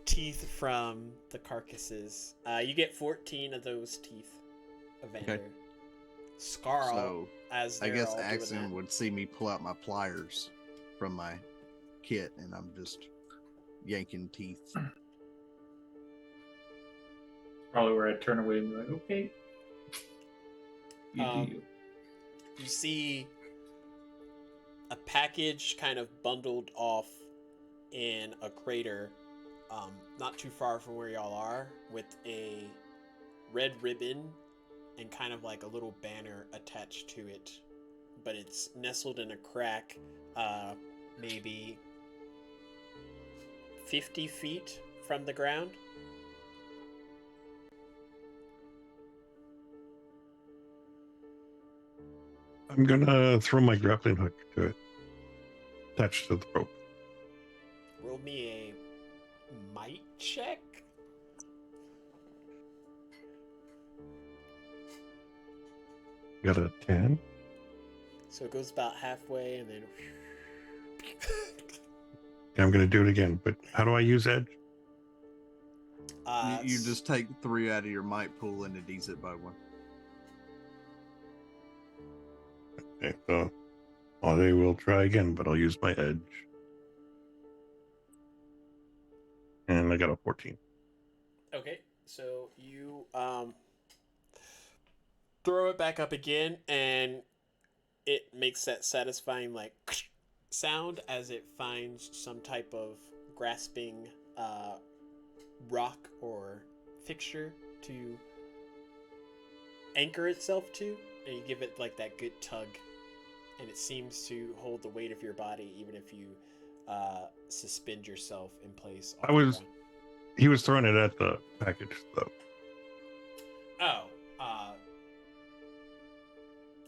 teeth from the carcasses. You get 14 of those teeth, Evander. Okay. Scarl, So as I they're guess all doing Axon that. would see me pull out my pliers from my kit, and I'm just yanking teeth. Probably where I'd turn away and be like, okay. You do you. You see a package kind of bundled off in a crater, not too far from where y'all are, with a red ribbon and kind of like a little banner attached to it, but it's nestled in a crack, maybe 50 feet from the ground. I'm gonna throw my grappling hook to it, attached to the rope. Roll me a might check. Got a 10. So it goes about halfway and then Okay, I'm gonna do it again, but how do I use edge? You just take 3 out of your might pool and it ease it by 1. Okay, so I will try again, but I'll use my edge. And I got a 14. Okay, so you throw it back up again, and it makes that satisfying like sound as it finds some type of grasping rock or fixture to anchor itself to, and you give it like that good tug, and it seems to hold the weight of your body even if you suspend yourself in place. He was throwing it at the package, though. Oh,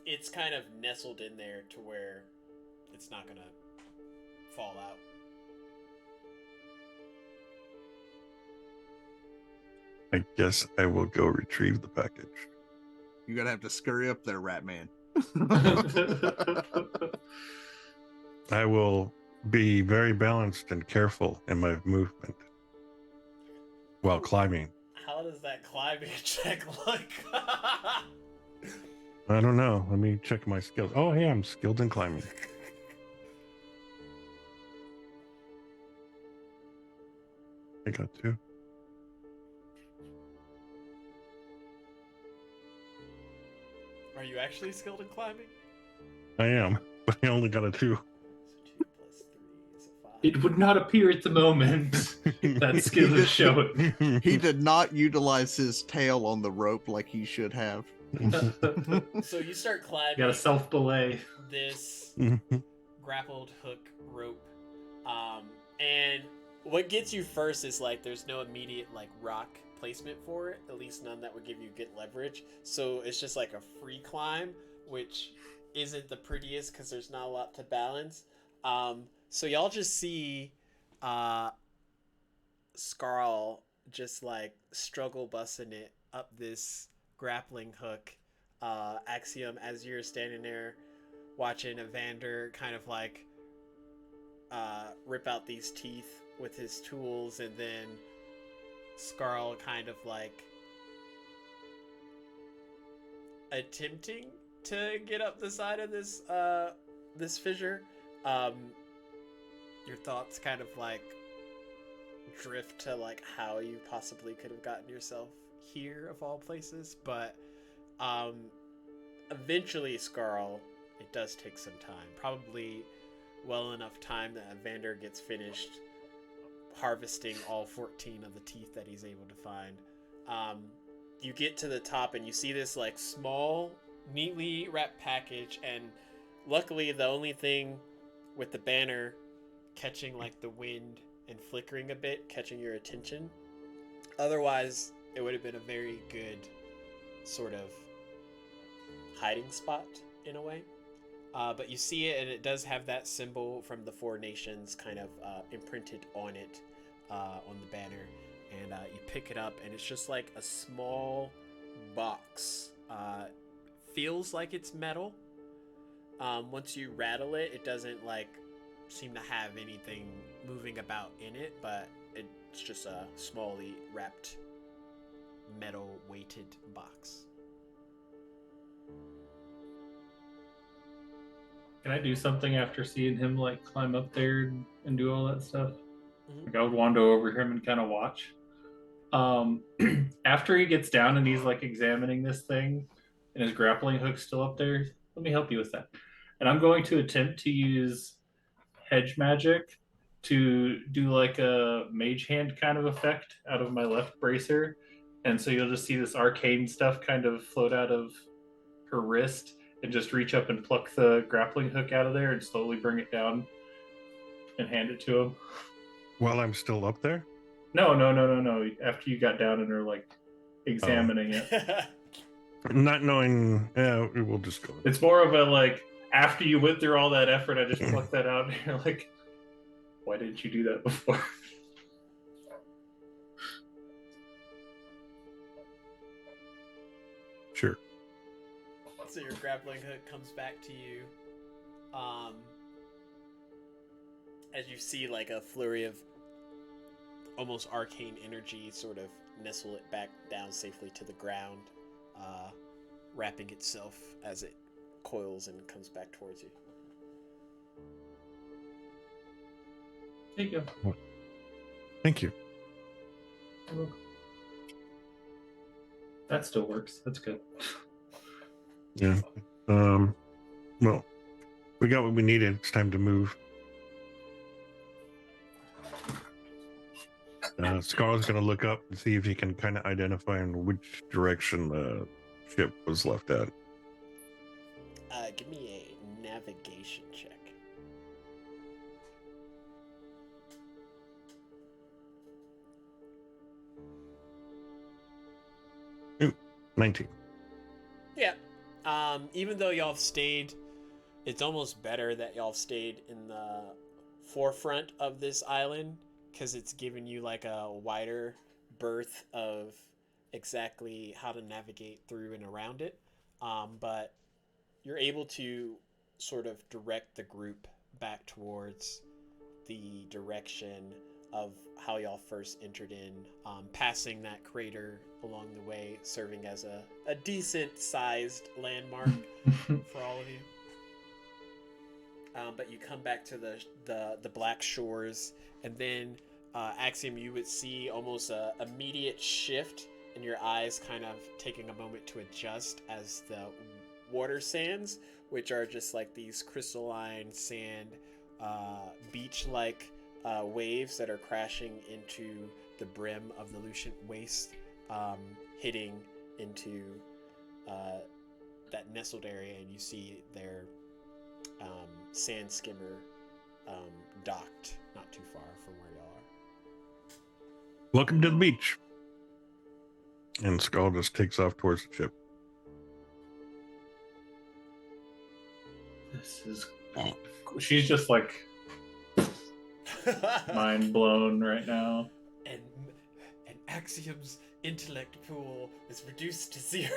it's kind of nestled in there to where it's not gonna fall out. I guess I will go retrieve the package. You're gonna have to scurry up there, Rat Man. I will be very balanced and careful in my movement while climbing. How does that climbing check look? I don't know. Let me check my skills. Oh, hey, I'm skilled in climbing. I got 2. Are you actually skilled in climbing? I am, but I only got a 2. So 2 plus 3 is a 5. It would not appear at the moment. That skill is showing. He did not utilize his tail on the rope like he should have. So you start climbing. You got a self belay. This grappled hook rope, and what gets you first is like there's no immediate like rock placement for it, at least none that would give you good leverage, so it's just like a free climb, which isn't the prettiest because there's not a lot to balance. So y'all just see Scarl just like struggle busting it up this grappling hook. Axiom, as you're standing there watching Evander kind of like rip out these teeth with his tools, and then Scarl kind of like attempting to get up the side of this this fissure. Your thoughts kind of like drift to like how you possibly could have gotten yourself here of all places, but eventually, Scarl, it does take some time. Probably well enough time that Evander gets finished harvesting all 14 of the teeth that he's able to find. you get to the top and you see this like small, neatly wrapped package, and luckily the only thing with the banner catching like the wind and flickering a bit, catching your attention. Otherwise, it would have been a very good sort of hiding spot in a way. But you see it, and it does have that symbol from the Four Nations kind of imprinted on it, on the banner. And you pick it up, and it's just like a small box. Feels like it's metal. Once you rattle it, it doesn't like seem to have anything moving about in it, but it's just a smallly wrapped metal weighted box. Can I do something after seeing him like climb up there and do all that stuff? Mm-hmm. Like I would wander over him and kind of watch. After he gets down and he's like examining this thing and his grappling hook's still up there, let me help you with that. And I'm going to attempt to use hedge magic to do like a mage hand kind of effect out of my left bracer. And so you'll just see this arcane stuff kind of float out of her wrist and just reach up and pluck the grappling hook out of there and slowly bring it down and hand it to him. While I'm still up there? No. After you got down and are like examining it. Not knowing, yeah, we'll just go. It's more of a like, after you went through all that effort, I just plucked that out and you're like, why didn't you do that before? Sure. So your grappling hook comes back to you. As you see like a flurry of almost arcane energy sort of nestle it back down safely to the ground, wrapping itself as it coils and comes back towards you. There you go. Thank you. That still works. That's good. Yeah. Well, we got what we needed. It's time to move. Scar's going to look up and see if he can kind of identify in which direction the ship was left at. Give me a navigation check. Ooh, 19. Yeah. Even though y'all have stayed, it's almost better that y'all have stayed in the forefront of this island, because it's given you like a wider berth of exactly how to navigate through and around it. But you're able to sort of direct the group back towards the direction of how y'all first entered in, passing that crater along the way, serving as a decent sized landmark for all of you. But you come back to the black shores, and then Axiom, you would see almost a immediate shift in your eyes, kind of taking a moment to adjust as the water sands, which are just like these crystalline sand, beach-like waves that are crashing into the brim of the Lucent Waste, hitting into that nestled area, and you see their sand skimmer docked not too far from where y'all are. Welcome to the beach. And Skull just takes off towards the ship. This is... She's just like mind blown right now. And Axiom's intellect pool is reduced to 0.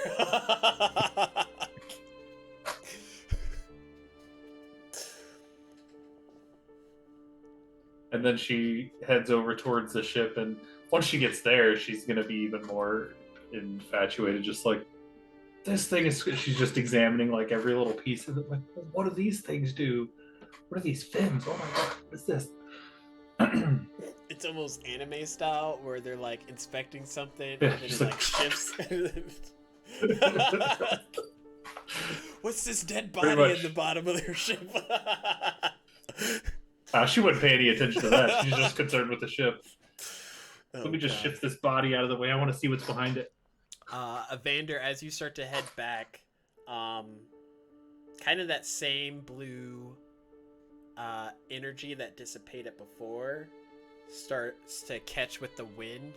And then she heads over towards the ship, and once she gets there, she's gonna be even more infatuated, just like, this thing is... She's just examining like every little piece of it, like, what do these things do? What are these fins? Oh my god, what is this? It's almost anime style, where they're like inspecting something and then it like shifts. What's this dead body in the bottom of their ship? She wouldn't pay any attention to that. She's just concerned with the ship. Oh, Let me just shift this body out of the way. I want to see what's behind it. Evander, as you start to head back, kind of that same blue energy that dissipated before starts to catch with the wind,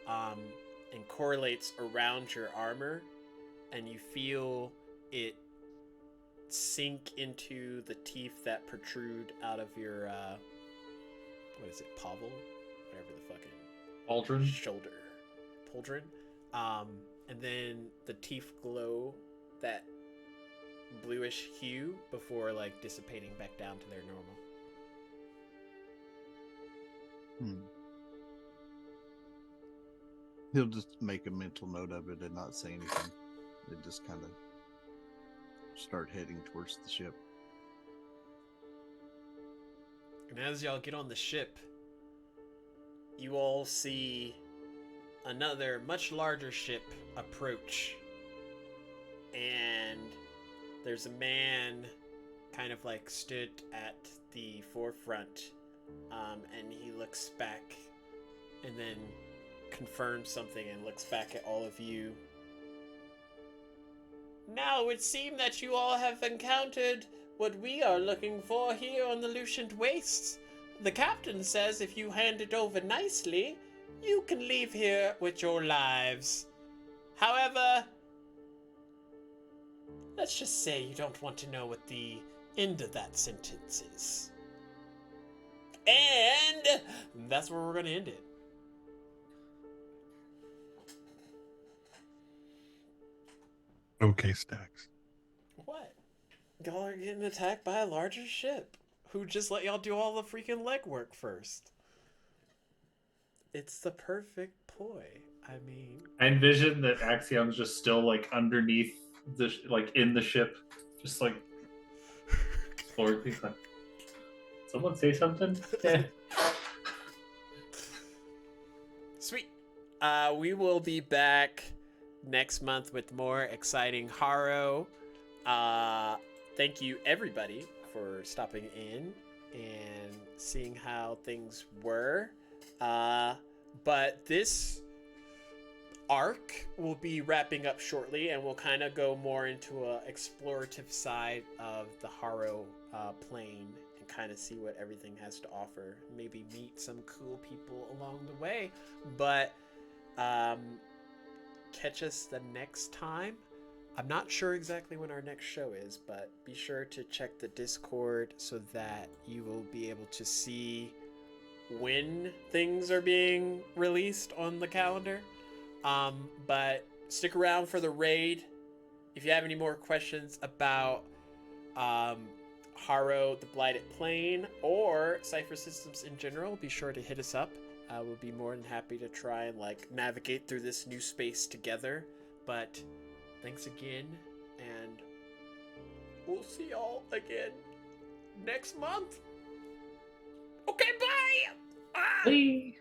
and correlates around your armor, and you feel it sink into the teeth that protrude out of your what is it, Pavel? Whatever the fucking Aldrin? shoulder. Pauldron. And then the teeth glow that bluish hue before like dissipating back down to their normal. He'll just make a mental note of it and not say anything. And just kind of start heading towards the ship. And as y'all get on the ship, you all see another much larger ship approach. And there's a man kind of like stood at the forefront, and he looks back and then confirms something and looks back at all of you. Now it would seem that you all have encountered what we are looking for here on the Lucent Wastes. The captain says if you hand it over nicely, you can leave here with your lives. However, let's just say you don't want to know what the end of that sentence is. And that's where we're going to end it. Okay, Stacks. What? Y'all are getting attacked by a larger ship who just let y'all do all the freaking legwork first. It's the perfect ploy. I mean, I envision that Axion's just still like underneath the like in the ship, just like exploring things. Like, someone say something. Yeah. sweet. We will be back next month with more exciting Harrow. Thank you everybody for stopping in and seeing how things were. But this arc will be wrapping up shortly, and we'll kind of go more into a explorative side of the Harrow plane and kind of see what everything has to offer. Maybe meet some cool people along the way. But catch us the next time. I'm not sure exactly when our next show is, but be sure to check the Discord so that you will be able to see when things are being released on the calendar. But stick around for the raid. If you have any more questions about Harrow, the Blighted Plane, or Cypher Systems in general, be sure to hit us up. We'll be more than happy to try and like navigate through this new space together. But thanks again, and we'll see y'all again next month. Okay, bye! Ah! Bye.